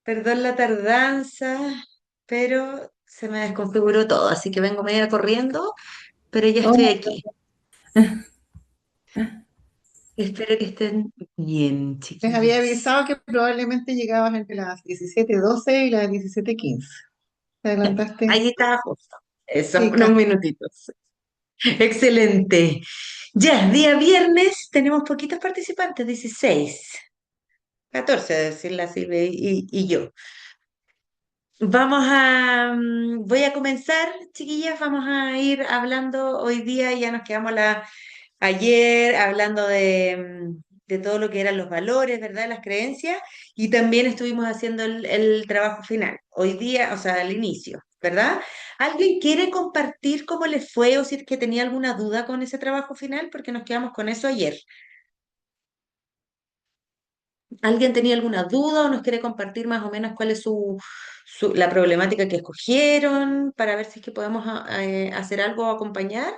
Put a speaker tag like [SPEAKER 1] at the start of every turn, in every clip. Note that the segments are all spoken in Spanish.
[SPEAKER 1] Perdón la tardanza, pero se me desconfiguró todo, así que vengo media corriendo, pero ya estoy
[SPEAKER 2] Oh,
[SPEAKER 1] aquí. Espero que estén bien,
[SPEAKER 2] les había
[SPEAKER 1] chiquillas.
[SPEAKER 2] avisado que probablemente llegabas entre las 17:12 y las 17:15. Te adelantaste.
[SPEAKER 1] Ahí está justo. Eso,
[SPEAKER 2] Sí,
[SPEAKER 1] unos minutitos. Excelente. Ya, día viernes tenemos poquitos participantes, 16, 14, a decir la Silvia y yo. Voy a comenzar, chiquillas, vamos a ir hablando hoy día, ya nos quedamos ayer hablando de todo lo que eran los valores, ¿verdad? Las creencias, y también estuvimos haciendo el trabajo final, hoy día, o sea, al inicio, ¿verdad? ¿Alguien quiere compartir cómo les fue o si es que tenía alguna duda con ese trabajo final? Porque nos quedamos con eso ayer. ¿Alguien tenía alguna duda o nos quiere compartir más o menos cuál es la problemática que escogieron para ver si es que podemos hacer algo o acompañar?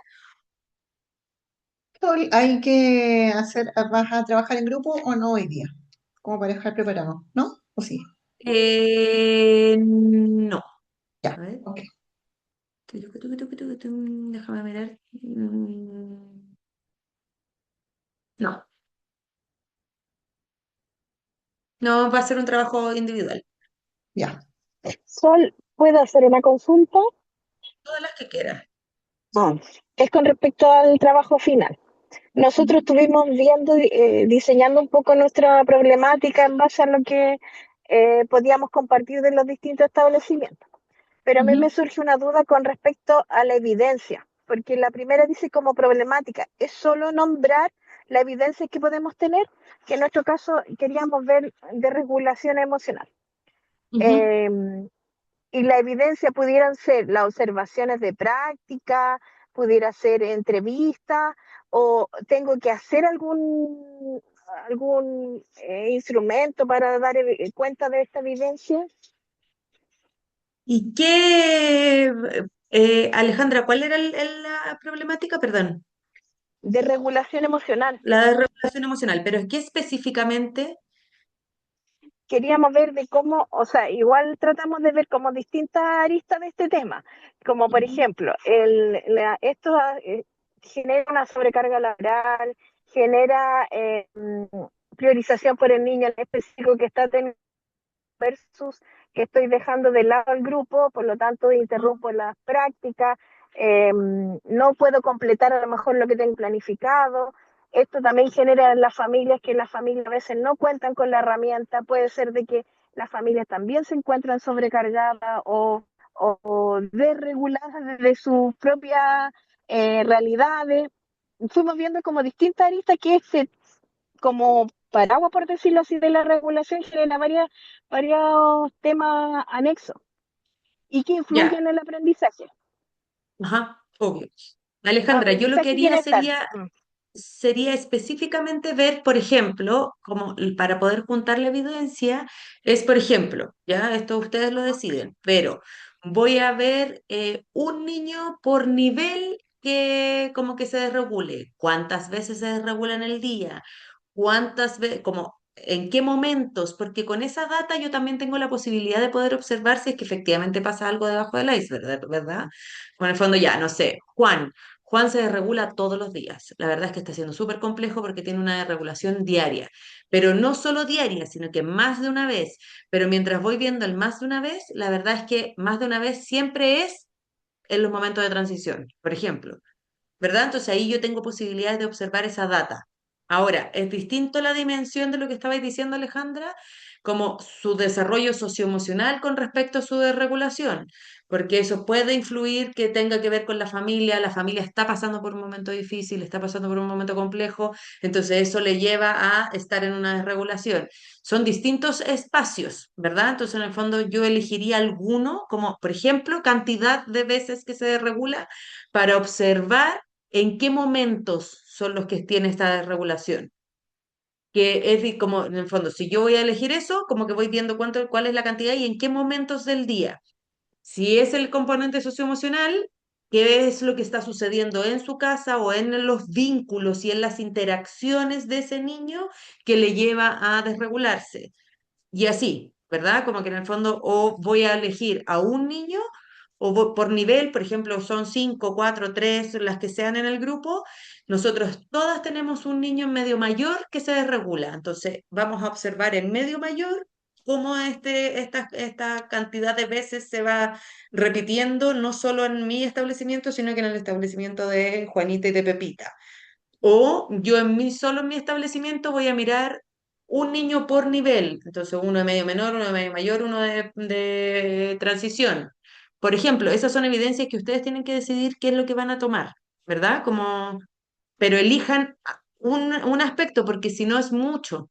[SPEAKER 2] Hay que hacer, ¿vas a trabajar en grupo o no hoy día? Como para dejar preparado, ¿no? ¿O sí?
[SPEAKER 1] No. A
[SPEAKER 2] Ya,
[SPEAKER 1] ver.
[SPEAKER 2] ok.
[SPEAKER 1] Déjame mirar. No, no va a ser un trabajo individual.
[SPEAKER 2] Ya.
[SPEAKER 3] Sol, ¿puedo hacer una consulta?
[SPEAKER 1] Todas las que quieras.
[SPEAKER 3] Ah, es con respecto al trabajo final. Nosotros
[SPEAKER 1] Ujú,
[SPEAKER 3] estuvimos viendo, diseñando un poco nuestra problemática en base a lo que podíamos compartir de los distintos establecimientos. Pero a mí me
[SPEAKER 1] ujú,
[SPEAKER 3] surge una duda con respecto a la evidencia, porque la primera dice como problemática, es solo nombrar la evidencia que podemos tener, que en nuestro caso queríamos ver de regulación emocional.
[SPEAKER 1] ujú.
[SPEAKER 3] Eh, y la evidencia pudieran ser las observaciones de práctica, pudiera ser entrevista, o tengo que hacer algún instrumento para dar cuenta de esta evidencia
[SPEAKER 1] ¿Y qué, Alejandra, cuál era la problemática? Perdón,
[SPEAKER 3] de regulación emocional.
[SPEAKER 1] la de regulación emocional, pero ¿qué específicamente?
[SPEAKER 3] Queríamos ver de cómo, o sea, igual tratamos de ver como distintas aristas de este tema, como por
[SPEAKER 1] Ujú.
[SPEAKER 3] ejemplo, esto genera una sobrecarga laboral, genera priorización por el niño en específico que está teniendo versus que estoy dejando de lado al grupo, por lo tanto interrumpo las prácticas, no puedo completar a lo mejor lo que tengo planificado. Esto también genera en las familias que las familias a veces no cuentan con la herramienta, puede ser de que las familias también se encuentran sobrecargadas o desreguladas desde sus propias realidades. Fuimos viendo como distintas aristas que este como paraguas, por decirlo así, de la regulación genera varios temas anexos y que influyen
[SPEAKER 1] Ya,
[SPEAKER 3] en el aprendizaje.
[SPEAKER 1] ajá, obvio. Alejandra, yo lo que
[SPEAKER 3] Aprendizaje
[SPEAKER 1] haría
[SPEAKER 3] bienestar.
[SPEAKER 1] sería específicamente ver, por ejemplo, como para poder juntar la evidencia, es, por ejemplo, ya esto ustedes lo deciden, pero voy a ver un niño por nivel que como que se desregule, cuántas veces se desregula en el día, cuántas veces, como en qué momentos, porque con esa data yo también tengo la posibilidad de poder observar si es que efectivamente pasa algo debajo del iceberg, ¿verdad? Con el fondo ya, no sé, Juan se desregula todos los días. La verdad es que está siendo súper complejo porque tiene una desregulación diaria, pero no solo diaria, sino que más de una vez. Pero mientras voy viendo el más de una vez, la verdad es que más de una vez siempre es en los momentos de transición, por ejemplo. ¿Verdad? Entonces ahí yo tengo posibilidades de observar esa data. Ahora, es distinto la dimensión de lo que estabais diciendo, Alejandra, como su desarrollo socioemocional con respecto a su desregulación, porque eso puede influir que tenga que ver con la familia está pasando por un momento difícil, está pasando por un momento complejo, entonces eso le lleva a estar en una desregulación. Son distintos espacios, ¿verdad? Entonces en el fondo yo elegiría alguno, como por ejemplo, cantidad de veces que se desregula para observar en qué momentos son los que tiene esta desregulación. Que es como, en el fondo, si yo voy a elegir eso, como que voy viendo cuál es la cantidad y en qué momentos del día. Si es el componente socioemocional, qué es lo que está sucediendo en su casa o en los vínculos y en las interacciones de ese niño que le lleva a desregularse. Y así. ¿verdad? Como que en el fondo o voy a elegir a un niño o por nivel, por ejemplo, son cinco, cuatro, tres, las que sean en el grupo, nosotros todas tenemos un niño en medio mayor que se desregula. Entonces, vamos a observar en medio mayor cómo esta cantidad de veces se va repitiendo, no solo en mi establecimiento, sino que en el establecimiento de Juanita y de Pepita. O yo solo en mi establecimiento voy a mirar un niño por nivel, entonces uno de medio menor, uno de medio mayor, uno de transición. Por ejemplo, esas son evidencias que ustedes tienen que decidir qué es lo que van a tomar, ¿verdad? Como, pero elijan un aspecto, porque si no es mucho.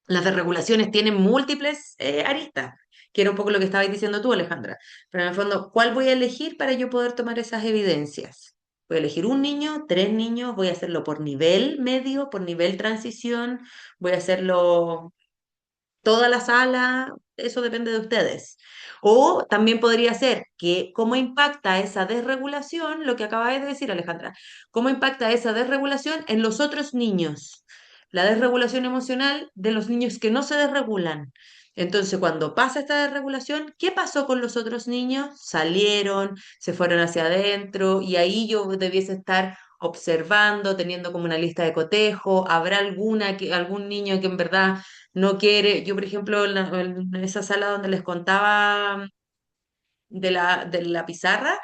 [SPEAKER 1] Las desregulaciones tienen múltiples aristas, que era un poco lo que estabas diciendo tú, Alejandra. Pero en el fondo, ¿cuál voy a elegir para yo poder tomar esas evidencias? Voy a elegir un niño, tres niños, voy a hacerlo por nivel medio, por nivel transición, voy a hacerlo toda la sala, eso depende de ustedes. O también podría ser que cómo impacta esa desregulación, lo que acabáis de decir, Alejandra, cómo impacta esa desregulación en los otros niños, la desregulación emocional de los niños que no se desregulan. Entonces, cuando pasa esta desregulación, ¿qué pasó con los otros niños? Salieron, se fueron hacia adentro y ahí yo debiese estar observando, teniendo como una lista de cotejo, ¿habrá algún niño que en verdad no quiere? Yo, por ejemplo, en esa sala donde les contaba de la pizarra,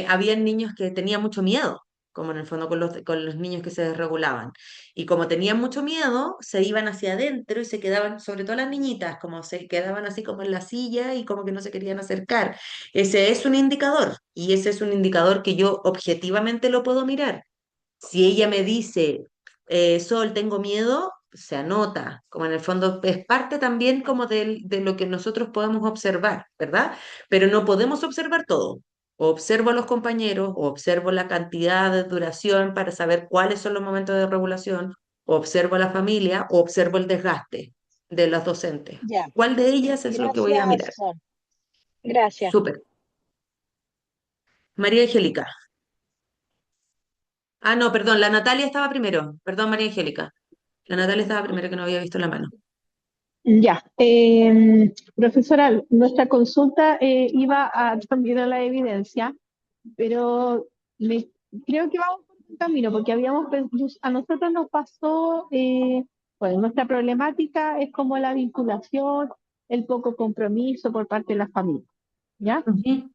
[SPEAKER 1] habían niños que tenían mucho miedo, como en el fondo con los niños que se desregulaban. Y como tenían mucho miedo, se iban hacia adentro y se quedaban, sobre todo las niñitas, como se quedaban así como en la silla y como que no se querían acercar. Ese es un indicador, y ese es un indicador que yo objetivamente lo puedo mirar. Si ella me dice, Sol, tengo miedo, se anota, como en el fondo es parte también como de lo que nosotros podemos observar, ¿verdad? Pero no podemos observar todo. O observo a los compañeros, o observo la cantidad de duración para saber cuáles son los momentos de regulación, o observo a la familia, o observo el desgaste de los docentes.
[SPEAKER 3] Ya,
[SPEAKER 1] ¿Cuál de ellas es lo que voy a
[SPEAKER 3] gracias,
[SPEAKER 1] mirar?
[SPEAKER 3] Sol. Gracias.
[SPEAKER 1] Súper. María Angélica. Ah, no, perdón, la Natalia estaba primero. Perdón, María Angélica. La Natalia estaba primero que no había visto la mano.
[SPEAKER 4] Ya, profesora, nuestra consulta iba también a la evidencia, pero me, creo que vamos por un camino, porque a nosotros nos pasó, bueno, nuestra problemática es como la vinculación, el poco compromiso por parte de la familia, ¿ya?
[SPEAKER 1] Ujú,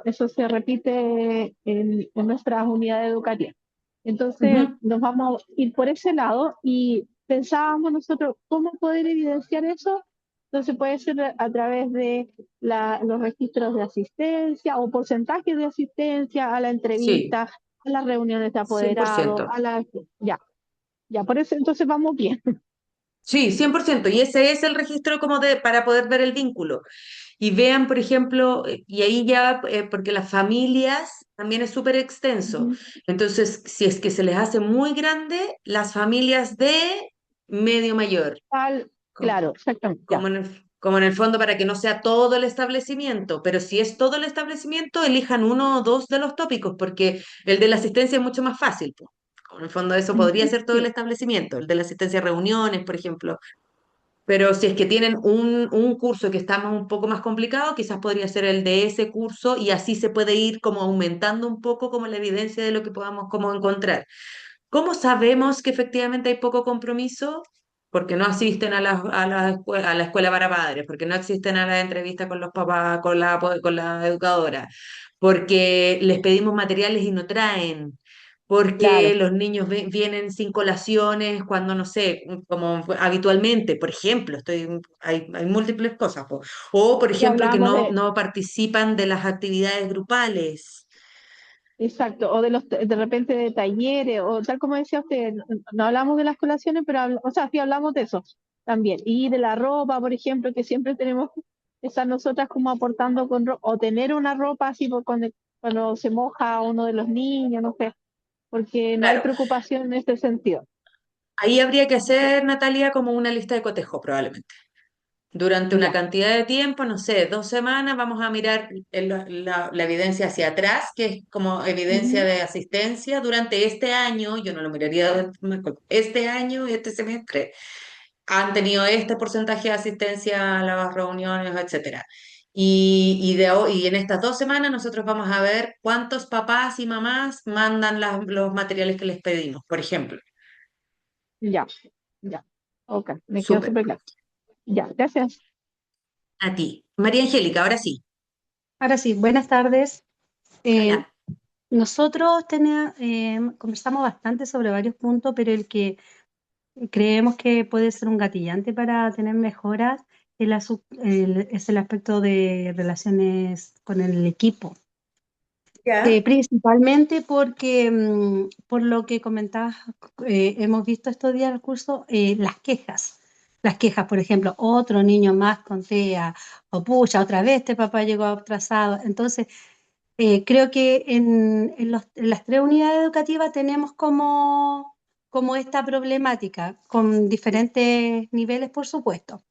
[SPEAKER 4] Eso se repite en nuestras unidades educativas. Entonces,
[SPEAKER 1] ujú.
[SPEAKER 4] nos vamos a ir por ese lado y pensábamos nosotros cómo poder evidenciar eso. Entonces, puede ser a través de los registros de asistencia o porcentajes de asistencia a la
[SPEAKER 1] Sí,
[SPEAKER 4] entrevista, a las reuniones de
[SPEAKER 1] cien por
[SPEAKER 4] apoderados,
[SPEAKER 1] ciento.
[SPEAKER 4] ya, ya, por eso entonces vamos bien.
[SPEAKER 1] Sí, 100%. Y ese es el registro como para poder ver el vínculo. Y vean, por ejemplo, y ahí ya, porque las familias también es súper extenso.
[SPEAKER 4] Ujú.
[SPEAKER 1] Entonces, si es que se les hace muy grande, las familias de medio mayor,
[SPEAKER 4] Claro, exactamente, ya.
[SPEAKER 1] como en el fondo para que no sea todo el establecimiento, pero si es todo el establecimiento, elijan uno o dos de los tópicos, porque el de la asistencia es mucho más fácil, po. Como en el fondo eso podría
[SPEAKER 4] Ujú,
[SPEAKER 1] ser todo el
[SPEAKER 4] sí,
[SPEAKER 1] establecimiento, el de la asistencia a reuniones, por ejemplo. Pero si es que tienen un curso que está un poco más complicado, quizás podría ser el de ese curso y así se puede ir como aumentando un poco como la evidencia de lo que podamos como encontrar. ¿Cómo sabemos que efectivamente hay poco compromiso? Porque no asisten a la escuela para padres, porque no asisten a las entrevistas con los papás, con la educadora, porque les pedimos materiales y no traen, porque
[SPEAKER 4] claro.
[SPEAKER 1] los niños vienen sin colaciones cuando, no sé, como habitualmente, por ejemplo, hay múltiples cosas, po. O, por
[SPEAKER 4] Y
[SPEAKER 1] ejemplo, que
[SPEAKER 4] hablábamos
[SPEAKER 1] no participan de las actividades grupales.
[SPEAKER 4] exacto, o de repente de talleres, o tal como decía usted, no hablamos de las colaciones, pero o sea, sí hablamos de eso también. Y de la ropa, por ejemplo, que siempre tenemos que estar nosotras como aportando con ropa, o tener una ropa así cuando se moja uno de los niños, no sé, porque no hay
[SPEAKER 1] Claro.
[SPEAKER 4] preocupación en este sentido.
[SPEAKER 1] Ahí habría que hacer, Natalia, como una lista de cotejo, probablemente. Durante una
[SPEAKER 4] Ya.
[SPEAKER 1] cantidad de tiempo, no sé, 2 semanas, vamos a mirar la evidencia hacia atrás, que es como evidencia
[SPEAKER 4] Ujú.
[SPEAKER 1] de asistencia durante este año. Yo no lo miraría este año y este semestre. han tenido este porcentaje de asistencia a las reuniones, etcétera. Y en estas 2 semanas nosotros vamos a ver cuántos papás y mamás mandan los materiales que les pedimos, por ejemplo.
[SPEAKER 4] Ya, ya. Ok, me quedó
[SPEAKER 1] Súper.
[SPEAKER 4] súper claro. Ya, gracias.
[SPEAKER 1] A ti. María Angélica, ahora sí.
[SPEAKER 5] Ahora sí, buenas tardes. Eh,
[SPEAKER 1] Hola.
[SPEAKER 5] nosotros conversamos bastante sobre varios puntos, pero el que creemos que puede ser un gatillante para tener mejoras es el aspecto de relaciones con el equipo.
[SPEAKER 1] Ya.
[SPEAKER 5] Principalmente porque, por lo que comentabas, hemos visto estos días en el curso, las quejas. Las quejas, por ejemplo, otro niño más con TEA, o pucha, otra vez este papá llegó atrasado. Entonces, creo que en las 3 unidades educativas tenemos como esta problemática, con diferentes niveles, por supuesto.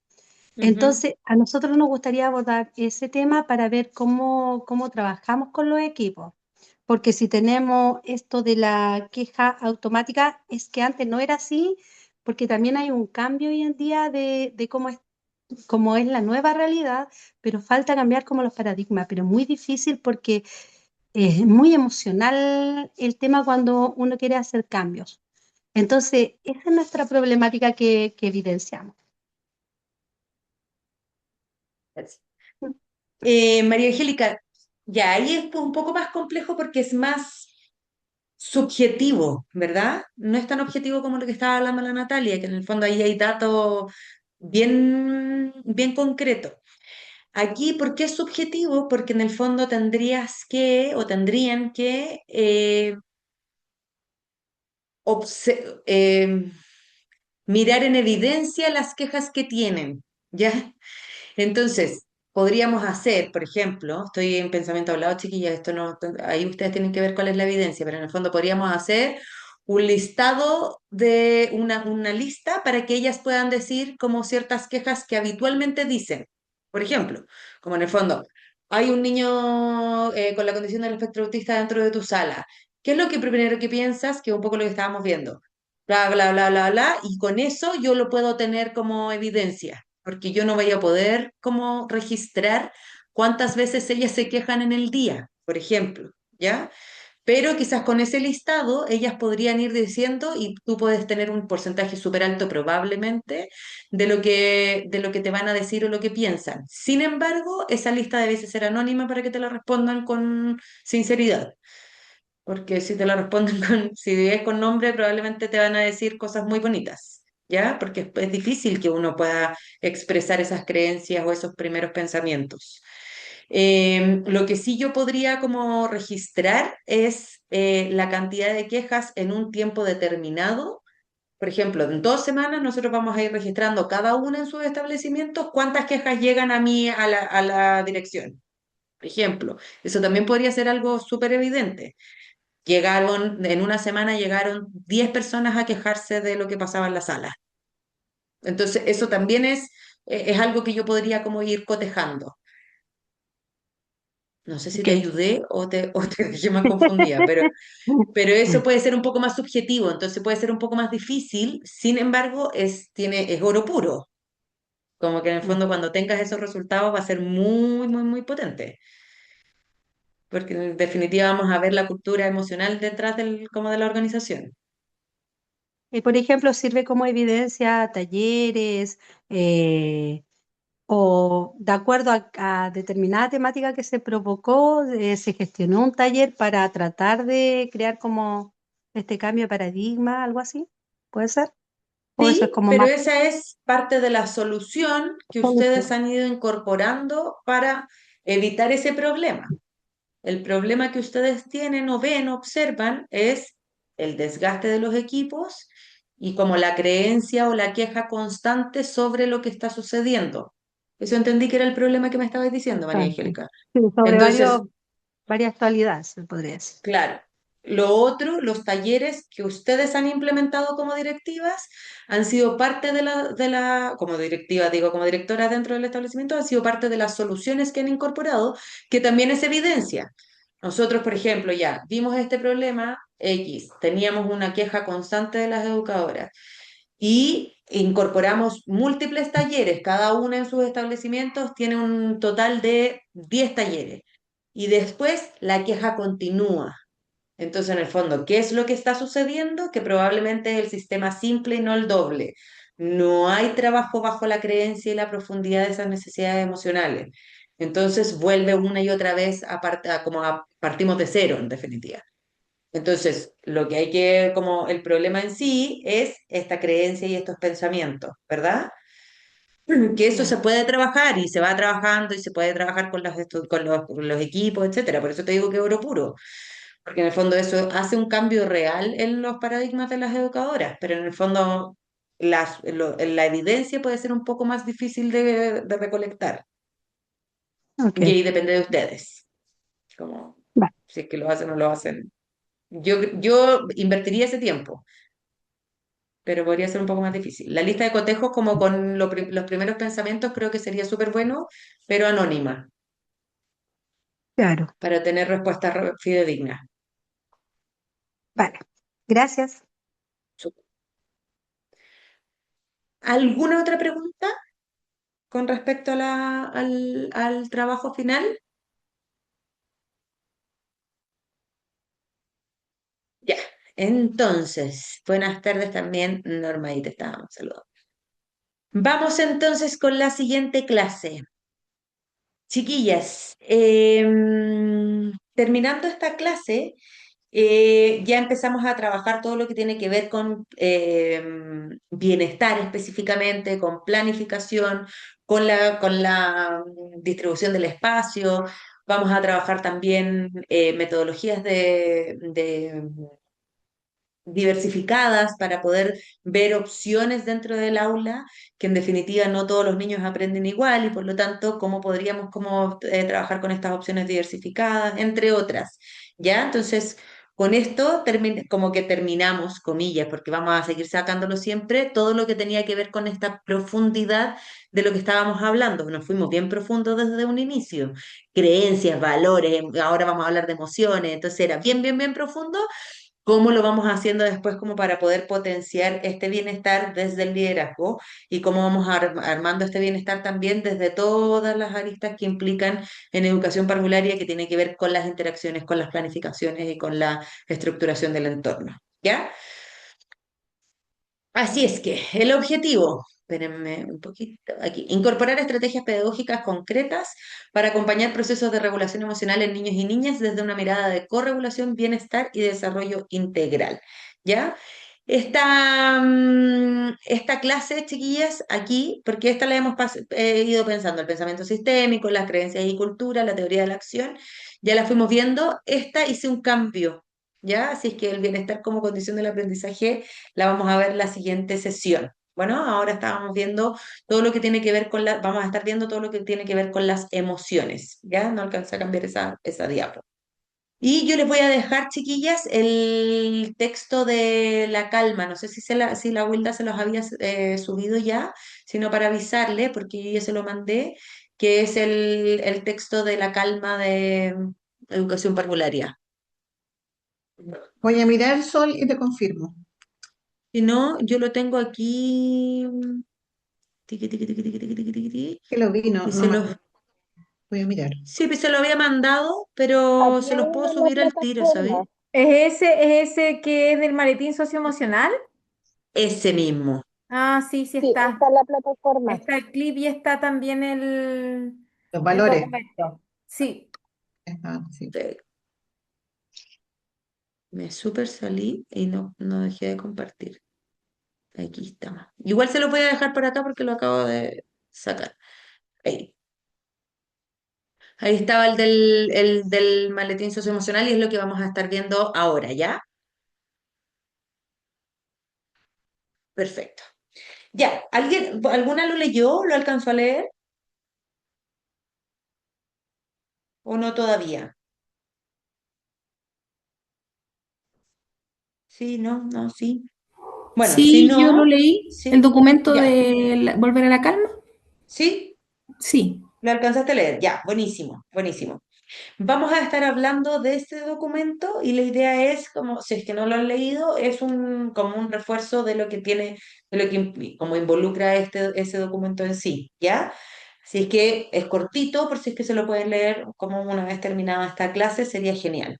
[SPEAKER 1] Ujú.
[SPEAKER 5] Entonces, a nosotros nos gustaría abordar ese tema para ver cómo trabajamos con los equipos. Porque si tenemos esto de la queja automática, es que antes no era así, porque también hay un cambio hoy en día de cómo es la nueva realidad, pero falta cambiar como los paradigmas, pero muy difícil porque es muy emocional el tema cuando uno quiere hacer cambios. Entonces, esa es nuestra problemática que evidenciamos.
[SPEAKER 1] María Angélica, ya ahí es un poco más complejo porque es más subjetivo, ¿verdad? No es tan objetivo como lo que estaba hablando la Natalia, que en el fondo ahí hay datos bien concretos. Aquí, ¿por qué es subjetivo? Porque en el fondo tendrías que o tendrían que mirar en evidencia las quejas que tienen, ¿ya? Entonces, podríamos hacer, por ejemplo, estoy en pensamiento hablado, chiquillas, esto no, ahí ustedes tienen que ver cuál es la evidencia, pero en el fondo podríamos hacer un listado de una lista para que ellas puedan decir como ciertas quejas que habitualmente dicen. Por ejemplo, como en el fondo, hay un niño con la condición del espectro autista dentro de tu sala. ¿Qué es lo que primero que piensas? Que es un poco lo que estábamos viendo. Bla, bla, bla, bla, bla, y con eso yo lo puedo tener como evidencia porque yo no voy a poder como registrar cuántas veces ellas se quejan en el día, por ejemplo, ¿ya? Pero quizás con ese listado ellas podrían ir diciendo y tú puedes tener un porcentaje súper alto probablemente de lo que te van a decir o lo que piensan. Sin embargo, esa lista debe ser anónima para que te la respondan con sinceridad. Porque si te la responden si es con nombre, probablemente te van a decir cosas muy bonitas, ¿ya? Porque es difícil que uno pueda expresar esas creencias o esos primeros pensamientos. Lo que sí yo podría como registrar es la cantidad de quejas en un tiempo determinado. Por ejemplo, en 2 semanas nosotros vamos a ir registrando cada una en sus establecimientos cuántas quejas llegan a mí a la dirección. Por ejemplo, eso también podría ser algo súper evidente. En una semana llegaron 10 personas a quejarse de lo que pasaba en la sala. Entonces, eso también es algo que yo podría como ir cotejando. No sé si
[SPEAKER 5] Ok.
[SPEAKER 1] te ayudé o te dejé más confundida, pero eso puede ser un poco más subjetivo, entonces puede ser un poco más difícil, sin embargo, es oro puro. Como que en el fondo cuando tengas esos resultados va a ser muy, muy, muy potente, porque en definitiva vamos a ver la cultura emocional detrás como de la organización.
[SPEAKER 5] Por ejemplo, sirve como evidencia talleres, eh, o de acuerdo a determinada temática que se provocó, se gestionó un taller para tratar de crear como este cambio de paradigma, algo así. ¿Puede ser? ¿O eso es
[SPEAKER 1] Sí,
[SPEAKER 5] como
[SPEAKER 1] pero
[SPEAKER 5] más
[SPEAKER 1] esa es parte de la solución que ustedes
[SPEAKER 5] solución?
[SPEAKER 1] han ido incorporando para evitar ese problema. El problema que ustedes tienen o ven, observan, es el desgaste de los equipos y como la creencia o la queja constante sobre lo que está sucediendo. Eso entendí que era el problema que me estabas diciendo, María
[SPEAKER 5] Exacto.
[SPEAKER 1] Angélica.
[SPEAKER 5] Sí, sobre
[SPEAKER 1] Entonces,
[SPEAKER 5] varias actualidades, se podría decir.
[SPEAKER 1] claro. Lo otro, los talleres que ustedes han implementado como directivas han sido parte como directiva, digo, como directora dentro del establecimiento, han sido parte de las soluciones que han incorporado, que también es evidencia. Nosotros, por ejemplo, ya vimos este problema X, teníamos una queja constante de las educadoras y incorporamos múltiples talleres, cada uno en sus establecimientos tiene un total de 10 talleres. Y después la queja continúa. Entonces, en el fondo, ¿qué es lo que está sucediendo? Que probablemente es el sistema simple y no el doble. No hay trabajo bajo la creencia y la profundidad de esas necesidades emocionales. Entonces, vuelve una y otra vez partimos de cero, en definitiva. Entonces, lo que hay que, como el problema en sí, es esta creencia y estos pensamientos, ¿verdad? Que eso se
[SPEAKER 5] Ya.
[SPEAKER 1] puede trabajar y se va trabajando y se puede trabajar con los equipos, etcétera. Por eso te digo que oro puro, porque en el fondo eso hace un cambio real en los paradigmas de las educadoras, pero en el fondo la evidencia puede ser un poco más difícil de recolectar
[SPEAKER 5] Ok,
[SPEAKER 1] y ahí depende de ustedes, como
[SPEAKER 5] vale.
[SPEAKER 1] si es que lo hacen o no lo hacen. Yo invertiría ese tiempo, pero podría ser un poco más difícil. La lista de cotejos, como con los primeros pensamientos, creo que sería súper bueno, pero anónima,
[SPEAKER 5] Claro,
[SPEAKER 1] para tener respuestas fidedignas.
[SPEAKER 5] vale. Gracias.
[SPEAKER 1] ¿Alguna otra pregunta con respecto a al trabajo final? Ya. Entonces, buenas tardes también, Norma, y te estábamos saludando. Vamos entonces con la siguiente clase. Chiquillas, terminando esta clase, ya empezamos a trabajar todo lo que tiene que ver con bienestar específicamente, con planificación, con la distribución del espacio. Vamos a trabajar también metodologías de diversificadas para poder ver opciones dentro del aula, que en definitiva no todos los niños aprenden igual y por lo tanto, cómo podríamos trabajar con estas opciones diversificadas, entre otras. ¿Ya? Entonces, con esto como que terminamos, comillas, porque vamos a seguir sacándolo siempre, todo lo que tenía que ver con esta profundidad de lo que estábamos hablando. Nos fuimos bien profundos desde un inicio. Creencias, valores, ahora vamos a hablar de emociones, entonces era bien, bien, bien profundo. ¿Cómo lo vamos haciendo después como para poder potenciar este bienestar desde el liderazgo y cómo vamos armando este bienestar también desde todas las aristas que implican en educación parvularia que tiene que ver con las interacciones, con las planificaciones y con la estructuración del entorno? ¿Ya? Así es que el objetivo, espérenme un poquito aquí, incorporar estrategias pedagógicas concretas para acompañar procesos de regulación emocional en niños y niñas desde una mirada de corregulación, bienestar y desarrollo integral. ¿Ya? Esta clase, chiquillas, aquí, porque esta la hemos ido pensando, el pensamiento sistémico, las creencias y cultura, la teoría de la acción, ya la fuimos viendo, esta hice un cambio, ¿ya? Así es que el bienestar como condición del aprendizaje la vamos a ver la siguiente sesión. Bueno, ahora estábamos viendo todo lo que tiene que ver vamos a estar viendo todo lo que tiene que ver con las emociones, ¿ya? No alcancé a cambiar esa diapo. Y yo les voy a dejar, chiquillas, el texto de la calma. No sé si la Wilda se los había subido ya, sino para avisarle, porque yo ya se lo mandé, que es el texto de la calma de educación parvularia.
[SPEAKER 2] Voy a mirar, Sol, y te confirmo.
[SPEAKER 1] Si no, yo lo tengo aquí. Tiqui, tiqui, tiqui, tiqui, tiqui, tiqui, tiqui, tiqui,
[SPEAKER 2] Que lo vi, no,
[SPEAKER 1] y
[SPEAKER 2] no voy a mirar.
[SPEAKER 1] sí, pues se lo había mandado, pero
[SPEAKER 3] Aquí
[SPEAKER 1] se los puedo
[SPEAKER 3] en la
[SPEAKER 1] subir al tiro, ¿sabéis?
[SPEAKER 3] plataforma.
[SPEAKER 6] Es ese que es del maletín socioemocional?
[SPEAKER 1] Ese mismo.
[SPEAKER 6] Ah, sí, sí
[SPEAKER 3] Sí, está
[SPEAKER 6] está.
[SPEAKER 3] en la plataforma.
[SPEAKER 6] Está el clip y está también
[SPEAKER 2] Los
[SPEAKER 6] el
[SPEAKER 2] valores.
[SPEAKER 6] documento. Sí,
[SPEAKER 2] Sí.
[SPEAKER 1] Me super salí y no dejé de compartir. Aquí está. Igual se lo voy a dejar por acá porque lo acabo de sacar. Ahí. Ahí estaba el del maletín socioemocional y es lo que vamos a estar viendo ahora, ¿ya? Perfecto. Ya, ¿alguna lo leyó? ¿Lo alcanzó a leer? ¿O no todavía? Sí, no, sí. Bueno, si
[SPEAKER 6] sí, yo lo
[SPEAKER 1] no,
[SPEAKER 6] leí, el
[SPEAKER 1] sí,
[SPEAKER 6] documento
[SPEAKER 1] ya.
[SPEAKER 6] de Volver a la Calma.
[SPEAKER 1] ¿Sí?
[SPEAKER 6] Sí,
[SPEAKER 1] ¿Lo alcanzaste a leer? Ya, buenísimo, buenísimo. Vamos a estar hablando de este documento y la idea es, como si es que no lo han leído, es como un refuerzo de lo que tiene, de lo que como involucra ese documento en sí, ¿ya? Así es que es cortito, por si es que se lo pueden leer como una vez terminada esta clase, sería genial.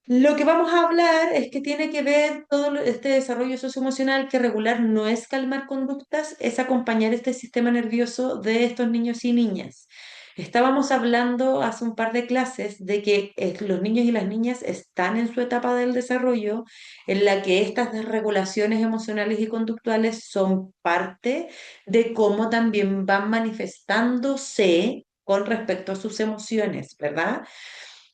[SPEAKER 1] Lo que vamos a hablar es que tiene que ver este desarrollo socioemocional, que regular no es calmar conductas, es acompañar este sistema nervioso de estos niños y niñas. Estábamos hablando hace un par de clases de que los niños y las niñas están en su etapa del desarrollo en la que estas desregulaciones emocionales y conductuales son parte de cómo también van manifestándose con respecto a sus emociones, ¿verdad?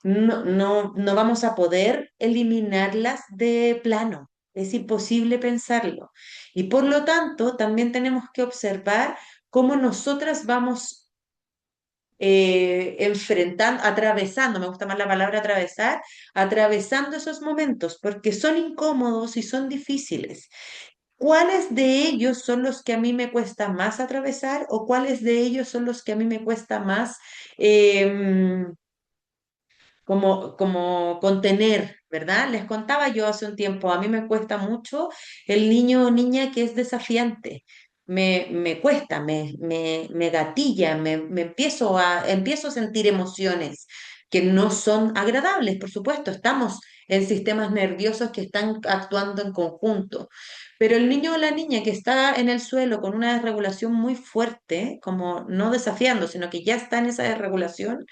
[SPEAKER 1] No vamos a poder eliminarlas de plano. Es imposible pensarlo. Y por lo tanto, también tenemos que observar cómo nosotras vamos enfrentando, atravesando, me gusta más la palabra atravesar, atravesando esos momentos, porque son incómodos y son difíciles. ¿Cuáles de ellos son los que a mí me cuesta más atravesar o cuáles de ellos son los que a mí me cuesta más em, como contener, ¿verdad? Les contaba yo hace un tiempo, a mí me cuesta mucho el niño o niña que es desafiante. Me cuesta, me gatilla, empiezo a sentir emociones que no son agradables, por supuesto, estamos en sistemas nerviosos que están actuando en conjunto. Pero el niño o la niña que está en el suelo con una desregulación muy fuerte, como no desafiando, sino que ya está en esa desregulación,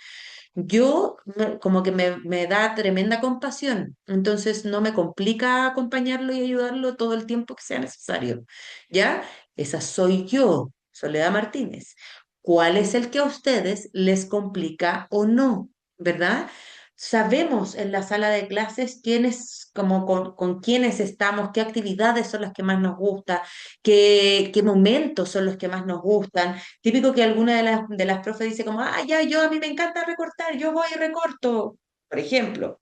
[SPEAKER 1] como que me da tremenda compasión, entonces no me complica acompañarlo y ayudarlo todo el tiempo que sea necesario, ¿ya? Esa soy yo, Soledad Martínez. ¿Cuál es el que a ustedes les complica o no? ¿Verdad? Sabemos en la sala de clases quiénes, como con quiénes estamos, qué actividades son las que más nos gustan, qué momentos son los que más nos gustan. Típico que alguna de las profes dice como, ah, ya, a mí me encanta recortar, yo voy y recorto, por ejemplo.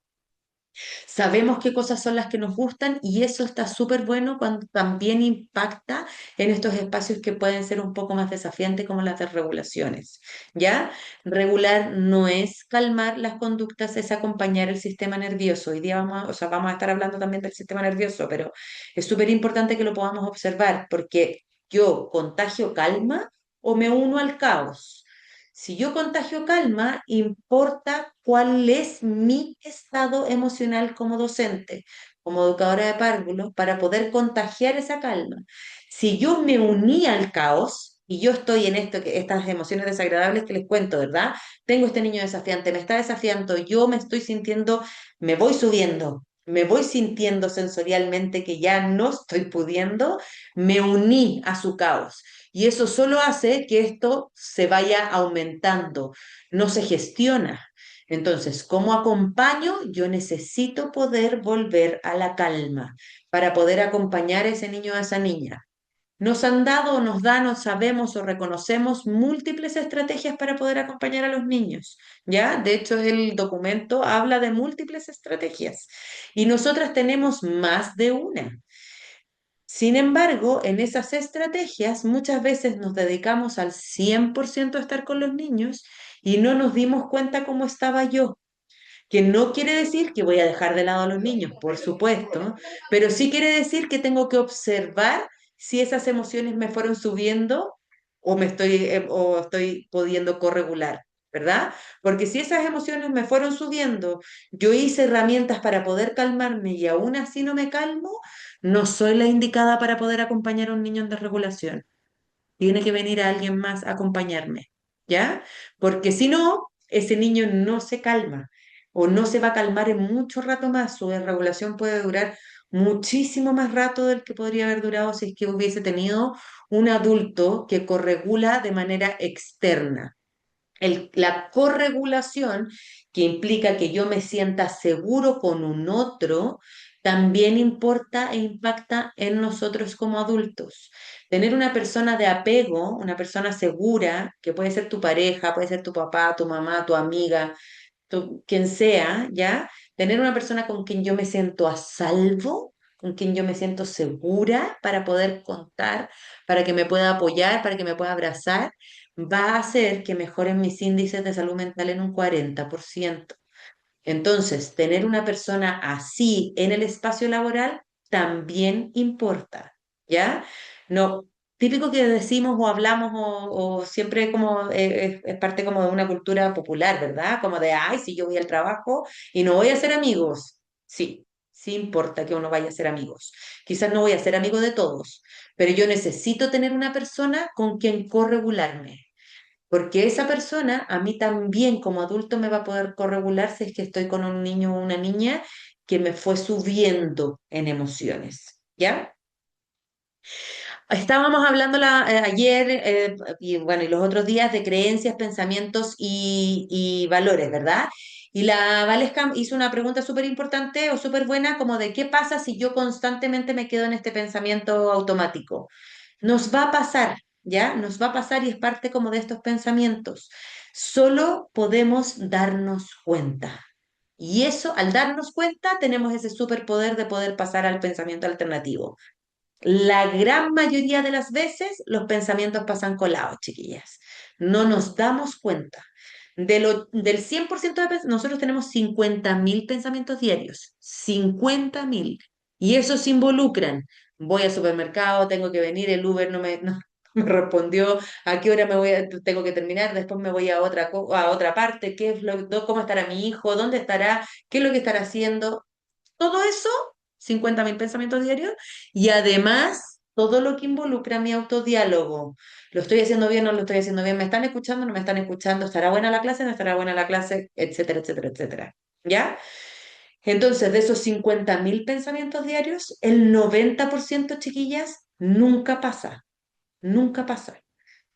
[SPEAKER 1] Sabemos qué cosas son las que nos gustan y eso está súper bueno cuando también impacta en estos espacios que pueden ser un poco más desafiantes como las desregulaciones, ¿ya? Regular no es calmar las conductas, es acompañar el sistema nervioso. Hoy día o sea, vamos a estar hablando también del sistema nervioso, pero es súper importante que lo podamos observar porque yo contagio calma o me uno al caos. Si yo contagio calma, importa cuál es mi estado emocional como docente, como educadora de párvulos, para poder contagiar esa calma. Si yo me uní al caos y yo estoy en estas emociones desagradables que les cuento, ¿verdad? Tengo este niño desafiante, me está desafiando, yo me estoy sintiendo, me voy subiendo. Me voy sintiendo sensorialmente que ya no estoy pudiendo, me uní a su caos. Y eso solo hace que esto se vaya aumentando, no se gestiona. Entonces, ¿cómo acompaño? Yo necesito poder volver a la calma para poder acompañar a ese niño o a esa niña. Nos han dado o nos dan o sabemos o reconocemos múltiples estrategias para poder acompañar a los niños, ¿ya? De hecho, el documento habla de múltiples estrategias y nosotras tenemos más de una. Sin embargo, en esas estrategias muchas veces nos dedicamos al 100% a estar con los niños y no nos dimos cuenta cómo estaba yo, que no quiere decir que voy a dejar de lado a los niños, por supuesto, pero sí quiere decir que tengo que observar si esas emociones me fueron subiendo o estoy pudiendo corregular, ¿verdad? Porque si esas emociones me fueron subiendo, yo hice herramientas para poder calmarme y aún así no me calmo, no soy la indicada para poder acompañar a un niño en desregulación. Tiene que venir alguien más a acompañarme, ¿ya? Porque si no, ese niño no se calma o no se va a calmar en mucho rato más. Su desregulación puede durar muchísimo más rato del que podría haber durado si es que hubiese tenido un adulto que corregula de manera externa. La corregulación, que implica que yo me sienta seguro con un otro, también importa e impacta en nosotros como adultos. Tener una persona de apego, una persona segura, que puede ser tu pareja, puede ser tu papá, tu mamá, tu amiga, quien sea, ¿ya? Tener una persona con quien yo me siento a salvo, con quien yo me siento segura para poder contar, para que me pueda apoyar, para que me pueda abrazar, va a hacer que mejoren mis índices de salud mental en un 40%. Entonces, tener una persona así en el espacio laboral también importa, ¿ya? No, típico que decimos o hablamos o siempre como es parte como de una cultura popular, ¿verdad? Como de, ay, si yo voy al trabajo y no voy a hacer amigos. Sí, sí importa que uno vaya a hacer amigos. Quizás no voy a ser amigo de todos, pero yo necesito tener una persona con quien corregularme. Porque esa persona a mí también como adulto me va a poder corregular si es que estoy con un niño o una niña que me fue subiendo en emociones, ¿ya? Estábamos hablando ayer y bueno, y los otros días de creencias, pensamientos y valores, ¿verdad? Y la Valesca hizo una pregunta súper importante o súper buena, como de qué pasa si yo constantemente me quedo en este pensamiento automático. Nos va a pasar, ¿ya? Nos va a pasar y es parte como de estos pensamientos. Solo podemos darnos cuenta. Y eso, al darnos cuenta, tenemos ese superpoder de poder pasar al pensamiento alternativo. La gran mayoría de las veces los pensamientos pasan colados, chiquillas. No nos damos cuenta. Del 100% nosotros tenemos 50.000 pensamientos diarios. 50.000. Y esos involucran, voy al supermercado, tengo que venir, el Uber no me respondió, a qué hora tengo que terminar, después me voy a otra parte, cómo estará mi hijo, dónde estará, qué es lo que estará haciendo. Todo eso, 50.000 pensamientos diarios, y además todo lo que involucra mi autodiálogo. ¿Lo estoy haciendo bien o no lo estoy haciendo bien? ¿Me están escuchando o no me están escuchando? ¿Estará buena la clase o no estará buena la clase? Etcétera, etcétera, etcétera. ¿Ya? Entonces, de esos 50.000 pensamientos diarios, el 90%, chiquillas, nunca pasa. Nunca pasa.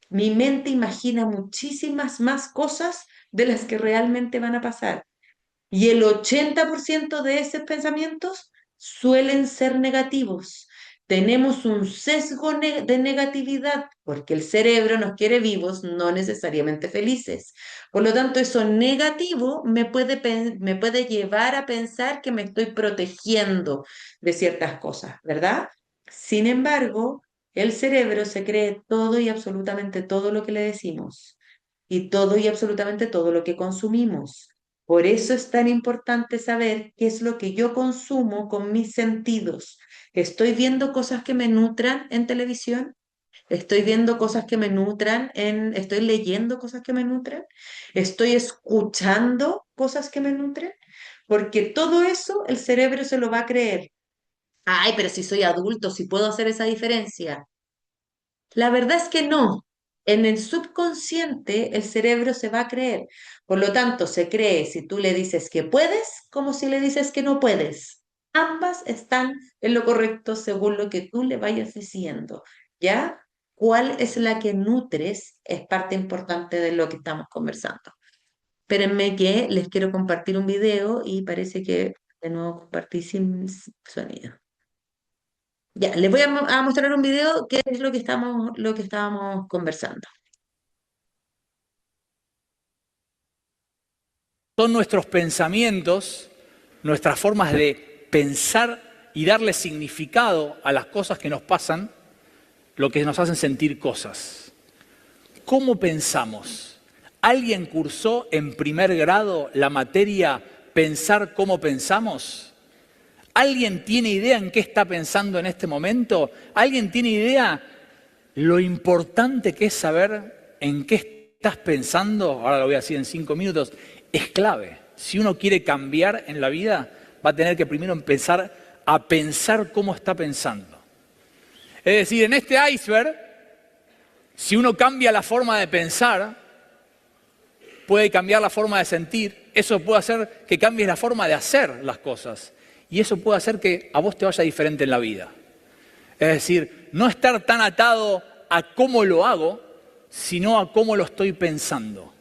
[SPEAKER 1] Mi mente imagina muchísimas más cosas de las que realmente van a pasar. Y el 80% de esos pensamientos suelen ser negativos. Tenemos un sesgo de negatividad porque el cerebro nos quiere vivos, no necesariamente felices. Por lo tanto, eso negativo me puede llevar a pensar que me estoy protegiendo de ciertas cosas, ¿verdad? Sin embargo, el cerebro se cree todo y absolutamente todo lo que le decimos y todo y absolutamente todo lo que consumimos. Por eso es tan importante saber qué es lo que yo consumo con mis sentidos. ¿Estoy viendo cosas que me nutran en televisión? ¿Estoy viendo cosas que me nutran estoy leyendo cosas que me nutran? ¿Estoy escuchando cosas que me nutren? Porque todo eso el cerebro se lo va a creer. Ay, pero si soy adulto, si puedo hacer esa diferencia. La verdad es que no. En el subconsciente el cerebro se va a creer. Por lo tanto, se cree si tú le dices que puedes como si le dices que no puedes. Ambas están en lo correcto según lo que tú le vayas diciendo. ¿Ya? ¿Cuál es la que nutres? Es parte importante de lo que estamos conversando. Espérenme que les quiero compartir un video y parece que de nuevo compartí sin sonido. Ya, les voy a mostrar un video que es lo que estábamos conversando.
[SPEAKER 7] Son nuestros pensamientos, nuestras formas de pensar y darle significado a las cosas que nos pasan, lo que nos hacen sentir cosas. ¿Cómo pensamos? ¿Alguien cursó en primer grado la materia Pensar cómo pensamos? ¿Alguien tiene idea en qué está pensando en este momento? ¿Alguien tiene idea lo importante que es saber en qué estás pensando? Ahora lo voy a decir en 5 minutos. Es clave. Si uno quiere cambiar en la vida, va a tener que primero empezar a pensar cómo está pensando. Es decir, en este iceberg, si uno cambia la forma de pensar, puede cambiar la forma de sentir. Eso puede hacer que cambies la forma de hacer las cosas. Y eso puede hacer que a vos te vaya diferente en la vida. Es decir, no estar tan atado a cómo lo hago, sino a cómo lo estoy pensando.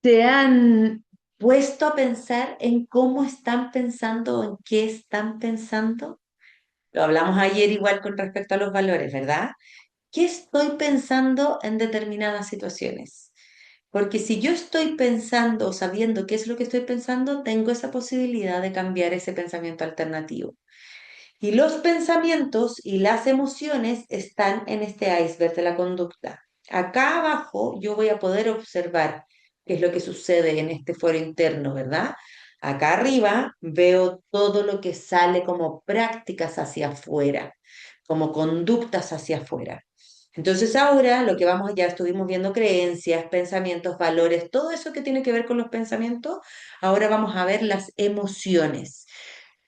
[SPEAKER 1] ¿Se han puesto a pensar en cómo están pensando, en qué están pensando? Lo hablamos ayer igual con respecto a los valores, ¿verdad? ¿Qué estoy pensando en determinadas situaciones? Porque si yo estoy pensando o sabiendo qué es lo que estoy pensando, tengo esa posibilidad de cambiar ese pensamiento alternativo. Y los pensamientos y las emociones están en este iceberg de la conducta. Acá abajo yo voy a poder observar qué es lo que sucede en este fuero interno, ¿verdad? Acá arriba veo todo lo que sale como prácticas hacia afuera, como conductas hacia afuera. Entonces ahora lo que vamos, ya estuvimos viendo creencias, pensamientos, valores, todo eso que tiene que ver con los pensamientos, ahora vamos a ver las emociones.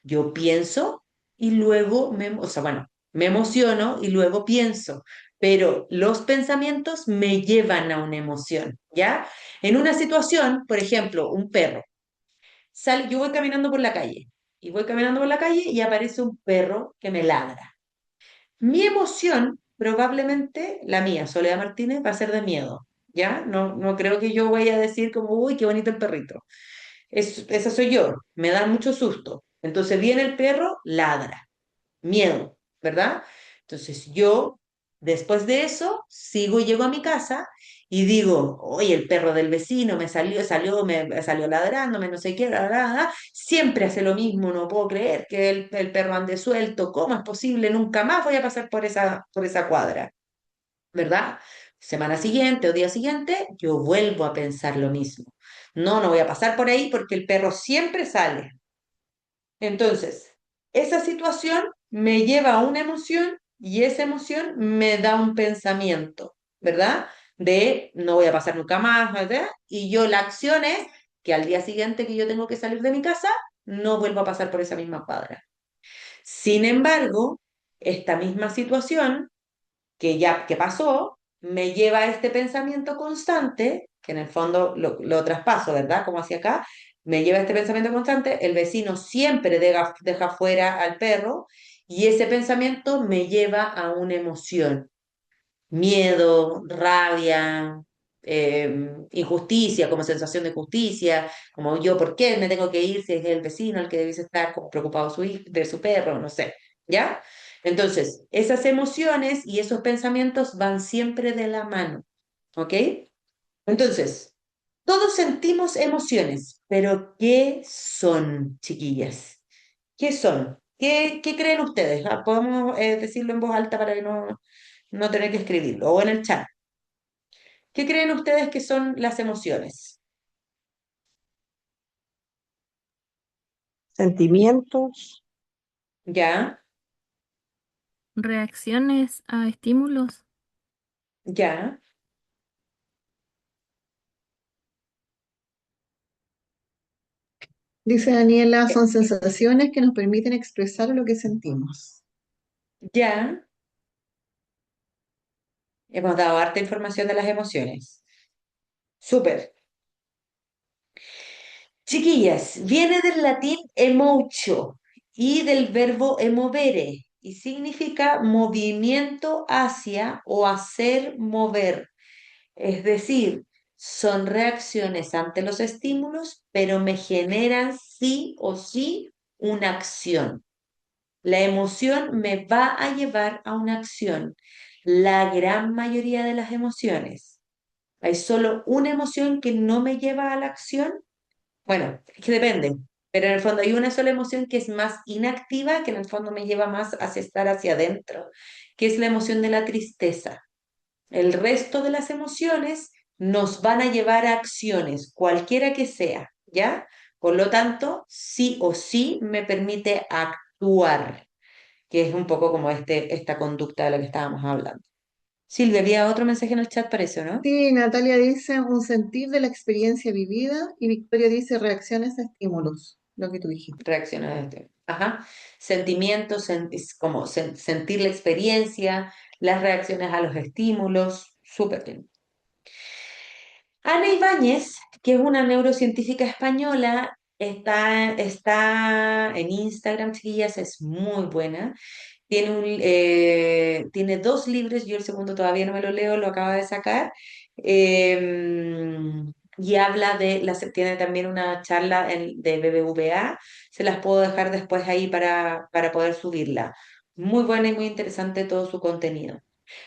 [SPEAKER 1] Yo pienso y luego o sea, bueno, me emociono y luego pienso, pero los pensamientos me llevan a una emoción, ¿ya? En una situación, por ejemplo, un perro, yo voy caminando por la calle y voy caminando por la calle y aparece un perro que me ladra. Mi emoción, probablemente la mía, Soledad Martínez, va a ser de miedo, ¿ya? No, no creo que yo vaya a decir como, uy, qué bonito el perrito. Esa soy yo, me da mucho susto. Entonces viene el perro, ladra, miedo, ¿verdad? Entonces yo, después de eso, sigo y llego a mi casa y digo, oye, el perro del vecino me salió ladrándome, no sé qué, siempre hace lo mismo, no puedo creer que el perro ande suelto, ¿cómo es posible? Nunca más voy a pasar por esa cuadra, ¿verdad? Semana siguiente o día siguiente, yo vuelvo a pensar lo mismo. No, no voy a pasar por ahí porque el perro siempre sale. Entonces, esa situación me lleva a una emoción y esa emoción me da un pensamiento, ¿verdad? De no voy a pasar nunca más, ¿verdad? Y yo la acción es que al día siguiente que yo tengo que salir de mi casa, no vuelvo a pasar por esa misma cuadra. Sin embargo, esta misma situación que pasó, me lleva a este pensamiento constante, que en el fondo lo traspaso, ¿verdad? Como hacia acá, me lleva a este pensamiento constante, el vecino siempre deja fuera al perro y ese pensamiento me lleva a una emoción, miedo, rabia, injusticia, como sensación de justicia, como yo, ¿por qué me tengo que ir si es el vecino el que debe estar como preocupado de su perro? No sé, ¿ya? Entonces, esas emociones y esos pensamientos van siempre de la mano, ¿ok? Entonces, todos sentimos emociones, pero ¿qué son, chiquillas? ¿Qué son? ¿Qué creen ustedes? Podemos decirlo en voz alta para que no tener que escribirlo, o en el chat. ¿Qué creen ustedes que son las emociones?
[SPEAKER 8] Sentimientos,
[SPEAKER 1] ¿Ya?
[SPEAKER 9] Reacciones a estímulos.
[SPEAKER 1] ¿Ya?
[SPEAKER 2] Dice Daniela, son sensaciones que nos permiten expresar lo que sentimos.
[SPEAKER 1] ¿Ya? Hemos dado harta información de las emociones. Súper. Chiquillas, viene del latín emocho y del verbo emovere y significa movimiento hacia o hacer mover. Es decir, son reacciones ante los estímulos, pero me generan sí o sí una acción. La emoción me va a llevar a una acción. La gran mayoría de las emociones. Hay solo una emoción que no me lleva a la acción. Bueno, es que depende, pero en el fondo hay una sola emoción que es más inactiva, que en el fondo me lleva más hacia estar hacia adentro, que es la emoción de la tristeza. El resto de las emociones nos van a llevar a acciones, cualquiera que sea, ¿ya? Por lo tanto, sí o sí me permite actuar, que es un poco como esta conducta de la que estábamos hablando. Silvia, había otro mensaje en el chat, parece, ¿o no?
[SPEAKER 2] Sí, Natalia dice un sentir de la experiencia vivida y Victoria dice reacciones a estímulos, lo que tú dijiste.
[SPEAKER 1] Reaccionar. Ajá. Sentimientos, es como sentir la experiencia, las reacciones a los estímulos, súper bien. Ana Ibáñez, que es una neurocientífica española, está en Instagram, chiquillas, es muy buena. Tiene dos libros, yo el segundo todavía no me lo leo, lo acaba de sacar. Y habla tiene también una charla de BBVA, se las puedo dejar después ahí para poder subirla. Muy buena y muy interesante todo su contenido.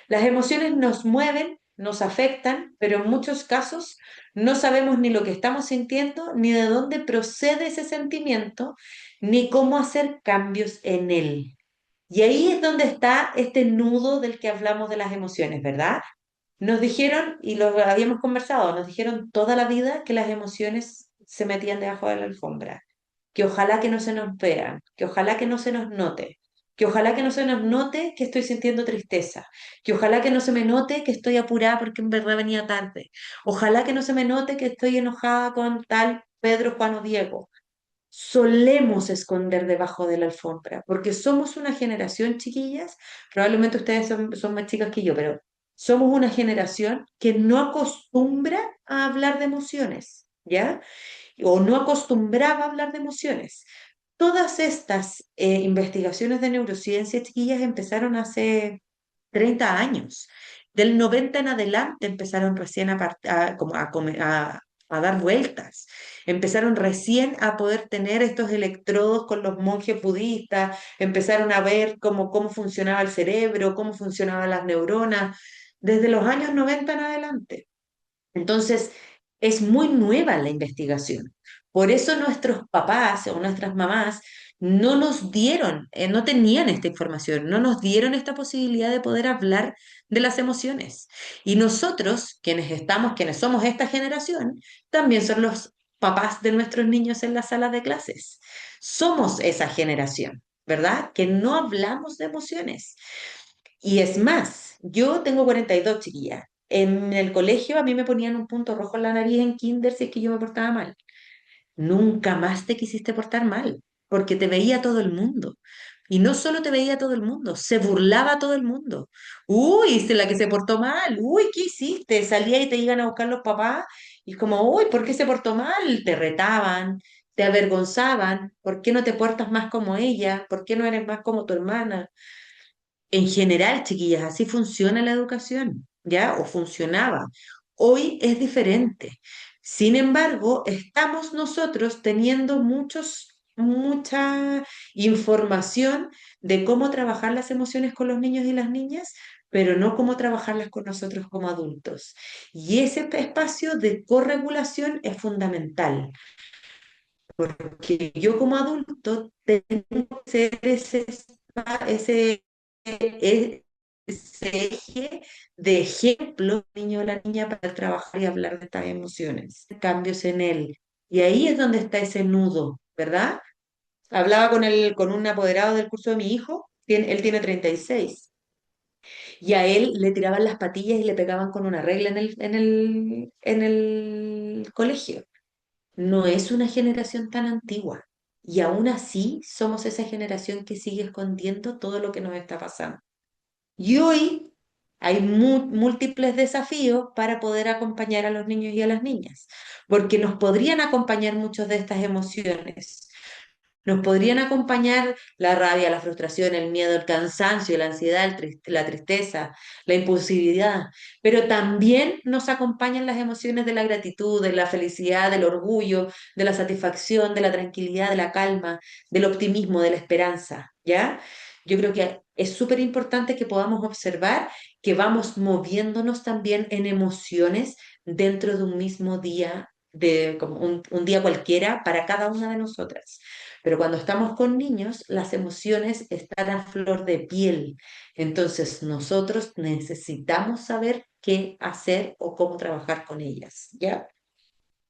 [SPEAKER 1] Las emociones nos mueven, nos afectan, pero en muchos casos no sabemos ni lo que estamos sintiendo, ni de dónde procede ese sentimiento, ni cómo hacer cambios en él. Y ahí es donde está este nudo del que hablamos de las emociones, ¿verdad? Nos dijeron, y lo habíamos conversado, nos dijeron toda la vida que las emociones se metían debajo de la alfombra, que ojalá que no se nos vean, que ojalá que no se nos note, que ojalá que no se nos note que estoy sintiendo tristeza, que ojalá que no se me note que estoy apurada porque en verdad venía tarde, ojalá que no se me note que estoy enojada con tal Pedro, Juan o Diego. Solemos esconder debajo de la alfombra, porque somos una generación, chiquillas, probablemente ustedes son más chicas que yo, pero somos una generación que no acostumbra a hablar de emociones, ¿ya? O no acostumbraba a hablar de emociones. Todas estas investigaciones de neurociencia, chiquillas, empezaron hace 30 años. Del 90 en adelante empezaron recién como a dar vueltas. Empezaron recién a poder tener estos electrodos con los monjes budistas, empezaron a ver cómo funcionaba el cerebro, cómo funcionaban las neuronas, desde los años 90 en adelante. Entonces, es muy nueva la investigación. Por eso nuestros papás o nuestras mamás no nos dieron, no tenían esta información, no nos dieron esta posibilidad de poder hablar de las emociones. Y nosotros, quienes somos esta generación, también son los papás de nuestros niños en las salas de clases. Somos esa generación, ¿verdad? Que no hablamos de emociones. Y es más, yo tengo 42, chiquillas. En el colegio a mí me ponían un punto rojo en la nariz en kinder si es que yo me portaba mal. Nunca más te quisiste portar mal, porque te veía todo el mundo. Y no solo te veía todo el mundo, se burlaba todo el mundo. Uy, es la que se portó mal. Uy, ¿qué hiciste? Salía y te iban a buscar los papás. Y es como, uy, ¿por qué se portó mal? Te retaban, te avergonzaban. ¿Por qué no te portas más como ella? ¿Por qué no eres más como tu hermana? En general, chiquillas, así funciona la educación, ¿ya? O funcionaba. Hoy es diferente. Sin embargo, estamos nosotros teniendo mucha información de cómo trabajar las emociones con los niños y las niñas, pero no cómo trabajarlas con nosotros como adultos. Y ese espacio de corregulación es fundamental, porque yo como adulto tengo que ser ese ese eje de ejemplo, niño o la niña, para trabajar y hablar de estas emociones, cambios en él. Y ahí es donde está ese nudo, ¿verdad? Hablaba con un apoderado del curso de mi hijo, él tiene 36, y a él le tiraban las patillas y le pegaban con una regla en el colegio. No es una generación tan antigua. Y aún así somos esa generación que sigue escondiendo todo lo que nos está pasando. Y hoy hay múltiples desafíos para poder acompañar a los niños y a las niñas, porque nos podrían acompañar muchas de estas emociones. Nos podrían acompañar la rabia, la frustración, el miedo, el cansancio, la ansiedad, la tristeza, la impulsividad, pero también nos acompañan las emociones de la gratitud, de la felicidad, del orgullo, de la satisfacción, de la tranquilidad, de la calma, del optimismo, de la esperanza, ¿ya? Yo creo que es súper importante que podamos observar que vamos moviéndonos también en emociones dentro de un mismo día, de como un día cualquiera para cada una de nosotras. Pero cuando estamos con niños, las emociones están a flor de piel. Entonces, nosotros necesitamos saber qué hacer o cómo trabajar con ellas, ¿ya?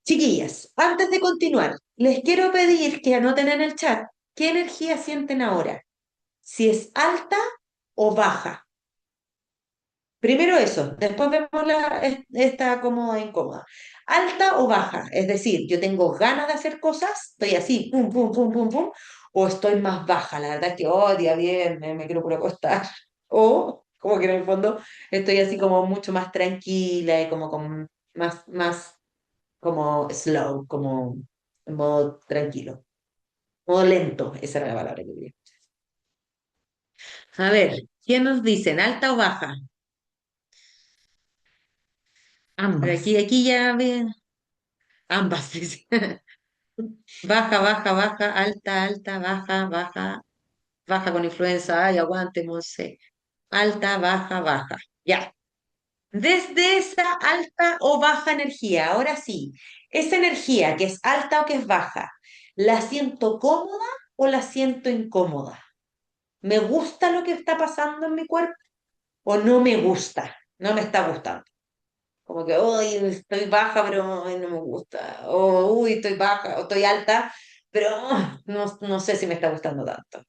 [SPEAKER 1] Chiquillas, antes de continuar, les quiero pedir que anoten en el chat qué energía sienten ahora, si es alta o baja. Primero eso, después vemos esta cómoda e incómoda. Alta o baja, es decir, yo tengo ganas de hacer cosas, estoy así, pum, pum, pum, pum, pum, o estoy más baja, la verdad es que, oh, día bien, me quiero puro acostar. O, como que en el fondo, estoy así como mucho más tranquila y como con más como slow, como en modo tranquilo, modo lento, esa era la palabra que quería. A ver, ¿quién nos dicen, alta o baja? Pero
[SPEAKER 2] Ambas.
[SPEAKER 1] aquí ya ven. Ambas, dice. Baja, baja, baja, alta, alta, baja, baja, baja con influenza. Ay, aguante, Monse. Alta, baja, baja. Ya. Desde esa alta o baja energía, ahora sí, esa energía que es alta o que es baja, ¿la siento cómoda o la siento incómoda? ¿Me gusta lo que está pasando en mi cuerpo o no me gusta? No me está gustando. Como que, uy, estoy baja, pero ay, no me gusta. O, uy, estoy baja, o estoy alta, pero no sé si me está gustando tanto.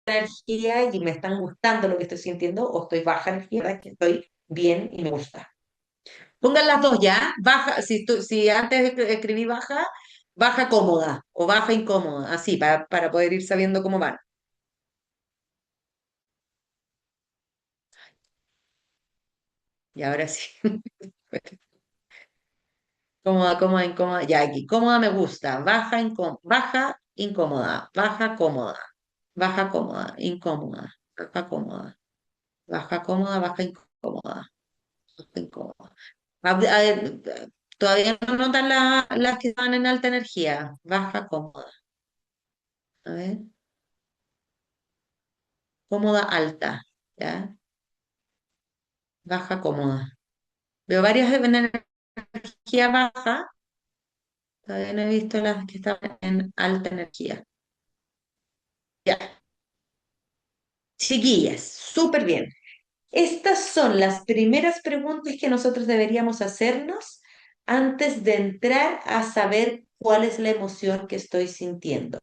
[SPEAKER 1] Energía y me están gustando lo que estoy sintiendo, o estoy baja energía, que estoy bien y me gusta. Pongan las dos ya, baja, si antes escribí baja, baja cómoda o baja incómoda, así, para poder ir sabiendo cómo van. Y ahora sí. Cómoda, cómoda, incómoda. Ya aquí. Cómoda me gusta. Baja, incómoda. Baja, cómoda. Baja, cómoda. Incómoda. Baja, cómoda. Baja, cómoda. Baja, incómoda. Baja, incómoda. Todavía no notan las que están en alta energía. Baja, cómoda. A ver. Cómoda, alta. ¿Ya? Baja, cómoda. Veo varias en energía baja. Todavía no he visto las que están en alta energía. Ya. Chiquillas, súper bien. Estas son las primeras preguntas que nosotros deberíamos hacernos antes de entrar a saber cuál es la emoción que estoy sintiendo.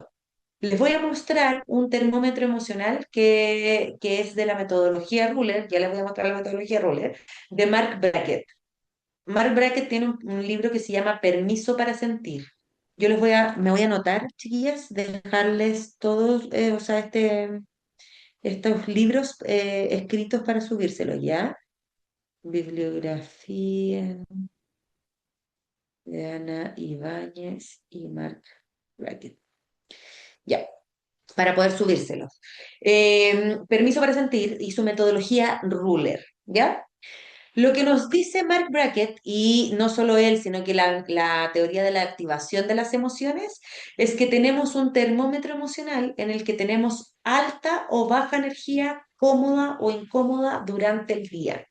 [SPEAKER 1] Les voy a mostrar un termómetro emocional que es de la metodología Ruler, ya les voy a mostrar la metodología Ruler, de Mark Brackett. Mark Brackett tiene un libro que se llama Permiso para sentir. Yo me voy a anotar, chiquillas, dejarles todos, o sea, estos libros escritos para subírselos, ¿ya? Bibliografía de Ana Ibáñez y Mark Brackett. Ya, para poder subírselos. Permiso para sentir y su metodología Ruler, ¿ya? Lo que nos dice Mark Brackett, y no solo él, sino que la teoría de la activación de las emociones, es que tenemos un termómetro emocional en el que tenemos alta o baja energía, cómoda o incómoda durante el día.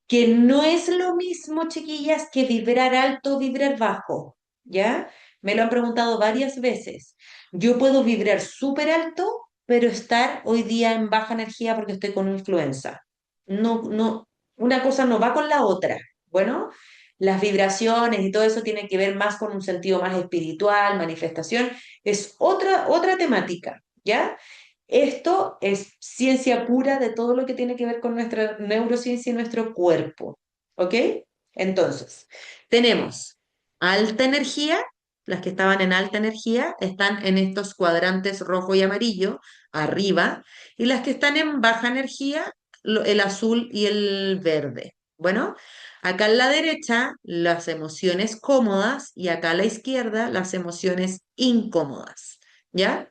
[SPEAKER 1] Que no es lo mismo, chiquillas, que vibrar alto o vibrar bajo, ¿ya? Me lo han preguntado varias veces. Yo puedo vibrar súper alto, pero estar hoy día en baja energía porque estoy con influenza. No, una cosa no va con la otra. Bueno, las vibraciones y todo eso tiene que ver más con un sentido más espiritual, manifestación, es otra temática, ¿ya? Esto es ciencia pura de todo lo que tiene que ver con nuestra neurociencia y nuestro cuerpo. ¿Ok? Entonces, tenemos alta energía, las que estaban en alta energía están en estos cuadrantes rojo y amarillo, arriba, y las que están en baja energía, el azul y el verde. Bueno, acá a la derecha, las emociones cómodas, y acá a la izquierda, las emociones incómodas. ¿Ya?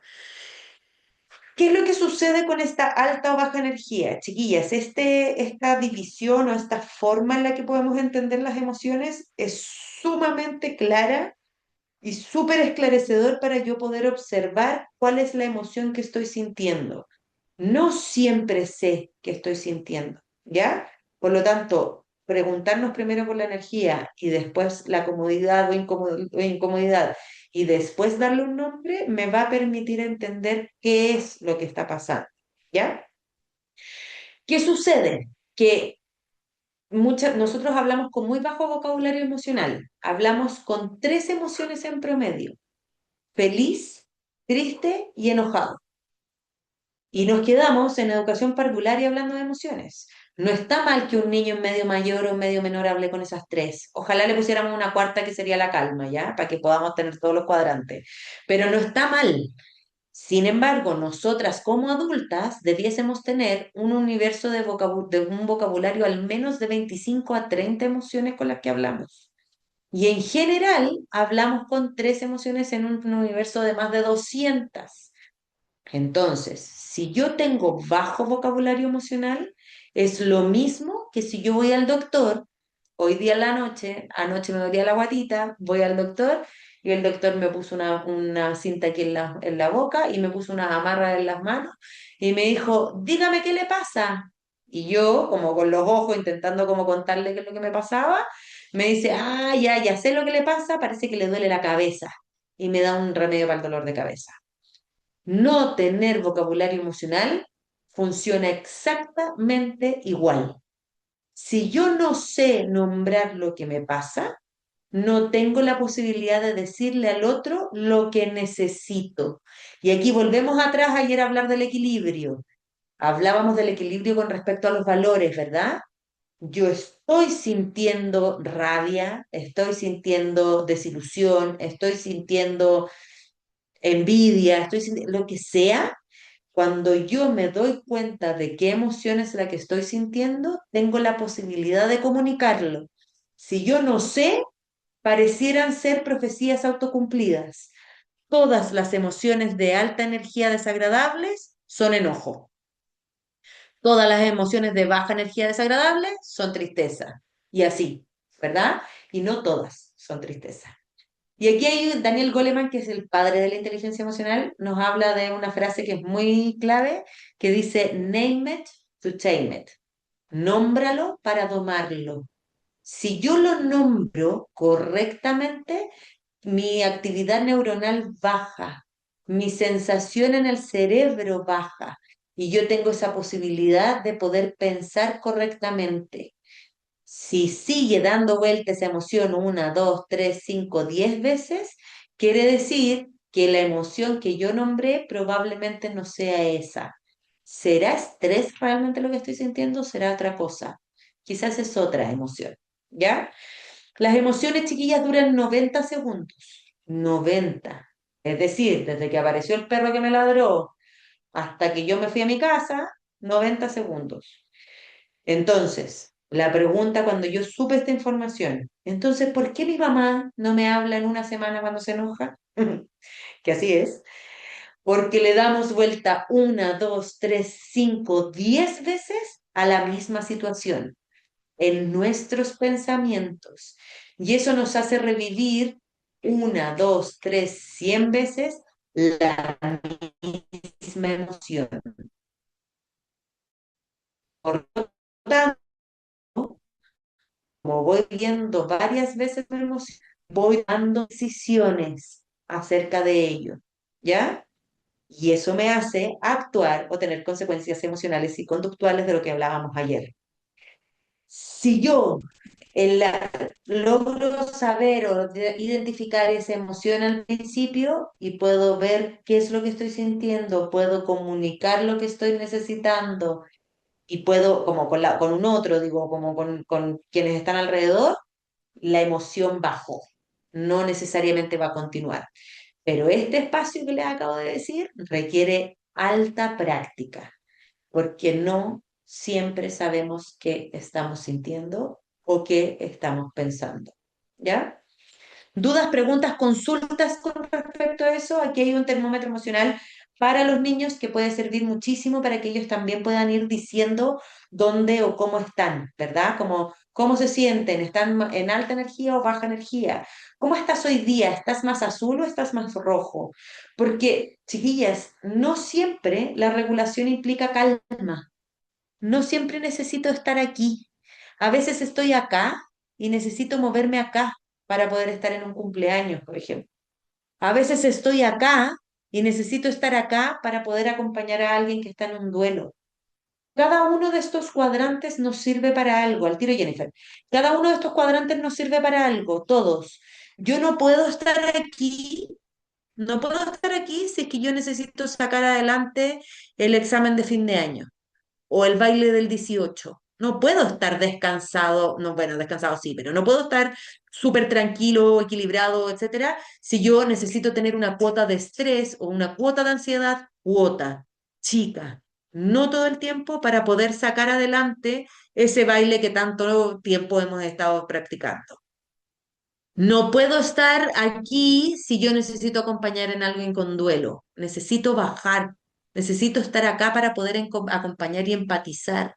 [SPEAKER 1] ¿Qué es lo que sucede con esta alta o baja energía, chiquillas? Esta división o esta forma en la que podemos entender las emociones es sumamente clara y súper esclarecedor para yo poder observar cuál es la emoción que estoy sintiendo. No siempre sé qué estoy sintiendo, ¿ya? Por lo tanto, preguntarnos primero por la energía y después la comodidad o incomodidad y después darle un nombre me va a permitir entender qué es lo que está pasando, ¿ya? ¿Qué sucede? Que nosotros hablamos con muy bajo vocabulario emocional, hablamos con tres emociones en promedio: feliz, triste y enojado. Y nos quedamos en educación parvularia hablando de emociones. No está mal que un niño en medio mayor o en medio menor hable con esas tres. Ojalá le pusiéramos una cuarta que sería la calma, ¿ya? Para que podamos tener todos los cuadrantes. Pero no está mal. Sin embargo, nosotras como adultas debiésemos tener un universo de un vocabulario al menos de 25 a 30 emociones con las que hablamos. Y en general hablamos con tres emociones en un universo de más de 200. Entonces, si yo tengo bajo vocabulario emocional, es lo mismo que si yo voy al doctor, hoy día en la noche, anoche me dolía la guatita, voy al doctor y el doctor me puso una cinta aquí en la boca y me puso una amarra en las manos y me dijo, dígame qué le pasa. Y yo, como con los ojos, intentando como contarle qué es lo que me pasaba, me dice, ah, ya sé lo que le pasa, parece que le duele la cabeza. y me da un remedio para el dolor de cabeza. No tener vocabulario emocional funciona exactamente igual. Si yo no sé nombrar lo que me pasa, no tengo la posibilidad de decirle al otro lo que necesito. Y aquí volvemos atrás ayer a hablar del equilibrio. Hablábamos del equilibrio con respecto a los valores, ¿verdad? Yo estoy sintiendo rabia, estoy sintiendo desilusión, estoy sintiendo envidia, estoy sintiendo lo que sea. Cuando yo me doy cuenta de qué emoción es la que estoy sintiendo, tengo la posibilidad de comunicarlo. Si yo no sé, parecieran ser profecías autocumplidas. Todas las emociones de alta energía desagradables son enojo. Todas las emociones de baja energía desagradable son tristeza. Y así, ¿verdad? Y no todas son tristeza. Y aquí hay Daniel Goleman, que es el padre de la inteligencia emocional, nos habla de una frase que es muy clave, que dice, name it to tame it. Nómbralo para domarlo. Si yo lo nombro correctamente, mi actividad neuronal baja, mi sensación en el cerebro baja y yo tengo esa posibilidad de poder pensar correctamente. Si sigue dando vuelta esa emoción 1, 2, 3, 5, 10 veces, quiere decir que la emoción que yo nombré probablemente no sea esa. ¿Será estrés realmente lo que estoy sintiendo o será otra cosa? Quizás es otra emoción, ¿ya? Las emociones, chiquillas, duran 90 segundos. 90. Es decir, desde que apareció el perro que me ladró hasta que yo me fui a mi casa, 90 segundos. Entonces, la pregunta cuando yo supe esta información, entonces, ¿por qué mi mamá no me habla en una semana cuando se enoja? Que así es. Porque le damos vuelta 1, 2, 3, 5, 10 veces a la misma situación en nuestros pensamientos. Y eso nos hace revivir 1, 2, 3, 100 veces la misma emoción. Por lo tanto, como voy viendo varias veces la emoción, voy dando decisiones acerca de ello, ¿ya? Y eso me hace actuar o tener consecuencias emocionales y conductuales de lo que hablábamos ayer. Si yo logro saber o identificar esa emoción al principio y puedo ver qué es lo que estoy sintiendo, puedo comunicar lo que estoy necesitando y puedo, como con un otro, digo, como con quienes están alrededor, la emoción bajó. No necesariamente va a continuar. Pero este espacio que les acabo de decir requiere alta práctica porque no siempre sabemos qué estamos sintiendo o qué estamos pensando. ¿Ya? ¿Dudas, preguntas, consultas con respecto a eso? Aquí hay un termómetro emocional para los niños que puede servir muchísimo para que ellos también puedan ir diciendo dónde o cómo están, ¿verdad? Como, cómo se sienten, ¿están en alta energía o baja energía? ¿Cómo estás hoy día? ¿Estás más azul o estás más rojo? Porque, chiquillas, no siempre la regulación implica calma. No siempre necesito estar aquí. A veces estoy acá y necesito moverme acá para poder estar en un cumpleaños, por ejemplo. A veces estoy acá y necesito estar acá para poder acompañar a alguien que está en un duelo. Cada uno de estos cuadrantes nos sirve para algo, al tiro Jennifer. Cada uno de estos cuadrantes nos sirve para algo, todos. Yo no puedo estar aquí, no puedo estar aquí si es que yo necesito sacar adelante el examen de fin de año o el baile del 18. No puedo estar descansado, no, bueno, descansado sí, pero no puedo estar súper tranquilo, equilibrado, etcétera, si yo necesito tener una cuota de estrés o una cuota de ansiedad, cuota chica, no todo el tiempo para poder sacar adelante ese baile que tanto tiempo hemos estado practicando. No puedo estar aquí si yo necesito acompañar en alguien con duelo. Necesito bajar. Necesito estar acá para poder acompañar y empatizar.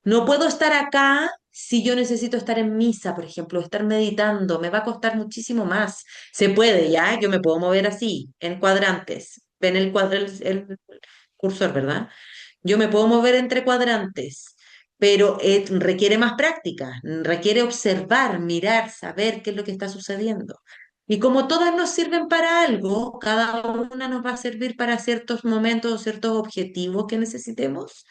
[SPEAKER 1] No puedo estar acá si yo necesito estar en misa, por ejemplo, estar meditando. Me va a costar muchísimo más. Se puede, ¿ya? Yo me puedo mover así, en cuadrantes. Ven el cursor, ¿verdad? Yo me puedo mover entre cuadrantes, pero requiere más práctica, requiere observar, mirar, saber qué es lo que está sucediendo. Y como todas nos sirven para algo, cada una nos va a servir para ciertos momentos o ciertos objetivos que necesitemos.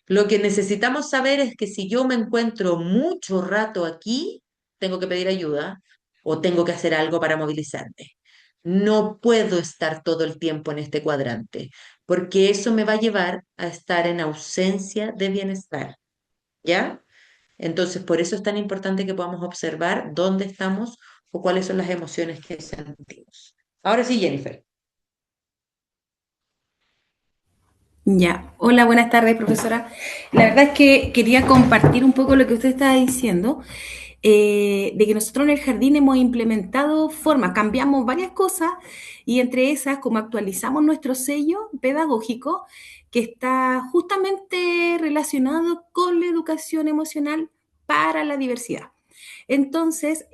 [SPEAKER 1] Lo que necesitamos saber es que si yo me encuentro mucho rato aquí, tengo que pedir ayuda o tengo que hacer algo para movilizarme. No puedo estar todo el tiempo en este cuadrante, porque eso me va a llevar a estar en ausencia de bienestar, ¿ya? Entonces, por eso es tan importante que podamos observar dónde estamos o cuáles son las emociones que sentimos. Ahora sí, Jennifer.
[SPEAKER 8] Ya, hola, buenas tardes, profesora. La verdad es que quería compartir un poco lo que usted estaba diciendo, de que nosotros en el jardín hemos implementado formas, cambiamos varias cosas y entre esas, como actualizamos nuestro sello pedagógico, que está justamente relacionado con la educación emocional para la diversidad. Entonces,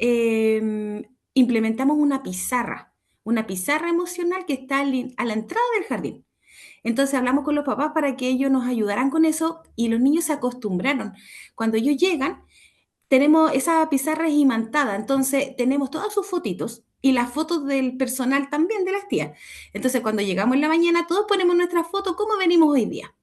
[SPEAKER 8] implementamos una pizarra emocional que está a la entrada del jardín. Entonces hablamos con los papás para que ellos nos ayudaran con eso y los niños se acostumbraron. Cuando ellos llegan, tenemos esa pizarra es imantada, entonces tenemos todas sus fotitos y las fotos del personal también de las tías. Entonces cuando llegamos en la mañana, todos ponemos nuestra foto, cómo venimos hoy día.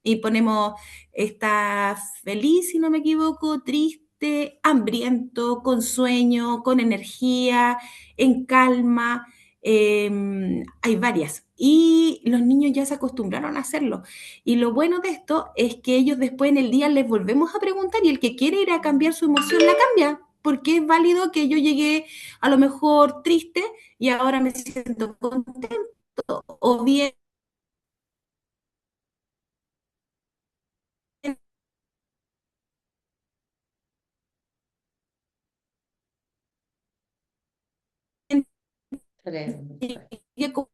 [SPEAKER 8] Y ponemos, está feliz, si no me equivoco, triste, hambriento, con sueño, con energía, en calma. Hay varias. Y los niños ya se acostumbraron a hacerlo. Y lo bueno de esto es que ellos después en el día les volvemos a preguntar y el que quiere ir a cambiar su emoción la cambia. Porque es válido que yo llegué a lo mejor triste y ahora me siento contento. O bien llegué con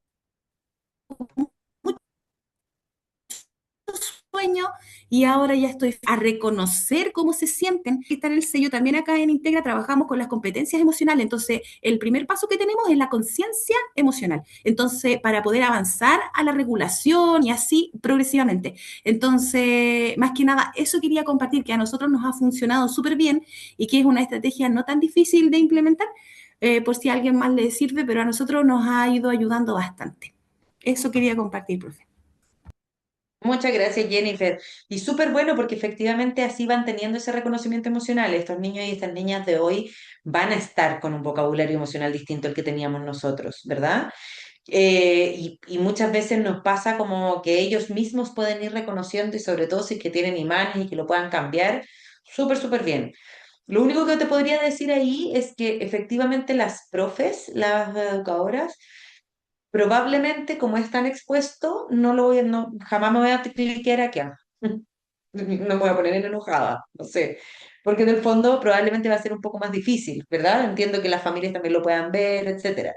[SPEAKER 8] sueño y ahora ya estoy a reconocer cómo se sienten. Está en el sello también acá en Integra, trabajamos con las competencias emocionales. Entonces, el primer paso que tenemos es la conciencia emocional. Entonces, para poder avanzar a la regulación y así progresivamente. Entonces, más que nada, eso quería compartir, que a nosotros nos ha funcionado súper bien y que es una estrategia no tan difícil de implementar, por si a alguien más le sirve, pero a nosotros nos ha ido ayudando bastante. Eso quería compartir, profe.
[SPEAKER 1] Muchas gracias, Jennifer. Y súper bueno porque efectivamente así van teniendo ese reconocimiento emocional. Estos niños y estas niñas de hoy van a estar con un vocabulario emocional distinto al que teníamos nosotros, ¿verdad? Y muchas veces nos pasa como que ellos mismos pueden ir reconociendo y sobre todo si es que tienen imanes y que lo puedan cambiar, súper, súper bien. Lo único que te podría decir ahí es que efectivamente las profes, las educadoras, probablemente como es tan expuesto, no lo voy a, no, jamás me voy a cliquear aquí. No me voy a poner enojada, no sé, porque en el fondo probablemente va a ser un poco más difícil, ¿verdad? Entiendo que las familias también lo puedan ver, etcétera.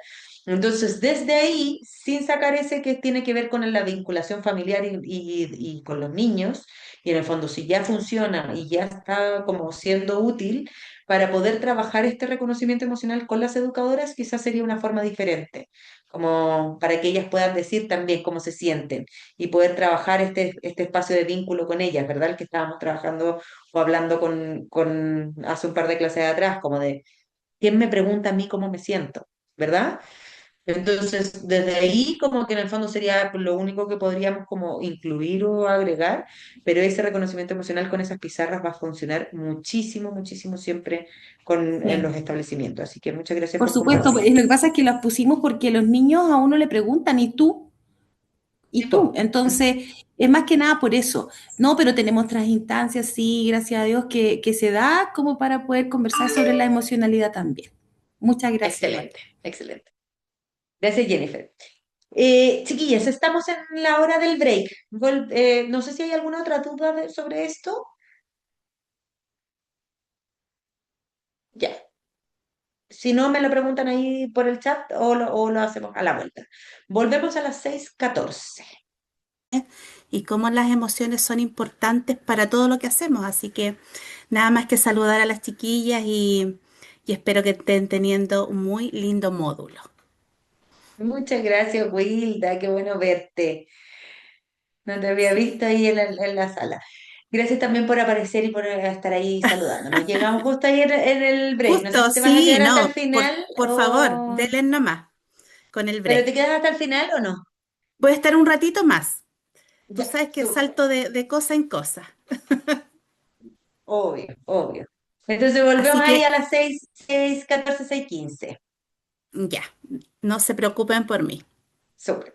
[SPEAKER 1] Entonces, desde ahí, sin sacar ese que tiene que ver con la vinculación familiar y con los niños, y en el fondo si ya funciona y ya está como siendo útil para poder trabajar este reconocimiento emocional con las educadoras, quizás sería una forma diferente, como para que ellas puedan decir también cómo se sienten y poder trabajar este espacio de vínculo con ellas, ¿verdad? El que estábamos trabajando o hablando con hace un par de clases atrás, como de, ¿quién me pregunta a mí cómo me siento? ¿Verdad? Entonces, desde ahí como que en el fondo sería lo único que podríamos como incluir o agregar, pero ese reconocimiento emocional con esas pizarras va a funcionar muchísimo, muchísimo siempre en
[SPEAKER 8] Sí.
[SPEAKER 1] los establecimientos. Así que muchas gracias
[SPEAKER 8] Por
[SPEAKER 1] por
[SPEAKER 8] supuesto,
[SPEAKER 1] compartir.
[SPEAKER 8] pues, lo que pasa es que las pusimos porque los niños a uno le preguntan, ¿y tú?
[SPEAKER 1] Sí,
[SPEAKER 8] ¿Y tú?
[SPEAKER 1] po.
[SPEAKER 8] Entonces, es más que nada por eso. No, pero tenemos otras instancias, sí, gracias a Dios, que se da como para poder conversar sobre la emocionalidad también. Muchas gracias, igual.
[SPEAKER 1] Excelente, excelente. Gracias, Jennifer. Chiquillas, estamos en la hora del break. No sé si hay alguna otra duda sobre esto. Ya. Si no, me lo preguntan ahí por el chat o lo hacemos a la vuelta. Volvemos a las 6:14.
[SPEAKER 5] Y cómo las emociones son importantes para todo lo que hacemos. Así que nada más que saludar a las chiquillas y espero que estén teniendo un muy lindo módulo.
[SPEAKER 1] Muchas gracias, Wilda. Qué bueno verte. No te había
[SPEAKER 5] Sí.
[SPEAKER 1] visto ahí en la sala. Gracias también por aparecer y por estar ahí saludándonos. Llegamos justo ahí en el break. No sé
[SPEAKER 10] Justo,
[SPEAKER 1] si te vas a
[SPEAKER 10] sí,
[SPEAKER 1] quedar hasta el
[SPEAKER 10] no,
[SPEAKER 1] final
[SPEAKER 10] por favor,
[SPEAKER 1] o...
[SPEAKER 10] denle nomás con el
[SPEAKER 1] ¿Pero te
[SPEAKER 10] break.
[SPEAKER 1] quedas hasta el final o no?
[SPEAKER 10] Voy a estar un ratito más. Tú
[SPEAKER 1] Ya,
[SPEAKER 10] sabes que
[SPEAKER 1] súper.
[SPEAKER 10] salto de cosa en cosa.
[SPEAKER 1] Obvio, obvio. Entonces volvemos
[SPEAKER 10] Así
[SPEAKER 1] ahí a
[SPEAKER 10] que
[SPEAKER 1] las 6:14, 6:15.
[SPEAKER 10] ya, no se preocupen por mí.
[SPEAKER 1] Súper.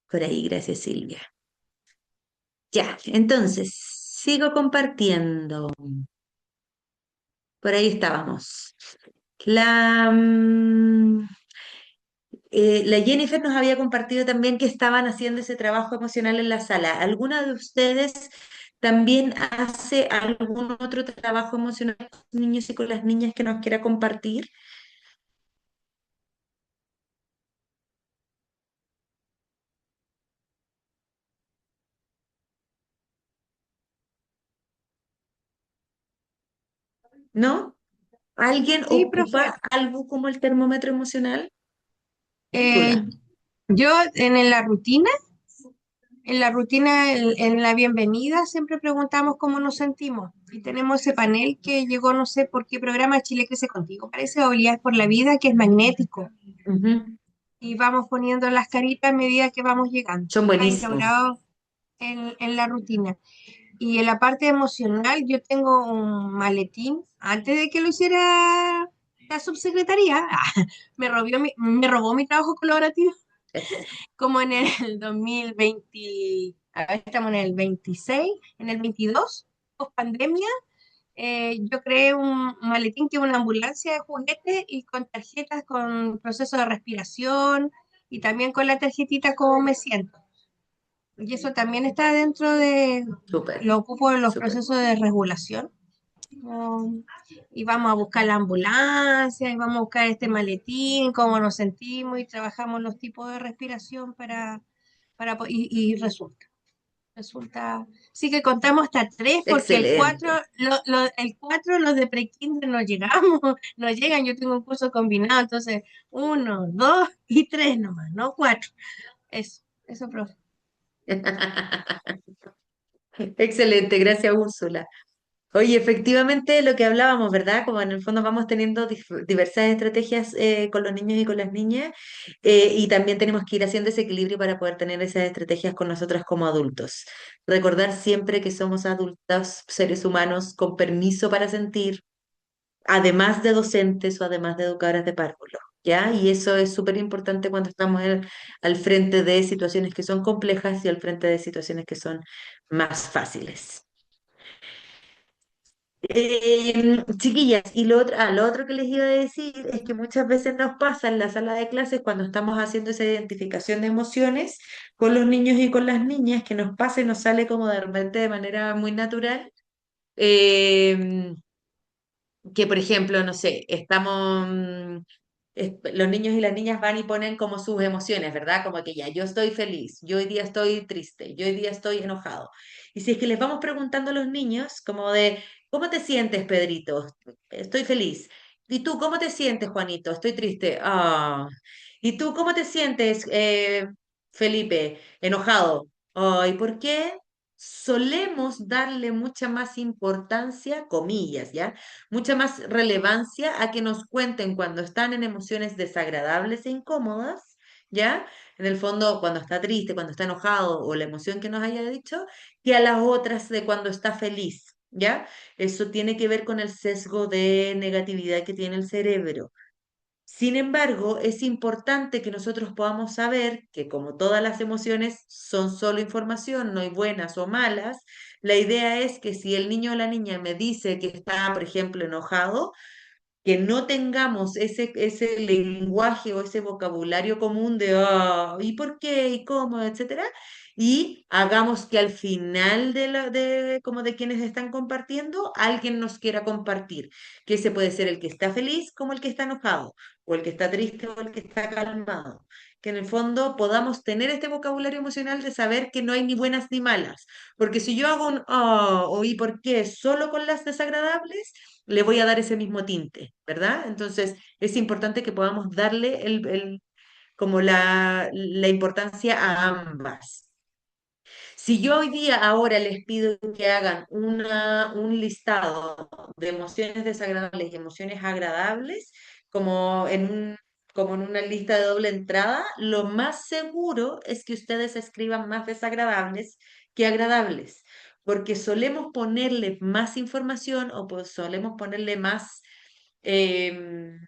[SPEAKER 1] Por ahí, gracias Silvia. Ya, entonces, sigo compartiendo. Por ahí estábamos. La, mm, la Jennifer nos había compartido también que estaban haciendo ese trabajo emocional en la sala. ¿Alguna de ustedes también hace algún otro trabajo emocional con los niños y con las niñas que nos quiera compartir? ¿No? ¿Alguien
[SPEAKER 5] Sí, profe.
[SPEAKER 1] ocupa algo como el termómetro emocional?
[SPEAKER 5] Eh,
[SPEAKER 1] Úrsula.
[SPEAKER 5] yo en la rutina, en la bienvenida, siempre preguntamos cómo nos sentimos. Y tenemos ese panel que llegó, no sé por qué programa Chile Crece Contigo, parece Habilidades por la Vida, que es magnético.
[SPEAKER 1] Ujú.
[SPEAKER 5] Y vamos poniendo las caritas a medida que vamos llegando.
[SPEAKER 1] Son
[SPEAKER 5] Está
[SPEAKER 1] buenísimos.
[SPEAKER 5] instaurado en la rutina. Y en la parte emocional, yo tengo un maletín, antes de que lo hiciera la subsecretaría, me robó mi trabajo colaborativo, como en el 2020, ahora estamos en el 26, en el 22, post pandemia, yo creé un maletín que es una ambulancia de juguetes y con tarjetas con proceso de respiración y también con la tarjetita cómo me siento. Y eso también está dentro de,
[SPEAKER 1] Súper,
[SPEAKER 5] lo ocupo en los
[SPEAKER 1] súper.
[SPEAKER 5] procesos de regulación. Um, y vamos a buscar la ambulancia, y vamos a buscar este maletín, cómo nos sentimos, y trabajamos los tipos de respiración y resulta, sí que contamos hasta tres, porque el cuatro,
[SPEAKER 1] Excelente.
[SPEAKER 5] el cuatro los de prekinder no llegamos, no llegan, yo tengo un curso combinado, entonces uno, dos y tres nomás, no cuatro. Eso, profe.
[SPEAKER 1] Excelente, gracias Úrsula. Oye, efectivamente lo que hablábamos, ¿verdad? Como en el fondo vamos teniendo diversas estrategias con los niños y con las niñas, y también tenemos que ir haciendo ese equilibrio para poder tener esas estrategias con nosotras como adultos. Recordar siempre que somos adultos, seres humanos con permiso para sentir, además de docentes o además de educadoras de párvulo, ¿ya? Y eso es súper importante cuando estamos al frente de situaciones que son complejas y al frente de situaciones que son más fáciles. Chiquillas, y lo otro que les iba a decir es que muchas veces nos pasa en la sala de clases cuando estamos haciendo esa identificación de emociones con los niños y con las niñas, que nos pasa y nos sale como de repente de manera muy natural. eh, que, por ejemplo, no sé, los niños y las niñas van y ponen como sus emociones, ¿verdad? Como que ya, yo estoy feliz, yo hoy día estoy triste, yo hoy día estoy enojado. Y si es que les vamos preguntando a los niños, como de, ¿cómo te sientes, Pedrito? Estoy feliz. ¿Y tú cómo te sientes, Juanito? Estoy triste. Ah. ¿Y tú cómo te sientes, Felipe? Enojado. Ay, ¿por qué? Solemos darle mucha más importancia, comillas, ¿ya? Mucha más relevancia a que nos cuenten cuando están en emociones desagradables e incómodas, ¿ya? En el fondo, cuando está triste, cuando está enojado o la emoción que nos haya dicho, que a las otras de cuando está feliz, ¿ya? Eso tiene que ver con el sesgo de negatividad que tiene el cerebro. Sin embargo, es importante que nosotros podamos saber que como todas las emociones son solo información, no hay buenas o malas, la idea es que si el niño o la niña me dice que está, por ejemplo, enojado, que no tengamos ese lenguaje o ese vocabulario común de, ah, ¿y por qué? ¿Y cómo? Etcétera. Y hagamos que al final como de quienes están compartiendo, alguien nos quiera compartir, que ese puede ser el que está feliz como el que está enojado, o el que está triste o el que está calmado. Que en el fondo podamos tener este vocabulario emocional de saber que no hay ni buenas ni malas. Porque si yo hago un, ah, o ¿y por qué? Solo con las desagradables, le voy a dar ese mismo tinte, ¿verdad? Entonces, es importante que podamos darle como la importancia a ambas. Si yo hoy día ahora les pido que hagan un listado de emociones desagradables y emociones agradables, como como en una lista de doble entrada, lo más seguro es que ustedes escriban más desagradables que agradables, porque solemos ponerle más información o pues solemos ponerle más... em,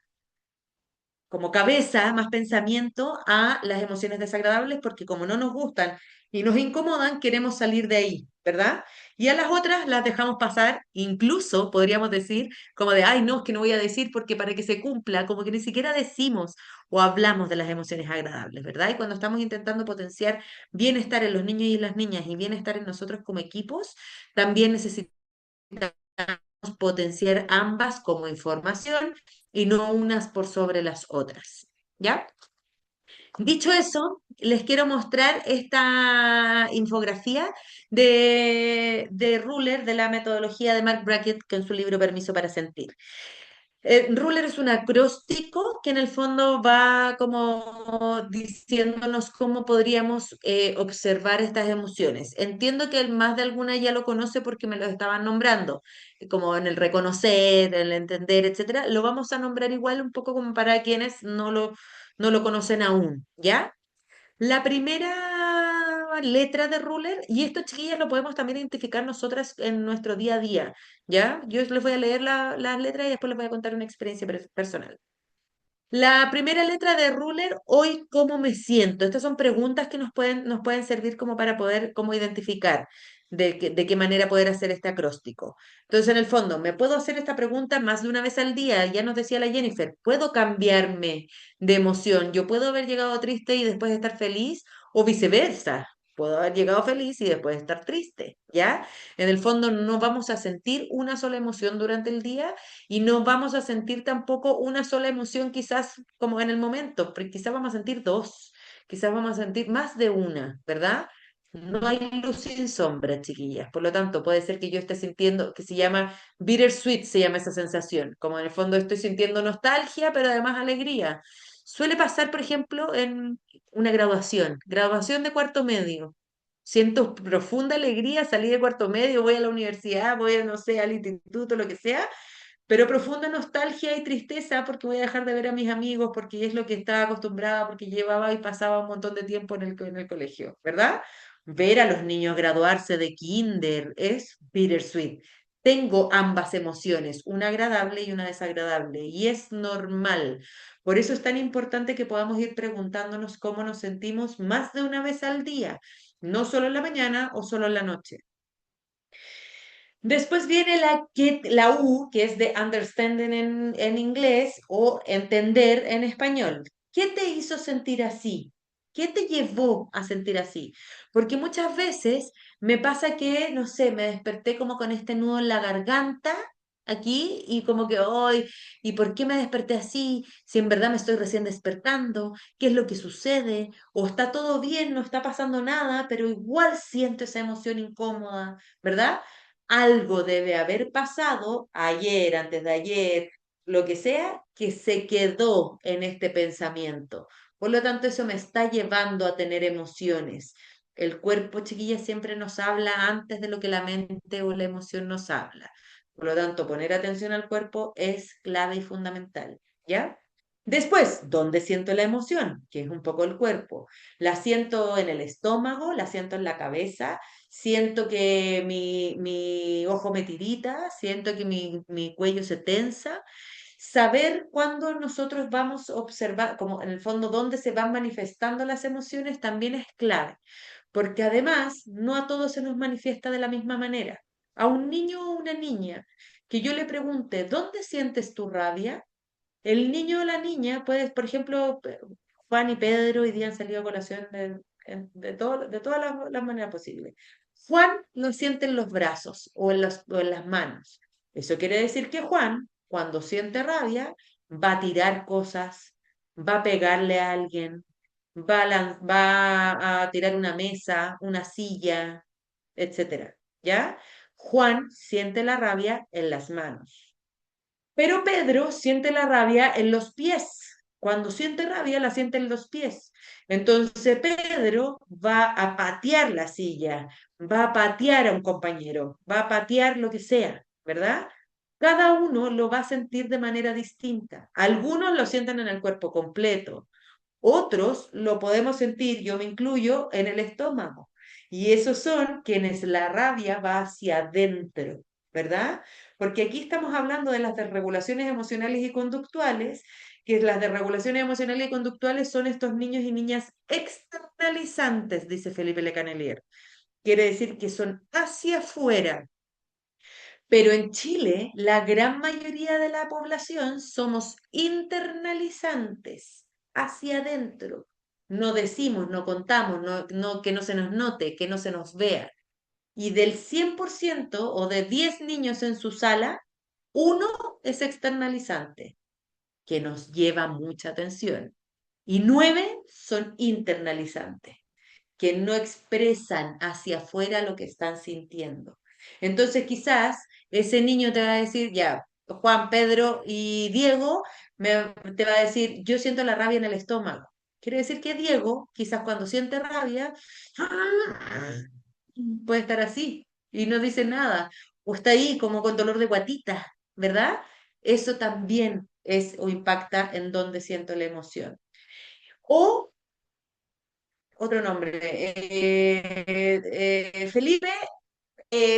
[SPEAKER 1] como cabeza, más pensamiento a las emociones desagradables, porque como no nos gustan y nos incomodan, queremos salir de ahí, ¿verdad? Y a las otras las dejamos pasar, incluso podríamos decir como de, ay, no, es que no voy a decir porque para que se cumpla, como que ni siquiera decimos o hablamos de las emociones agradables, ¿verdad? Y cuando estamos intentando potenciar bienestar en los niños y las niñas y bienestar en nosotros como equipos, también necesitamos potenciar ambas como información y no unas por sobre las otras. ¿Ya? Dicho eso, les quiero mostrar esta infografía de Ruler, de la metodología de Mark Brackett, con su libro Permiso para Sentir. Ruler es un acróstico que en el fondo va como diciéndonos cómo podríamos observar estas emociones. Entiendo que más de alguna ya lo conoce porque me lo estaban nombrando, como en el reconocer, el entender, etcétera. Lo vamos a nombrar igual un poco como para quienes no lo conocen aún, ¿ya? La primera letra de Ruler, y esto, chiquillas, lo podemos también identificar nosotras en nuestro día a día, ¿ya? Yo les voy a leer las letras y después les voy a contar una experiencia personal. La primera letra de Ruler, hoy cómo me siento. Estas son preguntas que nos pueden servir como para poder como identificar de qué manera poder hacer este acróstico. Entonces, en el fondo, me puedo hacer esta pregunta más de una vez al día. Ya nos decía la Jennifer, ¿puedo cambiarme de emoción? Yo puedo haber llegado triste y después estar feliz o viceversa. Puedo haber llegado feliz y después estar triste, ¿ya? En el fondo no vamos a sentir una sola emoción durante el día y no vamos a sentir tampoco una sola emoción quizás como en el momento, porque quizás vamos a sentir dos, quizás vamos a sentir más de una, ¿verdad? No hay luz sin sombra, chiquillas. Por lo tanto, puede ser que yo esté sintiendo, que se llama bittersweet, se llama esa sensación, como en el fondo estoy sintiendo nostalgia, pero además alegría. Suele pasar, por ejemplo, en una graduación de cuarto medio. Siento profunda alegría, salí de cuarto medio, voy a la universidad, voy a, no sé, al instituto, lo que sea, pero profunda nostalgia y tristeza porque voy a dejar de ver a mis amigos, porque es lo que estaba acostumbrada, porque llevaba y pasaba un montón de tiempo en el colegio, ¿verdad? Ver a los niños graduarse de kinder es bittersweet. Tengo ambas emociones, una agradable y una desagradable, y es normal. Por eso es tan importante que podamos ir preguntándonos cómo nos sentimos más de una vez al día, no solo en la mañana o solo en la noche. Después viene la U, que es de understanding en inglés o entender en español. ¿Qué te hizo sentir así? ¿Qué te llevó a sentir así? Porque muchas veces me pasa que, no sé, me desperté como con este nudo en la garganta aquí y como que hoy, ¿y por qué me desperté así? Si en verdad me estoy recién despertando, ¿qué es lo que sucede? O está todo bien, no está pasando nada, pero igual siento esa emoción incómoda, ¿verdad? Algo debe haber pasado ayer, antes de ayer, lo que sea, que se quedó en este pensamiento. Por lo tanto, eso me está llevando a tener emociones. El cuerpo, chiquilla, siempre nos habla antes de lo que la mente o la emoción nos habla. Por lo tanto, poner atención al cuerpo es clave y fundamental, ¿ya? Después, ¿dónde siento la emoción? Que es un poco el cuerpo. La siento en el estómago, la siento en la cabeza, siento que mi ojo me tirita, siento que mi cuello se tensa. Saber cuándo nosotros vamos a observar, como en el fondo, dónde se van manifestando las emociones también es clave, porque además no a todos se nos manifiesta de la misma manera. A un niño o una niña que yo le pregunte, ¿dónde sientes tu rabia? El niño o la niña, puede, por ejemplo, Juan y Pedro hoy día han salido a colación de todas las maneras posibles. Juan lo siente en los brazos o en las manos. Eso quiere decir que Juan, cuando siente rabia, va a tirar cosas, va a pegarle a alguien, va a tirar una mesa, una silla, etcétera. ¿Ya? Juan siente la rabia en las manos. Pero Pedro siente la rabia en los pies Cuando siente rabia, la siente en los pies. Entonces Pedro va a patear la silla, va a patear a un compañero, va a patear lo que sea, ¿verdad? Cada uno lo va a sentir de manera distinta. Algunos lo sienten en el cuerpo completo, otros lo podemos sentir, yo me incluyo, en el estómago. Y esos son quienes la rabia va hacia adentro, ¿verdad? Porque aquí estamos hablando de las desregulaciones emocionales y conductuales, que las desregulaciones emocionales y conductuales son estos niños y niñas externalizantes, dice Felipe Lecanelier. Quiere decir que son hacia afuera. Pero en Chile, la gran mayoría de la población somos internalizantes, hacia adentro. No decimos, no contamos, que no se nos note, que no se nos vea. Y del 100% o de 10 niños en su sala, uno es externalizante, que nos lleva mucha atención. Y 9 son internalizantes, que no expresan hacia afuera lo que están sintiendo. Entonces quizás ese niño te va a decir, ya, Juan, Pedro y Diego, te va a decir, yo siento la rabia en el estómago. Quiere decir que Diego, quizás cuando siente rabia, puede estar así y no dice nada, o está ahí como con dolor de guatita, ¿verdad? Eso también es o impacta en dónde siento la emoción. O otro nombre, Felipe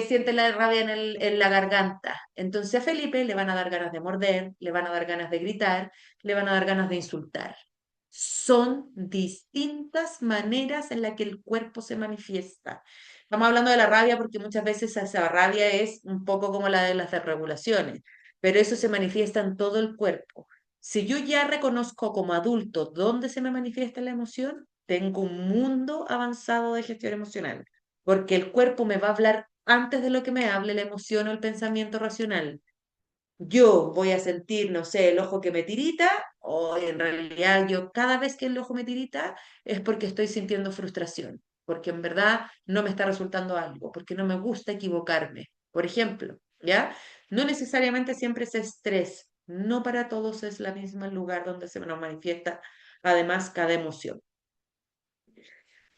[SPEAKER 1] siente la rabia en la garganta. Entonces a Felipe le van a dar ganas de morder, le van a dar ganas de gritar, le van a dar ganas de insultar. Son distintas maneras en las que el cuerpo se manifiesta. Estamos hablando de la rabia porque muchas veces esa rabia es un poco como la de las desregulaciones, pero eso se manifiesta en todo el cuerpo. Si yo ya reconozco como adulto dónde se me manifiesta la emoción, tengo un mundo avanzado de gestión emocional, porque el cuerpo me va a hablar antes de lo que me hable la emoción o el pensamiento racional. Yo voy a sentir, no sé, el ojo que me tirita, o en realidad yo cada vez que el ojo me tirita es porque estoy sintiendo frustración, porque en verdad no me está resultando algo, porque no me gusta equivocarme, por ejemplo, ¿ya? No necesariamente siempre es estrés, no para todos es la misma lugar donde se nos manifiesta además cada emoción.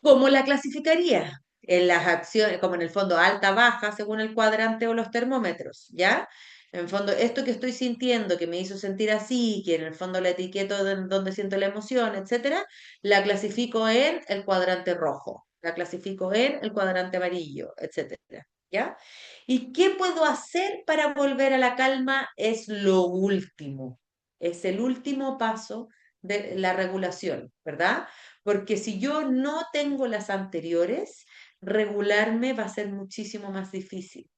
[SPEAKER 1] ¿Cómo la clasificaría? En las acciones, como en el fondo alta, baja, según el cuadrante o los termómetros, ¿ya? En el fondo, esto que estoy sintiendo, que me hizo sentir así, que en el fondo la etiqueto de donde siento la emoción, etcétera, la clasifico en el cuadrante rojo, la clasifico en el cuadrante amarillo, etcétera, ¿ya? ¿Y qué puedo hacer para volver a la calma? Es lo último, es el último paso de la regulación, ¿verdad? Porque si yo no tengo las anteriores, regularme va a ser muchísimo más difícil.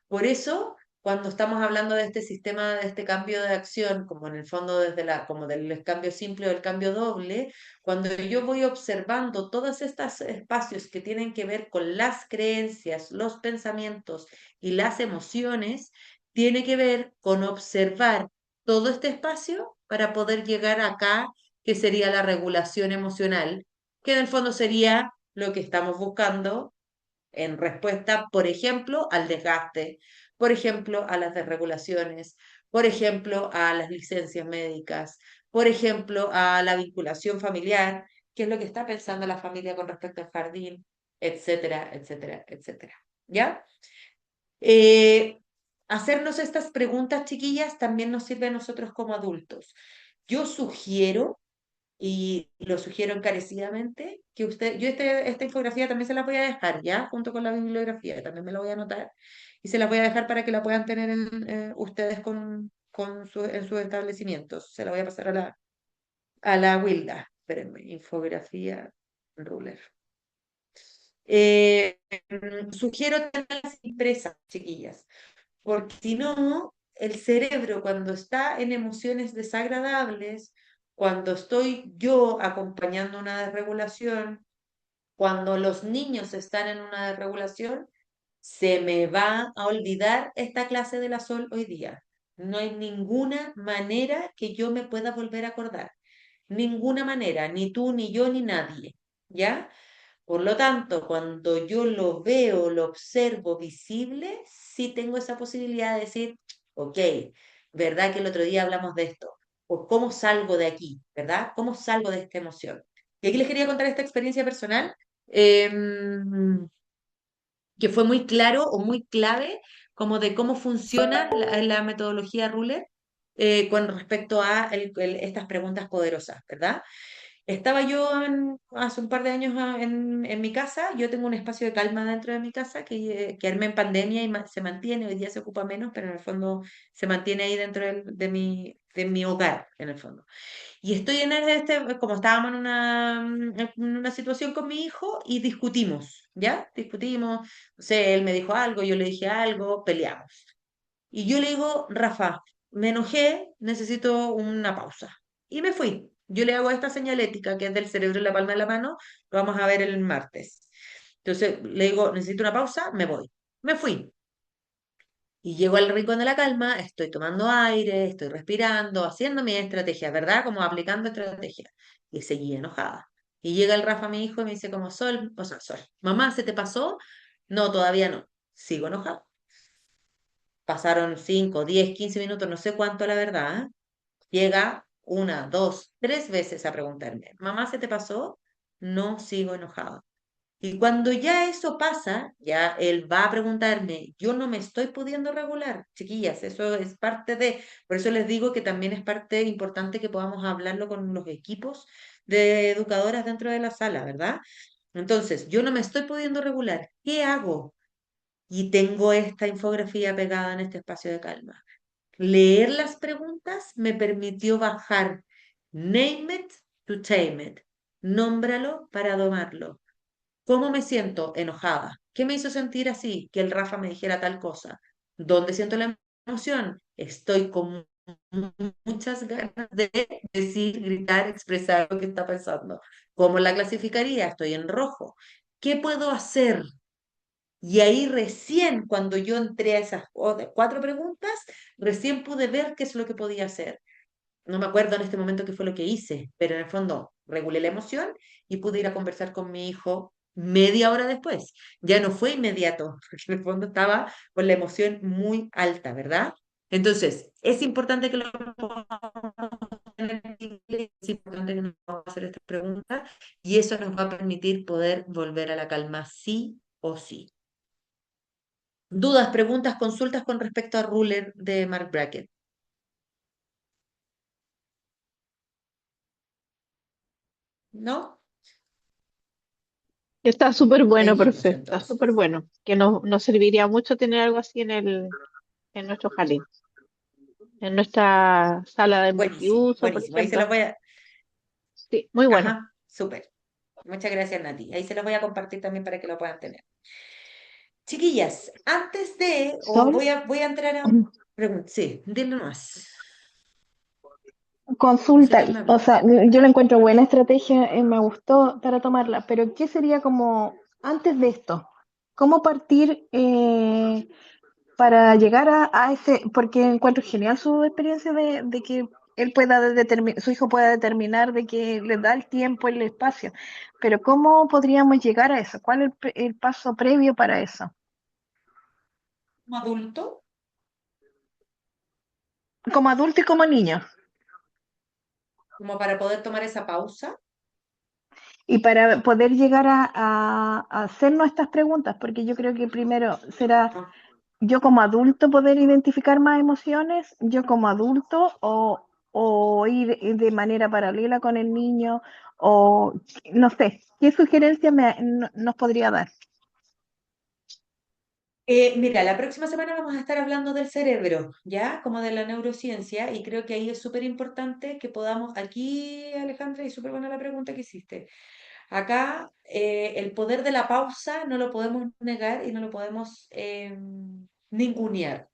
[SPEAKER 1] Por eso, cuando estamos hablando de este sistema, de este cambio de acción, como en el fondo desde como del cambio simple o el cambio doble, cuando yo voy observando todos estos espacios que tienen que ver con las creencias, los pensamientos y las emociones, tiene que ver con observar todo este espacio para poder llegar acá, que sería la regulación emocional, que en el fondo sería lo que estamos buscando en respuesta, por ejemplo, al desgaste, por ejemplo, a las desregulaciones, por ejemplo, a las licencias médicas, por ejemplo, a la vinculación familiar, qué es lo que está pensando la familia con respecto al jardín, etcétera, etcétera, etcétera. ¿Ya? Eh, Hacernos estas preguntas, chiquillas, también nos sirve a nosotros como adultos. Yo sugiero y lo sugiero encarecidamente, que usted, yo esta infografía también se la voy a dejar ya, junto con la bibliografía, también me la voy a anotar, y se las voy a dejar para que la puedan tener ustedes en sus establecimientos. Se la voy a pasar a la Wilda. Espérenme, infografía, ruler. Sugiero tenerlas impresas, chiquillas, porque si no, el cerebro cuando está en emociones desagradables, cuando estoy yo acompañando una desregulación, cuando los niños están en una desregulación, se me va a olvidar esta clase de la Sol hoy día. No hay ninguna manera que yo me pueda volver a acordar. Ninguna manera, ni tú, ni yo, ni nadie. ¿Ya? Por lo tanto, cuando yo lo veo, lo observo visible, sí tengo esa posibilidad de decir, ok, ¿verdad que el otro día hablamos de esto? o cómo salgo de aquí, ¿verdad? ¿Cómo salgo de esta emoción? Y aquí les quería contar esta experiencia personal, que fue muy claro o muy clave como de cómo funciona la metodología Ruler con respecto a estas preguntas poderosas, ¿verdad? Estaba yo hace un par de años en mi casa, yo tengo un espacio de calma dentro de mi casa que armé en pandemia y se mantiene, hoy día se ocupa menos, pero en el fondo se mantiene ahí dentro de mi hogar, en el fondo. Y estoy como estábamos en una situación con mi hijo y discutimos, ¿ya? Discutimos, no sé, él me dijo algo, yo le dije algo, peleamos. Y yo le digo, Rafa, me enojé, necesito una pausa. Y me fui. Yo le hago esta señalética que es del cerebro en la palma de la mano, lo vamos a ver el martes. Entonces le digo, necesito una pausa, me voy. Me fui. Y llego al rincón de la calma, estoy tomando aire, estoy respirando, haciendo mi estrategia, ¿verdad? Como aplicando estrategia. Y seguí enojada. Y llega el Rafa, mi hijo, y me dice como, Sol, o sea, Sol, mamá, ¿se te pasó? No, todavía no. Sigo enojada. Pasaron 5, 10, 15 minutos, no sé cuánto la verdad. ¿Eh? Llega una, dos, tres veces a preguntarme, mamá, ¿se te pasó? No, sigo enojada. Y cuando ya eso pasa, ya él va a preguntarme, yo no me estoy pudiendo regular, chiquillas, eso es parte por eso les digo que también es parte importante que podamos hablarlo con los equipos de educadoras dentro de la sala, ¿verdad? Entonces, yo no me estoy pudiendo regular, ¿qué hago? Y tengo esta infografía pegada en este espacio de calma. Leer las preguntas me permitió bajar, name it to tame it, nómbralo para domarlo. ¿Cómo me siento? Enojada. ¿Qué me hizo sentir así? Que el Rafa me dijera tal cosa. ¿Dónde siento la emoción? Estoy con muchas ganas de decir, gritar, expresar lo que está pensando. ¿Cómo la clasificaría? Estoy en rojo. ¿Qué puedo hacer? Y ahí recién, cuando yo entré a esas cuatro preguntas, recién pude ver qué es lo que podía hacer. No me acuerdo en este momento qué fue lo que hice, pero en el fondo regulé la emoción y pude ir a conversar con mi hijo media hora después. Ya no fue inmediato, porque en el fondo estaba con la emoción muy alta, ¿verdad? Entonces, es importante que lo podamos tener en inglés, es importante que nos podamos hacer estas preguntas y eso nos va a permitir poder volver a la calma sí o sí. Dudas, preguntas, consultas con respecto a Ruler de Mark Brackett. ¿No?
[SPEAKER 4] Está súper bueno,
[SPEAKER 1] Seguimos
[SPEAKER 4] profe, está
[SPEAKER 1] entonces.
[SPEAKER 4] súper bueno. Que nos serviría mucho tener algo así en nuestro jardín, en nuestra sala de
[SPEAKER 1] Buenísimo,
[SPEAKER 4] multiuso, por
[SPEAKER 1] buenísimo. Ahí se los
[SPEAKER 4] ejemplo.
[SPEAKER 1] voy a...
[SPEAKER 4] Sí, muy bueno.
[SPEAKER 1] Ajá, súper. Muchas gracias, Nati. Ahí se los voy a compartir también para que lo puedan tener. Chiquillas, o
[SPEAKER 11] Sol,
[SPEAKER 1] voy a entrar a... Sí, dime más.
[SPEAKER 11] consulta,
[SPEAKER 1] Consultarme a
[SPEAKER 11] o
[SPEAKER 1] mí.
[SPEAKER 11] sea, yo la encuentro buena estrategia, me gustó para tomarla, pero ¿qué sería como antes de esto? ¿Cómo partir para llegar a ese? Porque encuentro genial su experiencia de que él pueda determinar, su hijo pueda determinar de que le da el tiempo, el espacio, pero ¿cómo podríamos llegar a eso? ¿Cuál es el paso previo para eso?
[SPEAKER 1] Como adulto,
[SPEAKER 11] Como adulto y como niño.
[SPEAKER 1] como para poder tomar esa pausa.
[SPEAKER 11] Y para poder llegar a hacernos estas preguntas, porque yo creo que primero será
[SPEAKER 1] Ah,
[SPEAKER 11] yo como adulto poder identificar más emociones, yo como adulto o ir de manera paralela con el niño, o no sé, ¿qué sugerencia nos podría dar?
[SPEAKER 1] Mira, la próxima semana vamos a estar hablando del cerebro, ¿ya? Como de la neurociencia, y creo que ahí es súper importante que podamos, aquí, Alejandra, y súper buena la pregunta que hiciste. Acá, el poder de la pausa no lo podemos negar y no lo podemos ningunear.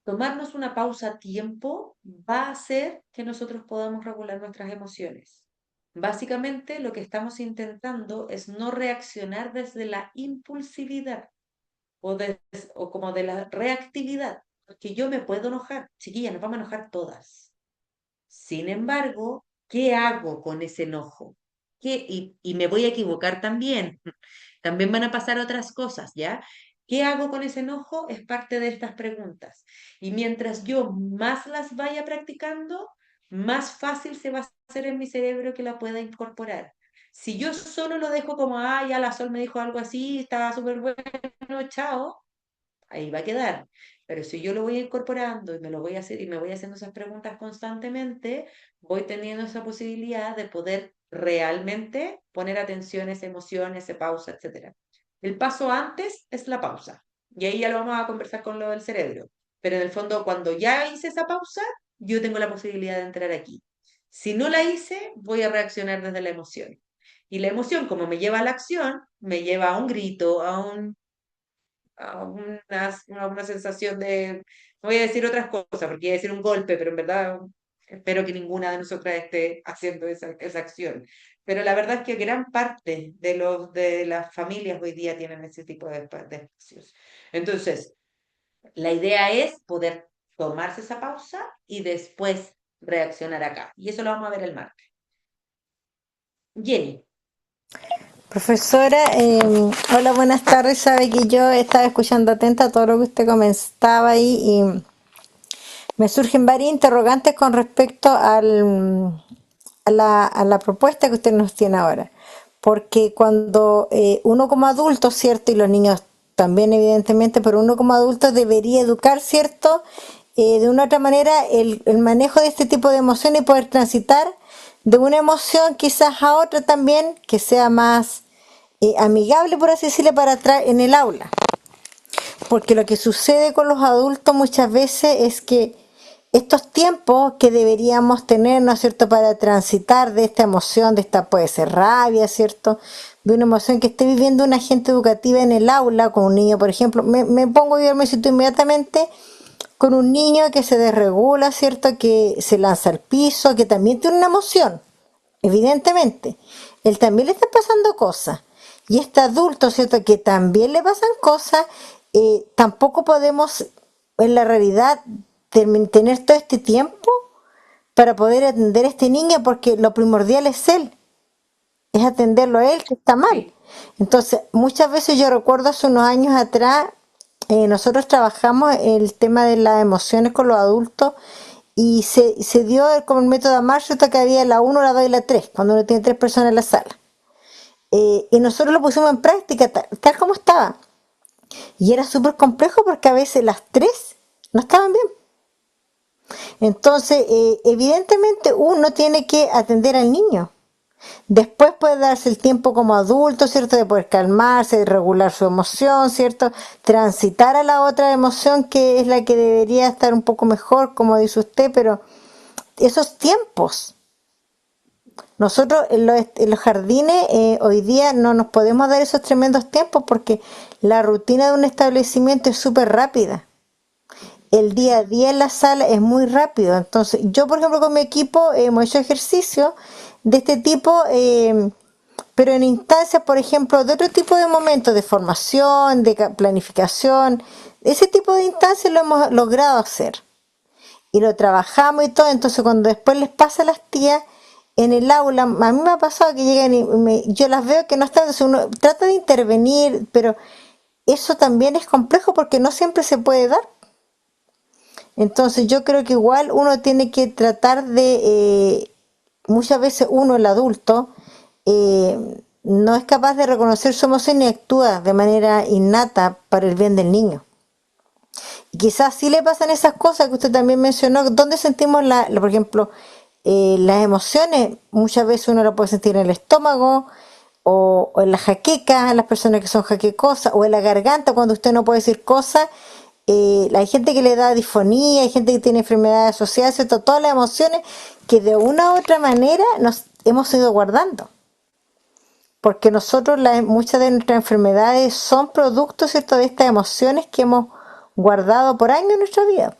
[SPEAKER 1] Tomarnos una pausa a tiempo va a hacer que nosotros podamos regular nuestras emociones. Básicamente, lo que estamos intentando es no reaccionar desde la impulsividad o como de la reactividad, porque yo me puedo enojar, chiquilla, nos vamos a enojar todas. Sin embargo, ¿qué hago con ese enojo? Y me voy a equivocar también. También van a pasar otras cosas, ¿ya? ¿Qué hago con ese enojo? Es parte de estas preguntas. Y mientras yo más las vaya practicando, más fácil se va a hacer en mi cerebro que la pueda incorporar. Si yo solo lo dejo como, ah, ya la Sol me dijo algo así, estaba súper bueno, chao, ahí va a quedar. Pero si yo lo voy incorporando y me lo voy a hacer y me voy haciendo esas preguntas constantemente, voy teniendo esa posibilidad de poder realmente poner atención a esa emoción, esa pausa, etcétera. El paso antes es la pausa. Y ahí ya lo vamos a conversar con lo del cerebro. Pero en el fondo, cuando ya hice esa pausa, yo tengo la posibilidad de entrar aquí. Si no la hice, voy a reaccionar desde la emoción. Y la emoción, como me lleva a la acción, me lleva a un grito, a una sensación de, no voy a decir otras cosas, porque iba a decir un golpe, pero en verdad espero que ninguna de nosotras esté haciendo esa acción. Pero la verdad es que gran parte de las familias hoy día tienen ese tipo de espacios. Entonces, la idea es poder tomarse esa pausa y después reaccionar acá. Y eso lo vamos a ver el martes. Jenny.
[SPEAKER 12] Profesora, hola, buenas tardes. Sabe que yo estaba escuchando atenta todo lo que usted comentaba ahí y me surgen varias interrogantes con respecto a la propuesta que usted nos tiene ahora. Porque cuando uno como adulto, ¿cierto? Y los niños también evidentemente, pero uno como adulto debería educar, ¿cierto? De una u otra manera el manejo de este tipo de emociones y poder transitar de una emoción quizás a otra también que sea más amigable, por así decirlo, para atrás en el aula. Porque lo que sucede con los adultos muchas veces es que estos tiempos que deberíamos tener, ¿no es cierto?, para transitar de esta emoción, de esta puede ser rabia, ¿cierto?, de una emoción que esté viviendo una agente educativa en el aula, con un niño, por ejemplo, me pongo yo, me siento inmediatamente con un niño que se desregula, ¿cierto?, que se lanza al piso, que también tiene una emoción, evidentemente. Él también le está pasando cosas. Y este adulto, ¿cierto?, que también le pasan cosas, tampoco podemos, en la realidad, tener todo este tiempo para poder atender a este niño, porque lo primordial es él, es atenderlo a él que está mal. Entonces, muchas veces yo recuerdo hace unos años atrás, nosotros trabajamos el tema de las emociones con los adultos y se dio como el método AMAR, ¿cierto?, que había la 1, la 2 y la 3, cuando uno tiene 3 personas en la sala. Y nosotros lo pusimos en práctica tal como estaba. Y era súper complejo porque a veces las 3 no estaban bien. Entonces, evidentemente uno tiene que atender al niño. Después puede darse el tiempo como adulto, ¿cierto?, de poder calmarse, de regular su emoción, ¿cierto?, transitar a la otra emoción que es la que debería estar un poco mejor, como dice usted, pero esos tiempos, nosotros en los jardines hoy día no nos podemos dar esos tremendos tiempos porque la rutina de un establecimiento es súper rápida. El día a día en la sala es muy rápido. Entonces, yo, por ejemplo, con mi equipo hemos hecho ejercicio de este tipo, pero en instancias, por ejemplo, de otro tipo de momentos, de formación, de planificación, ese tipo de instancias lo hemos logrado hacer. Y lo trabajamos y todo. Entonces, cuando después les pasa a las tías, en el aula, a mí me ha pasado que llegan y yo las veo que no están, entonces uno trata de intervenir, pero eso también es complejo porque no siempre se puede dar. Entonces yo creo que igual uno tiene que tratar de, muchas veces uno, el adulto, no es capaz de reconocer su emoción y actúa de manera innata para el bien del niño. Y quizás sí le pasan esas cosas que usted también mencionó, donde sentimos, por ejemplo, las emociones, muchas veces uno lo puede sentir en el estómago, o en la jaqueca, las personas que son jaquecosas, o en la garganta cuando usted no puede decir cosas. Hay gente que le da disfonía, hay gente que tiene enfermedades asociadas, ¿cierto?, todas las emociones que de una u otra manera nos hemos ido guardando. Porque nosotros, muchas de nuestras enfermedades son productos, ¿cierto?, de estas emociones que hemos guardado por años en nuestra vida.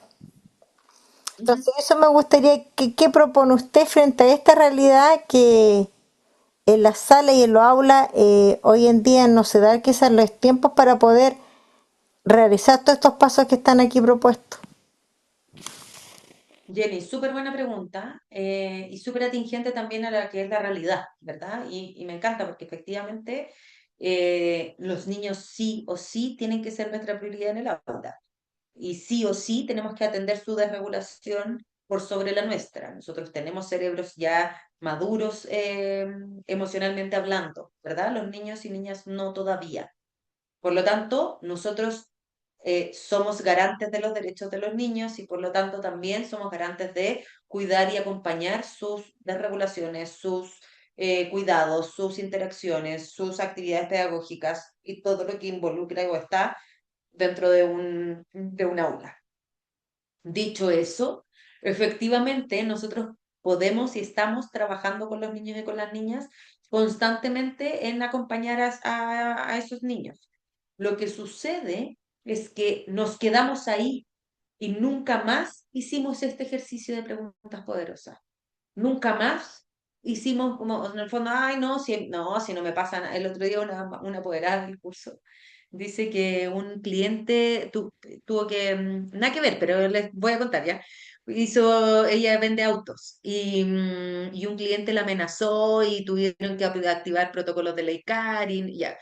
[SPEAKER 12] Entonces, eso me gustaría, ¿qué propone usted frente a esta realidad que en la sala y en los aulas hoy en día no se dan quizás los tiempos para poder realizar todos estos pasos que están aquí propuestos?
[SPEAKER 1] Jenny, súper buena pregunta y súper atingente también a la que es la realidad, ¿verdad? Y me encanta porque efectivamente los niños sí o sí tienen que ser nuestra prioridad en el aula. Y sí o sí tenemos que atender su desregulación por sobre la nuestra. Nosotros tenemos cerebros ya maduros emocionalmente hablando, ¿verdad? Los niños y niñas no todavía. Por lo tanto, nosotros somos garantes de los derechos de los niños y por lo tanto también somos garantes de cuidar y acompañar sus desregulaciones, sus cuidados, sus interacciones, sus actividades pedagógicas y todo lo que involucra o está dentro de un aula. Dicho eso, efectivamente nosotros podemos y estamos trabajando con los niños y con las niñas constantemente en acompañar a esos niños. Lo que sucede es que nos quedamos ahí y nunca más hicimos este ejercicio de preguntas poderosas. Nunca más hicimos como en el fondo, ay, no, si no me pasa nada. El otro día una apoderada del curso dice que un cliente tuvo que, nada que ver, pero les voy a contar ya. Ella vende autos y un cliente la amenazó y tuvieron que activar protocolos de ley Karin, ya.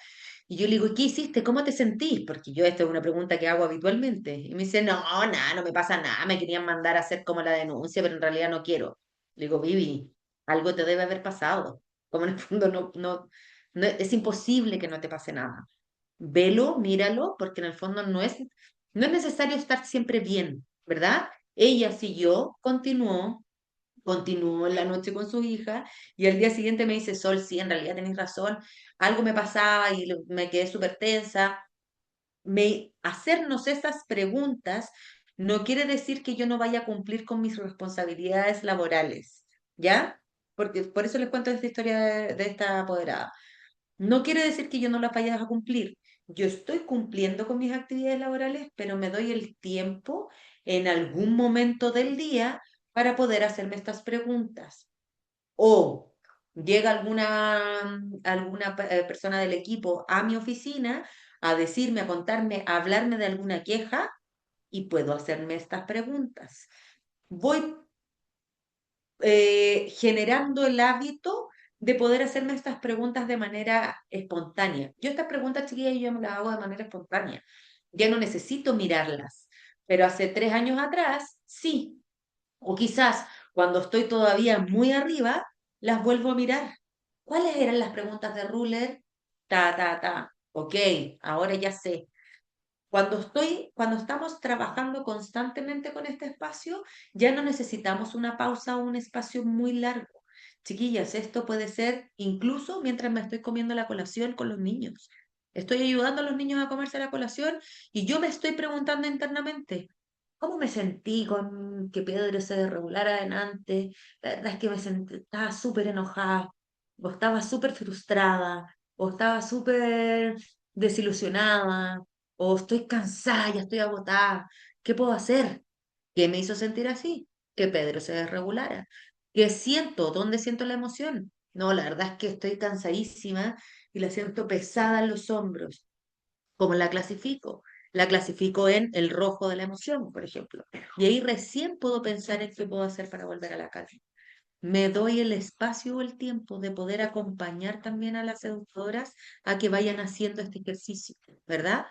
[SPEAKER 1] Y yo le digo, ¿qué hiciste? ¿Cómo te sentís? Porque yo esta es una pregunta que hago habitualmente. Y me dice, no, nada, no me pasa nada, me querían mandar a hacer como la denuncia, pero en realidad no quiero. Le digo, Vivi, algo te debe haber pasado. Como en el fondo no, es imposible que no te pase nada. Velo, míralo, porque en el fondo no es necesario estar siempre bien, ¿verdad? Ella siguió, continuó en la noche con su hija y al día siguiente me dice, Sol, sí, en realidad tenés razón, algo me pasaba y me quedé súper tensa. Hacernos esas preguntas no quiere decir que yo no vaya a cumplir con mis responsabilidades laborales, ¿ya? Porque por eso les cuento esta historia de esta apoderada. No quiere decir que yo no las vaya a cumplir. Yo estoy cumpliendo con mis actividades laborales, pero me doy el tiempo en algún momento del día para poder hacerme estas preguntas. O llega alguna persona del equipo a mi oficina a decirme, a contarme, a hablarme de alguna queja y puedo hacerme estas preguntas. Voy generando el hábito de poder hacerme estas preguntas de manera espontánea. Yo estas preguntas, chiquillas, yo me las hago de manera espontánea. Ya no necesito mirarlas, pero hace 3 años atrás, sí. O quizás cuando estoy todavía muy arriba, las vuelvo a mirar. ¿Cuáles eran las preguntas de Ruler? Ta, ta, ta. Ok, ahora ya sé. Cuando estamos trabajando constantemente con este espacio, ya no necesitamos una pausa o un espacio muy largo. Chiquillas, esto puede ser incluso mientras me estoy comiendo la colación con los niños. Estoy ayudando a los niños a comerse la colación y yo me estoy preguntando internamente, ¿cómo me sentí con que Pedro se desregulara adelante? La verdad es que estaba súper enojada, o estaba súper frustrada, o estaba súper desilusionada, o estoy cansada, ya estoy agotada. ¿Qué puedo hacer? ¿Qué me hizo sentir así? Que Pedro se desregulara. ¿Qué siento? ¿Dónde siento la emoción? No, la verdad es que estoy cansadísima y la siento pesada en los hombros. ¿Cómo la clasifico? La clasifico en el rojo de la emoción, por ejemplo. Y ahí recién puedo pensar en qué puedo hacer para volver a la calma. Me doy el espacio o el tiempo de poder acompañar también a las educadoras a que vayan haciendo este ejercicio, ¿verdad?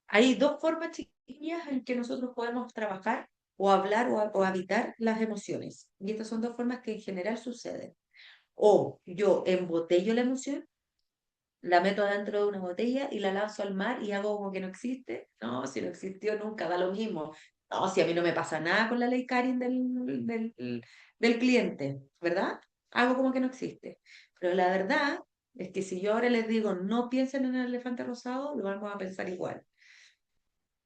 [SPEAKER 1] Hay dos formas, chiquillas, en que nosotros podemos trabajar o hablar o habitar las emociones. Y estas son dos formas que en general suceden. O yo embotello la emoción, la meto adentro de una botella y la lanzo al mar y hago como que no existe. No, si no existió nunca, da lo mismo. No, si a mí no me pasa nada con la ley Karin del cliente, ¿verdad? Hago como que no existe. Pero la verdad es que si yo ahora les digo no piensen en el elefante rosado, lo vamos a pensar igual.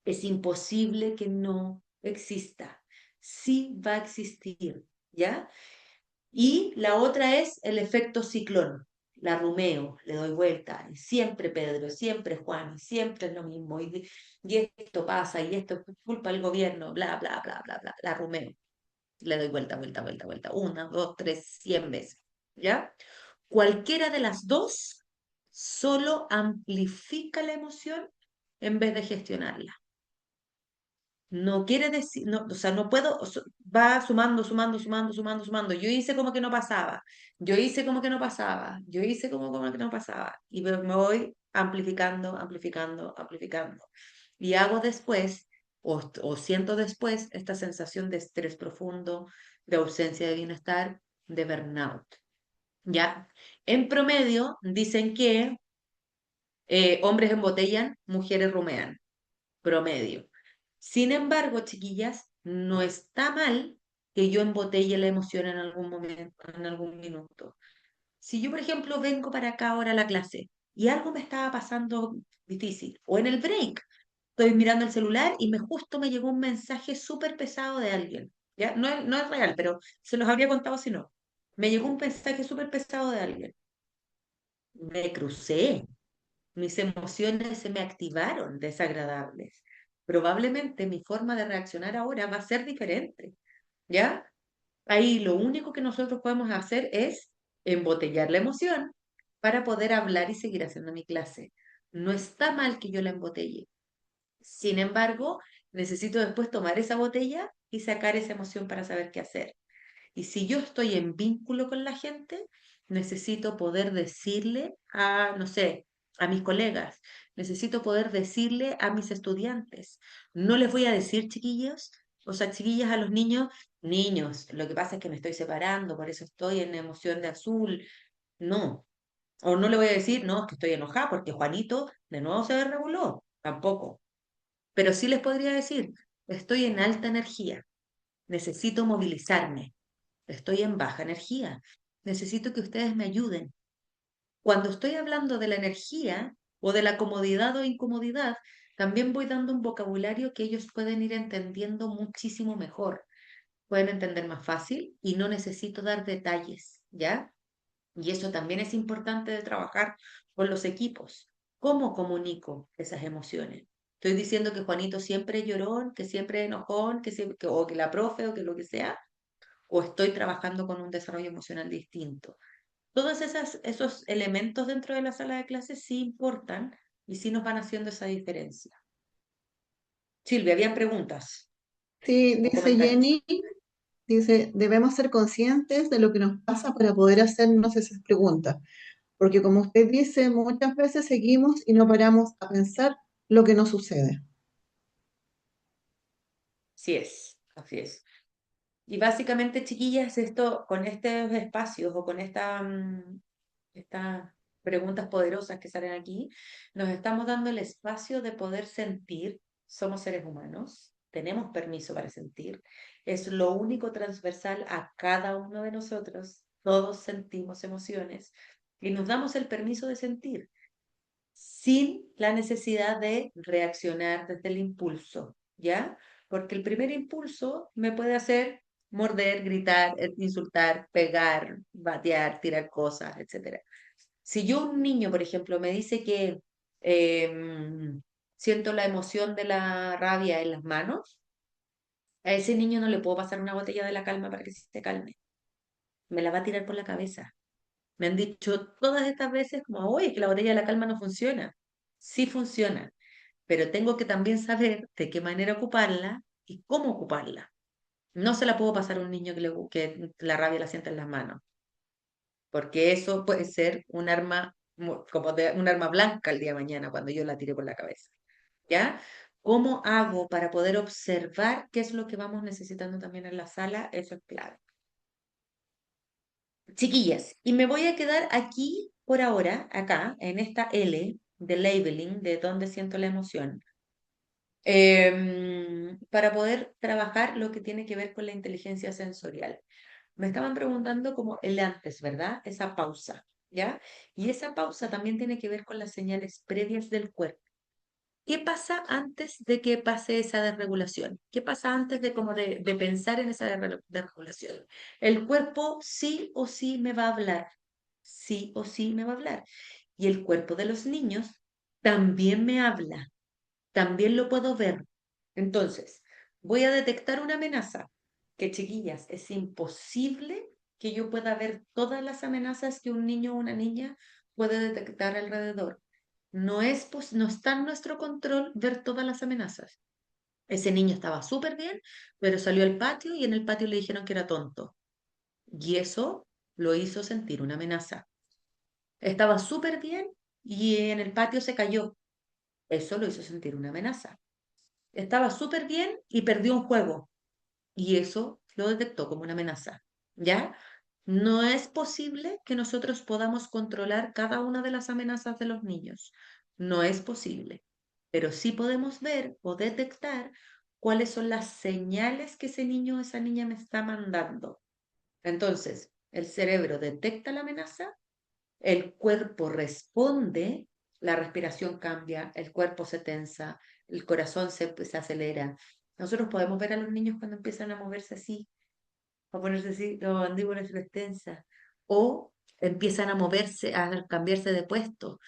[SPEAKER 1] Es imposible que no exista. Sí va a existir, ¿ya? Y la otra es el efecto ciclón. La rumeo, le doy vuelta, y siempre Pedro, siempre Juan, y siempre es lo mismo, y esto pasa, y esto es culpa del gobierno, bla, bla, bla, bla, bla, la rumeo. Le doy vuelta, vuelta, vuelta, vuelta, 1, 2, 3, 100 veces, ¿ya? Cualquiera de las dos solo amplifica la emoción en vez de gestionarla. No quiere decir, no, o sea, no puedo, va sumando, sumando, sumando, sumando, sumando. Yo hice como que no pasaba, yo hice como que no pasaba, yo hice como que no pasaba. Y me voy amplificando, amplificando, amplificando. Y hago después o siento después esta sensación de estrés profundo, de ausencia de bienestar, de burnout. ¿Ya? En promedio, dicen que hombres embotellan, mujeres rumean. Promedio. Sin embargo, chiquillas, no está mal que yo embotelle la emoción en algún momento, en algún minuto. Si yo, por ejemplo, vengo para acá ahora a la clase y algo me estaba pasando difícil, o en el break, estoy mirando el celular y justo me llegó un mensaje súper pesado de alguien, ¿ya? No es real, pero se los habría contado si no. Me llegó un mensaje súper pesado de alguien. Me crucé, mis emociones se me activaron desagradables. Probablemente mi forma de reaccionar ahora va a ser diferente, ¿ya? Ahí lo único que nosotros podemos hacer es embotellar la emoción para poder hablar y seguir haciendo mi clase. No está mal que yo la embotelle. Sin embargo, necesito después tomar esa botella y sacar esa emoción para saber qué hacer. Y si yo estoy en vínculo con la gente, necesito poder decirle a, no sé, a mis colegas, necesito poder decirle a mis estudiantes. No les voy a decir, chiquillos, o sea, chiquillas a los niños, niños, lo que pasa es que me estoy separando, por eso estoy en emoción de azul. No. O no le voy a decir, no, es que estoy enojada porque Juanito de nuevo se desreguló. Tampoco. Pero sí les podría decir, estoy en alta energía, necesito movilizarme. Estoy en baja energía. Necesito que ustedes me ayuden. Cuando estoy hablando de la energía o de la comodidad o incomodidad, también voy dando un vocabulario que ellos pueden ir entendiendo muchísimo mejor. Pueden entender más fácil y no necesito dar detalles, ¿ya? Y eso también es importante de trabajar con los equipos. ¿Cómo comunico esas emociones? Estoy diciendo que Juanito siempre lloró, que siempre enojón, o que la profe o que lo que sea, o estoy trabajando con un desarrollo emocional distinto. Todos esos elementos dentro de la sala de clases sí importan y sí nos van haciendo esa diferencia. Silvia, ¿habían preguntas
[SPEAKER 2] Sí,
[SPEAKER 1] o
[SPEAKER 2] dice
[SPEAKER 1] comentarios?
[SPEAKER 2] Jenny, dice, debemos ser conscientes de lo que nos pasa para poder hacernos esas preguntas, porque como usted dice, muchas veces seguimos y no paramos a pensar lo que nos sucede.
[SPEAKER 1] Sí es, así es. Y básicamente, chiquillas, esto con estos espacios o con estas preguntas poderosas que salen aquí, nos estamos dando el espacio de poder sentir. Somos seres humanos, tenemos permiso para sentir. Es lo único transversal a cada uno de nosotros. Todos sentimos emociones y nos damos el permiso de sentir sin la necesidad de reaccionar desde el impulso, ¿ya? Porque el primer impulso me puede hacer morder, gritar, insultar, pegar, batear, tirar cosas, etcétera. Si yo un niño, por ejemplo, me dice que siento la emoción de la rabia en las manos, a ese niño no le puedo pasar una botella de la calma para que se calme. Me la va a tirar por la cabeza. Me han dicho todas estas veces como, oye, es que la botella de la calma no funciona. Sí funciona, pero tengo que también saber de qué manera ocuparla y cómo ocuparla. No se la puedo pasar a un niño que la rabia la sienta en las manos, porque eso puede ser un arma, un arma blanca el día de mañana cuando yo la tire por la cabeza. ¿Ya? ¿Cómo hago para poder observar qué es lo que vamos necesitando también en la sala? Eso es clave. Chiquillas, y me voy a quedar aquí por ahora, acá, en esta L de labeling, de dónde siento la emoción, para poder trabajar lo que tiene que ver con la inteligencia sensorial. Me estaban preguntando como el antes, ¿verdad? Esa pausa, ¿ya? Y esa pausa también tiene que ver con las señales previas del cuerpo. ¿Qué pasa antes de que pase esa desregulación? ¿Qué pasa antes de como de pensar en esa desregulación? El cuerpo sí o sí me va a hablar, sí o sí me va a hablar. Y el cuerpo de los niños también me habla, también lo puedo ver. Entonces, voy a detectar una amenaza, que chiquillas, es imposible que yo pueda ver todas las amenazas que un niño o una niña puede detectar alrededor. No está en nuestro control ver todas las amenazas. Ese niño estaba súper bien, pero salió al patio y en el patio le dijeron que era tonto. Y eso lo hizo sentir una amenaza. Estaba súper bien y en el patio se cayó. Eso lo hizo sentir una amenaza. estaba súper bien y perdió un juego. Y eso lo detectó como una amenaza, ¿ya? No es posible que nosotros podamos controlar cada una de las amenazas de los niños. No es posible. Pero sí podemos ver o detectar cuáles son las señales que ese niño o esa niña me está mandando. Entonces, el cerebro detecta la amenaza, el cuerpo responde, la respiración cambia, el cuerpo se tensa, el corazón se acelera. Nosotros podemos ver a los niños cuando empiezan a moverse así, a ponerse así, las mandíbulas tensas, o empiezan a moverse, a cambiarse de puesto,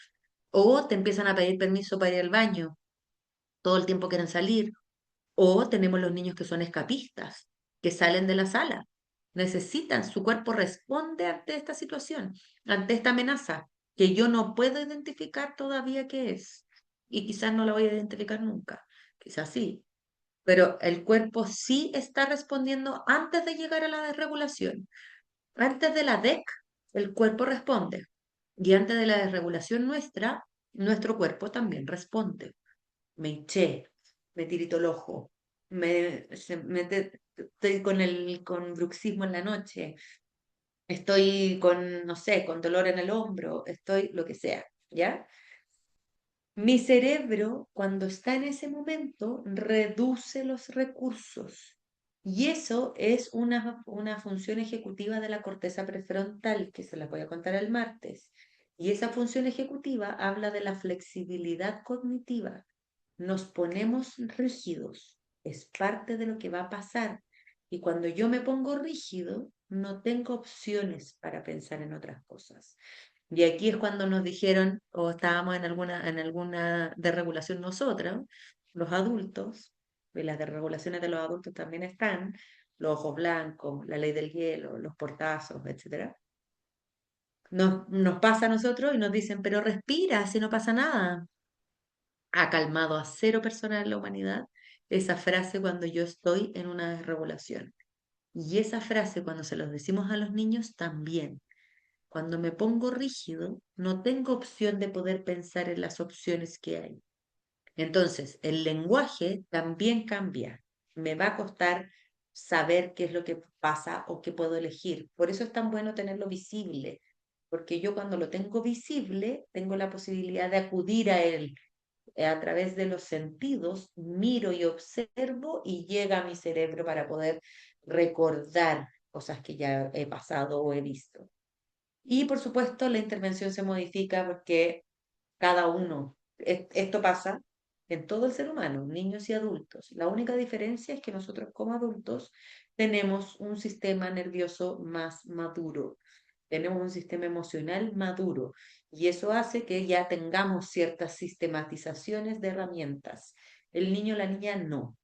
[SPEAKER 1] o te empiezan a pedir permiso para ir al baño, todo el tiempo quieren salir, o tenemos los niños que son escapistas, que salen de la sala. Necesitan, su cuerpo responde ante esta situación, ante esta amenaza, que yo no puedo identificar todavía qué es. Y quizás no la voy a identificar nunca, quizás sí. Pero el cuerpo sí está respondiendo antes de llegar a la desregulación. Antes de la DEC, el cuerpo responde. Y antes de la desregulación nuestra, nuestro cuerpo también responde. Me hinché, me tiritó el ojo, estoy con bruxismo en la noche, estoy con, no sé, con dolor en el hombro, estoy lo que sea, ¿ya? Mi cerebro, cuando está en ese momento, reduce los recursos. Y eso es una función ejecutiva de la corteza prefrontal, que se la voy a contar el martes. Y esa función ejecutiva habla de la flexibilidad cognitiva. Nos ponemos rígidos, es parte de lo que va a pasar. Y cuando yo me pongo rígido, no tengo opciones para pensar en otras cosas. Y aquí es cuando nos dijeron, o estábamos en alguna desregulación nosotros, los adultos, y las desregulaciones de los adultos también están, los ojos blancos, la ley del hielo, los portazos, etcétera. Nos pasa a nosotros y nos dicen, pero respira, si no pasa nada. Ha calmado a 0 personas en la humanidad esa frase cuando yo estoy en una desregulación. Y esa frase cuando se los decimos a los niños también. Cuando me pongo rígido, no tengo opción de poder pensar en las opciones que hay. Entonces, el lenguaje también cambia. Me va a costar saber qué es lo que pasa o qué puedo elegir. Por eso es tan bueno tenerlo visible, porque yo cuando lo tengo visible, tengo la posibilidad de acudir a él a través de los sentidos, miro y observo y llega a mi cerebro para poder recordar cosas que ya he pasado o he visto. Y por supuesto, la intervención se modifica porque cada uno, esto pasa en todo el ser humano, niños y adultos. La única diferencia es que nosotros como adultos tenemos un sistema nervioso más maduro, tenemos un sistema emocional maduro y eso hace que ya tengamos ciertas sistematizaciones de herramientas. El niño o la niña no,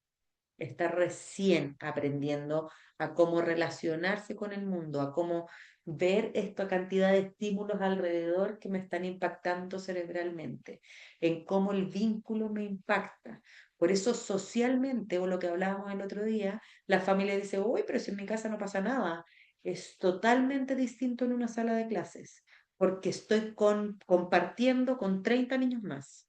[SPEAKER 1] está recién aprendiendo a cómo relacionarse con el mundo, a cómo ver esta cantidad de estímulos alrededor que me están impactando cerebralmente, en cómo el vínculo me impacta. Por eso socialmente, o lo que hablábamos el otro día, la familia dice, uy, pero si en mi casa no pasa nada. Es totalmente distinto en una sala de clases, porque estoy compartiendo con 30 niños más.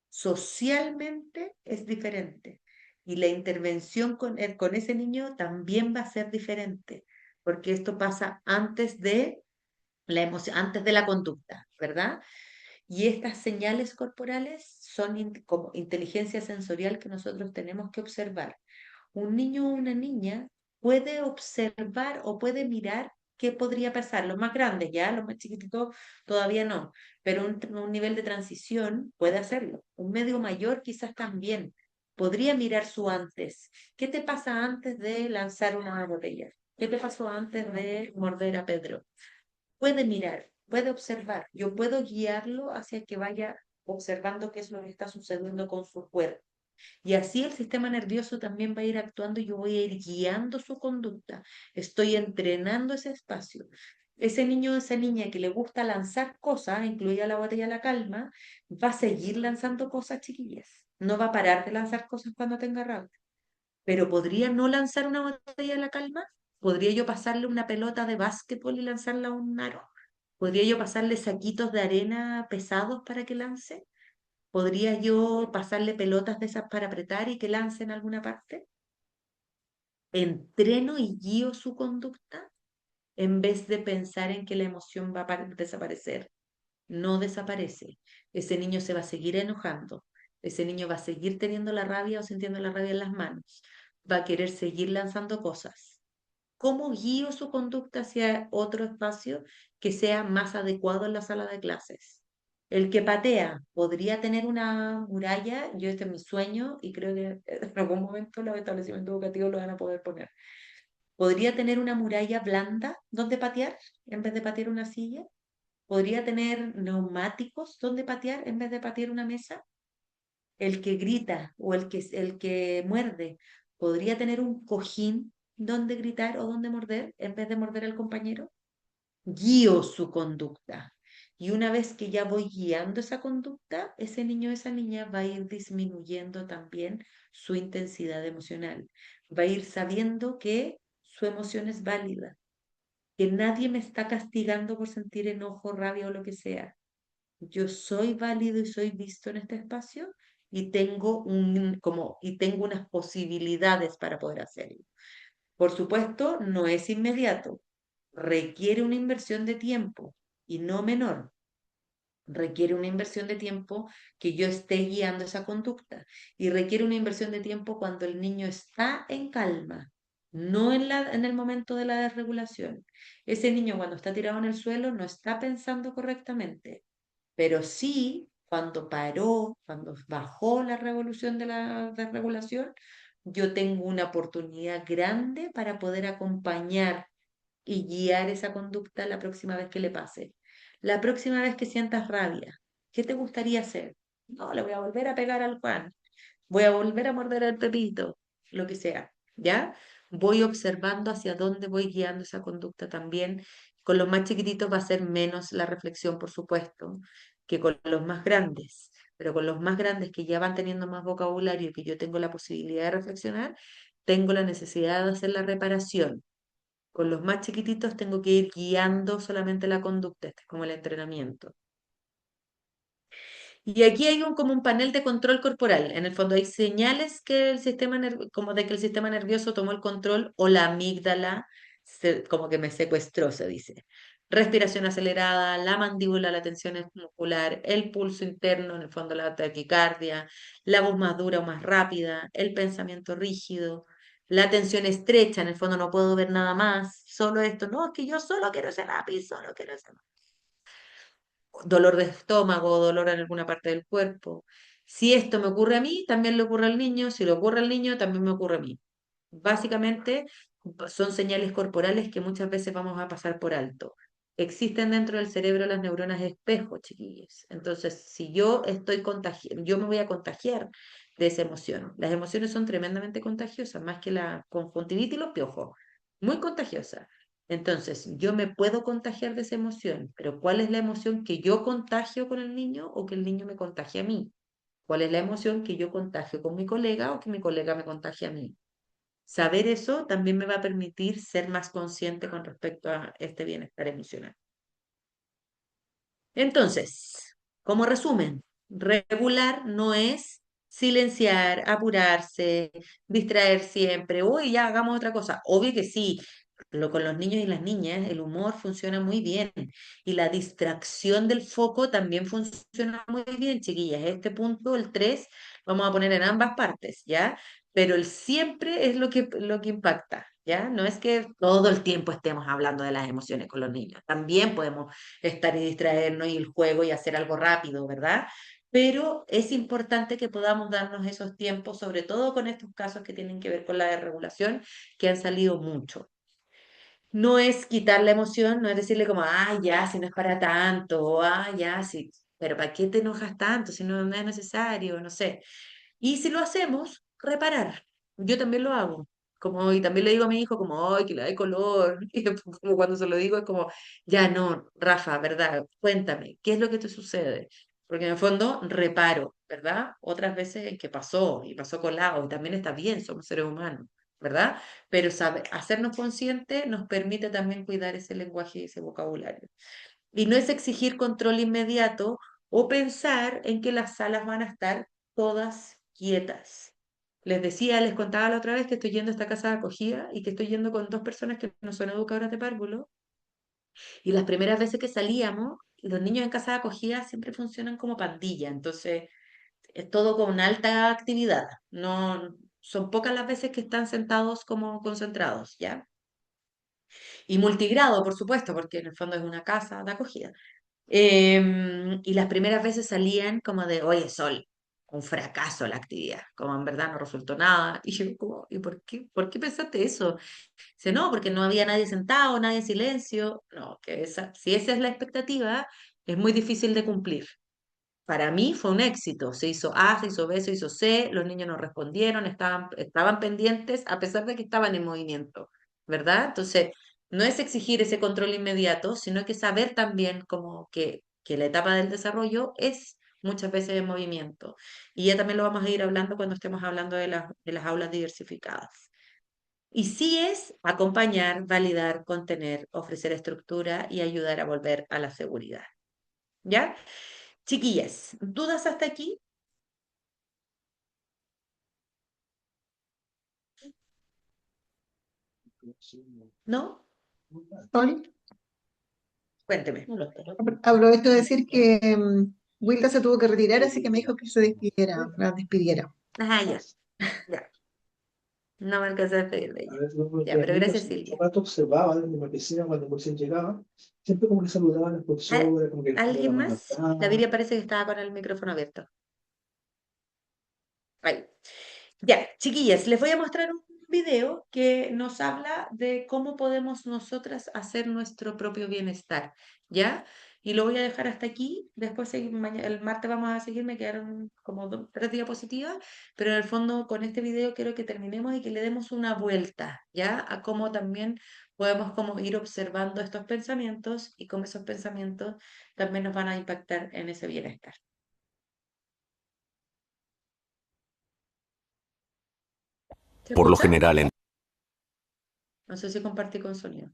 [SPEAKER 1] Socialmente es diferente y la intervención con ese niño también va a ser diferente, porque esto pasa antes de la emoción, antes de la conducta, ¿verdad? Y estas señales corporales son como inteligencia sensorial que nosotros tenemos que observar. Un niño o una niña puede observar o puede mirar qué podría pasar. Los más grandes ya, los más chiquititos todavía no, pero un nivel de transición puede hacerlo. Un medio mayor quizás también podría mirar su antes. ¿Qué te pasa antes de lanzar una botella? ¿Qué te pasó antes de morder a Pedro? Puede mirar, puede observar. Yo puedo guiarlo hacia que vaya observando qué es lo que está sucediendo con su cuerpo. Y así el sistema nervioso también va a ir actuando y yo voy a ir guiando su conducta. Estoy entrenando ese espacio. Ese niño o esa niña que le gusta lanzar cosas, incluida la botella de la calma, va a seguir lanzando cosas, chiquillas. No va a parar de lanzar cosas cuando tenga rabia. Pero ¿podría no lanzar una botella de la calma? ¿Podría yo pasarle una pelota de básquetbol y lanzarla a un aro? ¿Podría yo pasarle saquitos de arena pesados para que lance? ¿Podría yo pasarle pelotas de esas para apretar y que lancen a alguna parte? ¿Entreno y guío su conducta en vez de pensar en que la emoción va a desaparecer? No desaparece. Ese niño se va a seguir enojando. Ese niño va a seguir teniendo la rabia o sintiendo la rabia en las manos. Va a querer seguir lanzando cosas. ¿Cómo guío su conducta hacia otro espacio que sea más adecuado en la sala de clases? El que patea podría tener una muralla, yo este es mi sueño y creo que en algún momento los establecimientos educativos lo van a poder poner. ¿Podría tener una muralla blanda donde patear en vez de patear una silla? ¿Podría tener neumáticos donde patear en vez de patear una mesa? El que grita o el que muerde, ¿podría tener un cojín donde gritar o donde morder en vez de morder al compañero? Guío su conducta. Y una vez que ya voy guiando esa conducta, ese niño o esa niña va a ir disminuyendo también su intensidad emocional. Va a ir sabiendo que su emoción es válida, que nadie me está castigando por sentir enojo, rabia o lo que sea. Yo soy válido y soy visto en este espacio y tengo unas posibilidades para poder hacerlo. Por supuesto, no es inmediato, requiere una inversión de tiempo y no menor. Requiere una inversión de tiempo que yo esté guiando esa conducta y requiere una inversión de tiempo cuando el niño está en calma, no en el momento de la desregulación. Ese niño cuando está tirado en el suelo no está pensando correctamente, pero sí cuando paró, cuando bajó la revolución de la desregulación, yo tengo una oportunidad grande para poder acompañar y guiar esa conducta la próxima vez que le pase. La próxima vez que sientas rabia, ¿qué te gustaría hacer? No, le voy a volver a pegar al Juan, voy a volver a morder al Pepito, lo que sea, ¿ya? Voy observando hacia dónde voy guiando esa conducta también. Con los más chiquititos va a ser menos la reflexión, por supuesto, que con los más grandes. Pero con los más grandes que ya van teniendo más vocabulario y que yo tengo la posibilidad de reflexionar, tengo la necesidad de hacer la reparación. Con los más chiquititos tengo que ir guiando solamente la conducta, este es como el entrenamiento. Y aquí hay como un panel de control corporal. En el fondo hay señales que como de que el sistema nervioso tomó el control o la amígdala como que me secuestró, se dice. Respiración acelerada, la mandíbula, la tensión muscular, el pulso interno, en el fondo la taquicardia, la voz más dura o más rápida, el pensamiento rígido, la tensión estrecha, en el fondo no puedo ver nada más, solo esto, no, es que yo solo quiero ese lápiz, solo quiero ese dolor de estómago, dolor en alguna parte del cuerpo. Si esto me ocurre a mí, también le ocurre al niño. Si le ocurre al niño, también me ocurre a mí. Básicamente son señales corporales que muchas veces vamos a pasar por alto. Existen dentro del cerebro las neuronas espejo, chiquillos. Entonces, si yo estoy contagiado, yo me voy a contagiar de esa emoción. Las emociones son tremendamente contagiosas, más que la conjuntivitis y los piojos. Muy contagiosas. Entonces, yo me puedo contagiar de esa emoción, pero ¿cuál es la emoción que yo contagio con el niño o que el niño me contagia a mí? ¿Cuál es la emoción que yo contagio con mi colega o que mi colega me contagia a mí? Saber eso también me va a permitir ser más consciente con respecto a este bienestar emocional. Entonces, como resumen, regular no es silenciar, apurarse, distraer siempre, uy, ya hagamos otra cosa. Obvio que sí, con los niños y las niñas el humor funciona muy bien y la distracción del foco también funciona muy bien, chiquillas. Este punto, el 3 vamos a poner en ambas partes, ¿ya? Pero el siempre es lo que impacta, ¿ya? No es que todo el tiempo estemos hablando de las emociones con los niños. También podemos estar y distraernos y el juego y hacer algo rápido, ¿verdad? Pero es importante que podamos darnos esos tiempos, sobre todo con estos casos que tienen que ver con la desregulación, que han salido mucho. No es quitar la emoción, no es decirle como, ah, ya, si no es para tanto, o ah, ya, sí, pero ¿para qué te enojas tanto si no es necesario? No sé. Y si lo hacemos, reparar. Yo también lo hago. Y también le digo a mi hijo como, ay, que le da color. Y después, como cuando se lo digo es como, ya no, Rafa, ¿verdad? Cuéntame, ¿qué es lo que te sucede? Porque en el fondo reparo, ¿verdad? Otras veces en que pasó y pasó colado y también está bien, somos seres humanos, ¿verdad? Pero hacernos conscientes nos permite también cuidar ese lenguaje y ese vocabulario. Y no es exigir control inmediato o pensar en que las salas van a estar todas quietas. Les contaba la otra vez que estoy yendo a esta casa de acogida y que estoy yendo con 2 personas que no son educadoras de párvulo, y las primeras veces que salíamos, los niños en casa de acogida siempre funcionan como pandilla, entonces es todo con alta actividad, no, son pocas las veces que están sentados como concentrados, ¿ya? Y multigrado, por supuesto, porque en el fondo es una casa de acogida. Y las primeras veces salían como de, oye, Sol, un fracaso la actividad, como en verdad no resultó nada. Y yo como, ¿y por qué? ¿Por qué pensaste eso? Dice, no, porque no había nadie sentado, nadie en silencio. No, si esa es la expectativa, es muy difícil de cumplir. Para mí fue un éxito. Se hizo A, se hizo B, se hizo C, los niños no respondieron, estaban pendientes a pesar de que estaban en movimiento, ¿verdad? Entonces, no es exigir ese control inmediato, sino que saber también como que la etapa del desarrollo es muchas veces en movimiento. Y ya también lo vamos a ir hablando cuando estemos hablando de las aulas diversificadas. Y sí es acompañar, validar, contener, ofrecer estructura y ayudar a volver a la seguridad. ¿Ya? Chiquillas, ¿dudas hasta aquí? ¿No?
[SPEAKER 2] Sol,
[SPEAKER 1] Cuénteme.
[SPEAKER 2] aprovecho de decir que Wilda se tuvo que retirar, así que me dijo que se despidiera, la despidiera.
[SPEAKER 1] Ah, ya. Ya. No me alcancé a despedir de
[SPEAKER 13] A
[SPEAKER 1] ella.
[SPEAKER 13] ver, los
[SPEAKER 1] Ya, pero gracias,
[SPEAKER 13] niños,
[SPEAKER 1] Silvia.
[SPEAKER 13] un rato observaba desde la piscina cuando recién llegaba, siempre como que saludaban a las
[SPEAKER 1] ¿Al-
[SPEAKER 13] profesoras, como que les ponían la
[SPEAKER 1] ¿Alguien
[SPEAKER 13] mano
[SPEAKER 1] más? La
[SPEAKER 13] atrás.
[SPEAKER 1] Viria parece que estaba con el micrófono abierto. Ahí. Ya, chiquillas, les voy a mostrar un video que nos habla de cómo podemos nosotras hacer nuestro propio bienestar, ¿ya? Y lo voy a dejar hasta aquí. Después, el martes vamos a seguir, me quedaron como 3 diapositivas, pero en el fondo con este video quiero que terminemos y que le demos una vuelta, ¿ya? A cómo también podemos como ir observando estos pensamientos y cómo esos pensamientos también nos van a impactar en ese bienestar. ¿Se
[SPEAKER 14] Por lo
[SPEAKER 1] escucha?
[SPEAKER 14] general,
[SPEAKER 1] No sé si compartí con sonido.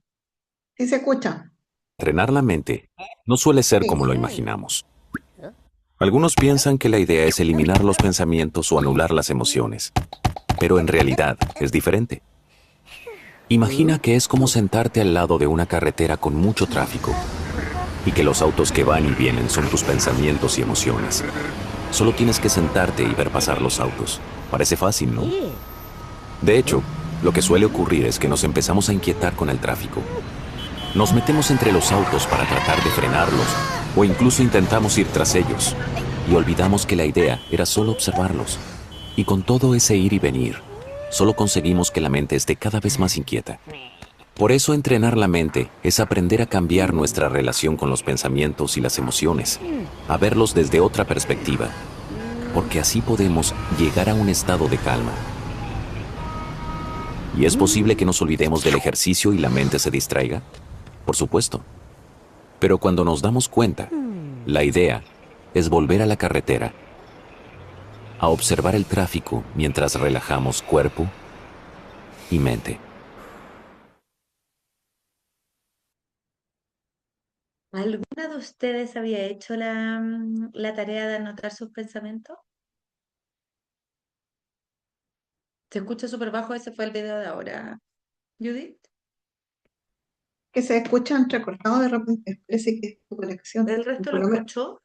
[SPEAKER 2] ¿Sí se escucha?
[SPEAKER 14] entrenar la mente no suele ser
[SPEAKER 2] Sí.
[SPEAKER 14] como lo imaginamos. Algunos piensan que la idea es eliminar los pensamientos o anular las emociones, pero en realidad es diferente. Imagina que es como sentarte al lado de una carretera con mucho tráfico y que los autos que van y vienen son tus pensamientos y emociones. Solo tienes que sentarte y ver pasar los autos. Parece fácil, ¿no? De hecho, lo que suele ocurrir es que nos empezamos a inquietar con el tráfico. Nos metemos entre los autos para tratar de frenarlos o incluso intentamos ir tras ellos y olvidamos que la idea era solo observarlos. Y con todo ese ir y venir, solo conseguimos que la mente esté cada vez más inquieta. Por eso entrenar la mente es aprender a cambiar nuestra relación con los pensamientos y las emociones, a verlos desde otra perspectiva, porque así podemos llegar a un estado de calma. ¿Y es posible que nos olvidemos del ejercicio y la mente se distraiga? Por supuesto. Pero cuando nos damos cuenta, la idea es volver a la carretera, a observar el tráfico mientras relajamos cuerpo y mente.
[SPEAKER 1] ¿Alguna de ustedes había hecho la tarea de anotar sus pensamientos? Se escucha súper bajo, ese fue el video de ahora. Judith,
[SPEAKER 2] Que se escucha entrecortado de repente, parece que es tu conexión.
[SPEAKER 1] ¿el resto lo escuchó?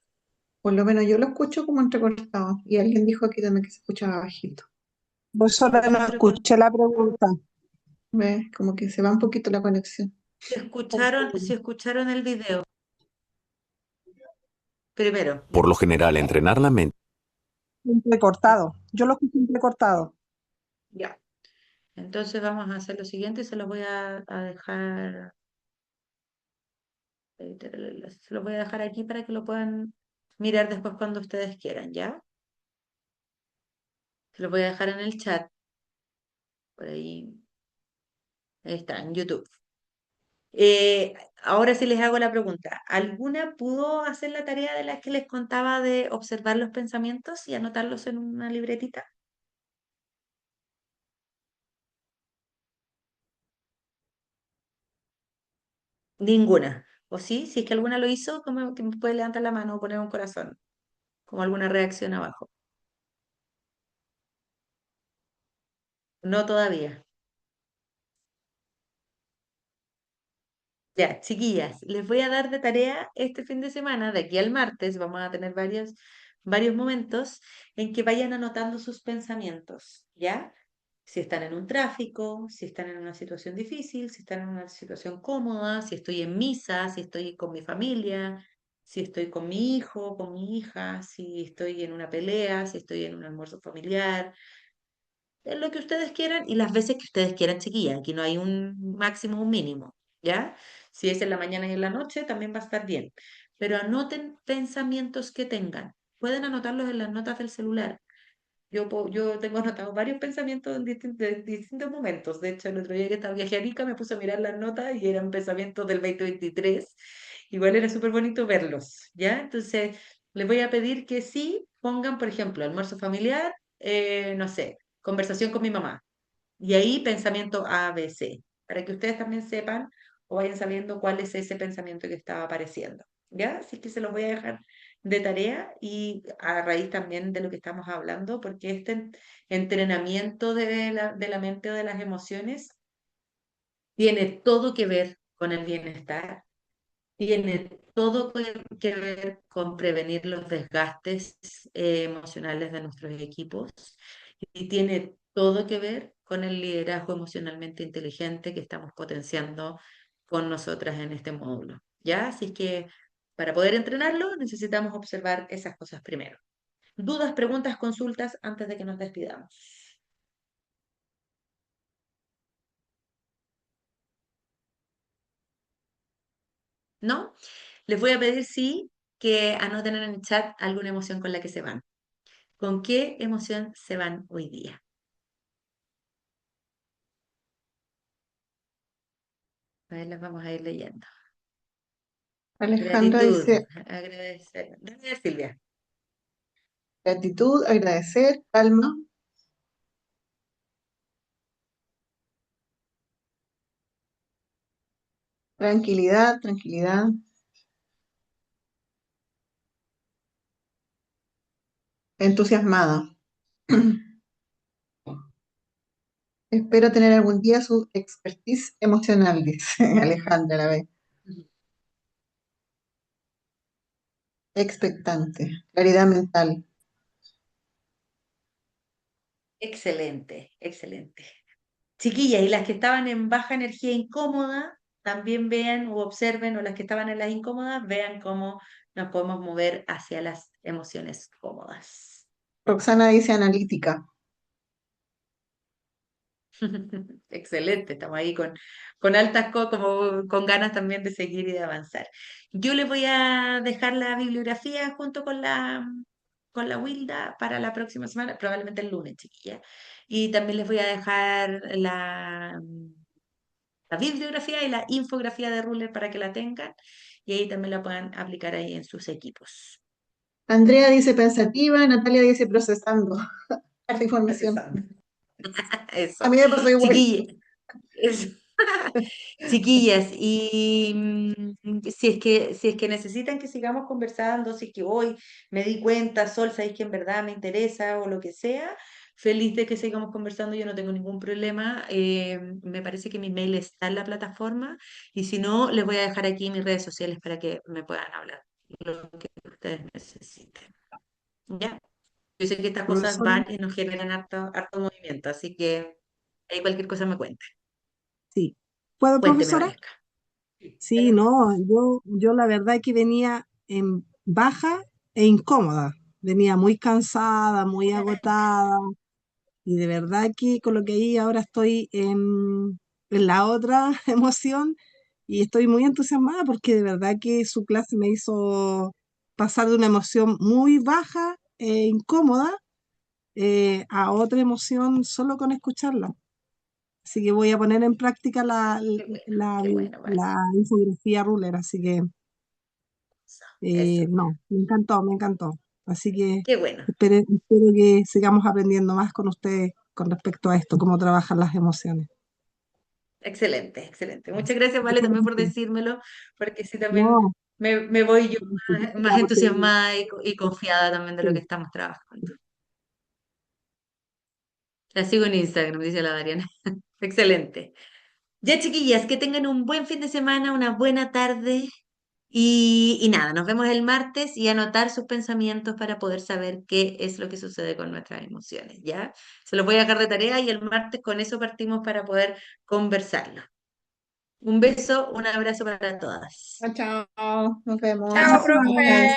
[SPEAKER 2] Por lo menos yo lo escucho como entrecortado. Y alguien dijo aquí también que se escuchaba bajito.
[SPEAKER 15] Profesora, no escuché la pregunta.
[SPEAKER 2] ¿Ves? Como que se va un poquito la conexión.
[SPEAKER 1] Si escucharon el video, primero.
[SPEAKER 14] Por lo general, entrenar la mente
[SPEAKER 15] Entrecortado. Yo lo escuché entrecortado.
[SPEAKER 1] Ya. Entonces vamos a hacer lo siguiente, se los voy a dejar, se los voy a dejar aquí para que lo puedan mirar después cuando ustedes quieran, ¿ya? Se los voy a dejar en el chat, por ahí está, en YouTube. Ahora sí les hago la pregunta. ¿Alguna pudo hacer la tarea de las que les contaba de observar los pensamientos y anotarlos en una libretita? Ninguna. ¿O sí? Si es que alguna lo hizo, como que me puede levantar la mano o poner un corazón, como alguna reacción abajo. No todavía. Ya, chiquillas, les voy a dar de tarea este fin de semana, de aquí al martes, vamos a tener varios momentos en que vayan anotando sus pensamientos, ¿ya? Si están en un tráfico, si están en una situación difícil, si están en una situación cómoda, si estoy en misa, si estoy con mi familia, si estoy con mi hijo, con mi hija, si estoy en una pelea, si estoy en un almuerzo familiar, es lo que ustedes quieran y las veces que ustedes quieran, chiquillas. Aquí no hay un máximo, un mínimo, ¿ya? Si es en la mañana y en la noche, también va a estar bien. Pero anoten pensamientos que tengan. Pueden anotarlos en las notas del celular. Yo tengo anotado varios pensamientos en distintos momentos. De hecho, el otro día que estaba viaje a Arica me puse a mirar las notas y eran pensamientos del 2023. Igual era súper bonito verlos, ¿ya? Entonces, les voy a pedir que sí pongan, por ejemplo, almuerzo familiar, no sé, conversación con mi mamá. Y ahí pensamiento A, B, C, para que ustedes también sepan o vayan sabiendo cuál es ese pensamiento que estaba apareciendo. ¿Ya? Así que se los voy a dejar de tarea y a raíz también de lo que estamos hablando, porque este entrenamiento de la mente o de las emociones tiene todo que ver con el bienestar, tiene todo que ver con prevenir los desgastes emocionales de nuestros equipos y tiene todo que ver con el liderazgo emocionalmente inteligente que estamos potenciando con nosotras en este módulo. ¿Ya? Así que para poder entrenarlo necesitamos observar esas cosas primero. Dudas, preguntas, consultas antes de que nos despidamos. ¿No? Les voy a pedir sí que anoten en el chat alguna emoción con la que se van. ¿Con qué emoción se van hoy día? A ver, las vamos a ir leyendo.
[SPEAKER 2] Alejandra
[SPEAKER 1] Gratitud,
[SPEAKER 2] dice,
[SPEAKER 1] agradecer. Dale, Silvia.
[SPEAKER 2] gratitud, agradecer, calma, tranquilidad, tranquilidad, entusiasmada. Espero tener algún día su expertise emocional, dice Alejandra a la vez. Expectante, claridad mental.
[SPEAKER 1] Excelente, excelente. Chiquillas, y las que estaban en baja energía incómoda, también vean o observen, o las que estaban en las incómodas, vean cómo nos podemos mover hacia las emociones cómodas.
[SPEAKER 2] Roxana dice analítica.
[SPEAKER 1] Excelente, estamos ahí con altas como con ganas también de seguir y de avanzar. Yo les voy a dejar la bibliografía junto con la Wilda para la próxima semana, probablemente el lunes, chiquilla. Y también les voy a dejar la bibliografía y la infografía de Ruler para que la tengan y ahí también la puedan aplicar ahí en sus equipos.
[SPEAKER 2] Andrea dice pensativa, Natalia dice procesando. Esta información.
[SPEAKER 1] Eso.
[SPEAKER 2] A mí me pasó igual.
[SPEAKER 1] Es- Chiquillas, y si es que necesitan que sigamos conversando, si es que hoy me di cuenta, Sol, sabéis que en verdad me interesa o lo que sea, feliz de que sigamos conversando, yo no tengo ningún problema. Me parece que mi mail está en la plataforma y si no, les voy a dejar aquí mis redes sociales para que me puedan hablar lo que ustedes necesiten. ¿Ya? Yo sé que estas cosas
[SPEAKER 15] Profesora,
[SPEAKER 1] van y nos generan harto movimiento, así que ahí cualquier cosa me cuente.
[SPEAKER 15] sí. ¿Puedo,
[SPEAKER 1] Cuénteme,
[SPEAKER 15] profesora?
[SPEAKER 1] Valesca.
[SPEAKER 15] Sí, no, yo la verdad que venía en baja e incómoda. Venía muy cansada, muy agotada, y de verdad que con lo que ahí ahora estoy en la otra emoción y estoy muy entusiasmada porque de verdad que su clase me hizo pasar de una emoción muy baja e incómoda a otra emoción solo con escucharla. Así que voy a poner en práctica la,
[SPEAKER 1] Qué bueno, vale.
[SPEAKER 15] la infografía Ruler, así que
[SPEAKER 1] Eso.
[SPEAKER 15] no, me encantó, me encantó. Así que
[SPEAKER 1] Qué bueno.
[SPEAKER 15] espero que sigamos aprendiendo más con ustedes con respecto a esto, cómo trabajan las emociones.
[SPEAKER 1] Excelente, excelente. Muchas gracias, Vale, también por decírmelo, porque sí también
[SPEAKER 15] No,
[SPEAKER 1] me voy yo más
[SPEAKER 15] porque
[SPEAKER 1] entusiasmada y confiada también de lo que
[SPEAKER 15] sí.
[SPEAKER 1] estamos trabajando. La sigo en Instagram, dice la Dariana. Excelente. Ya, chiquillas, que tengan un buen fin de semana, una buena tarde y nada, nos vemos el martes y anotar sus pensamientos para poder saber qué es lo que sucede con nuestras emociones, ¿ya? Se los voy a dejar de tarea y el martes con eso partimos para poder conversarlo. Un beso, un abrazo para todas.
[SPEAKER 2] Chao, chao, nos vemos.
[SPEAKER 6] Chao,
[SPEAKER 2] Chao,
[SPEAKER 6] profe.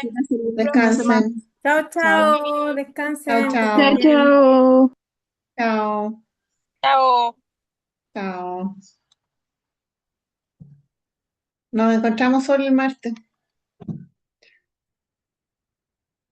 [SPEAKER 2] descansen.
[SPEAKER 6] Chao,
[SPEAKER 2] Chao,
[SPEAKER 6] chao.
[SPEAKER 2] chao,
[SPEAKER 6] Descansen, que estén
[SPEAKER 11] Chao,
[SPEAKER 2] chao,
[SPEAKER 6] bien.
[SPEAKER 11] chao.
[SPEAKER 2] chao,
[SPEAKER 3] Chao.
[SPEAKER 2] chao. Nos encontramos solo el martes.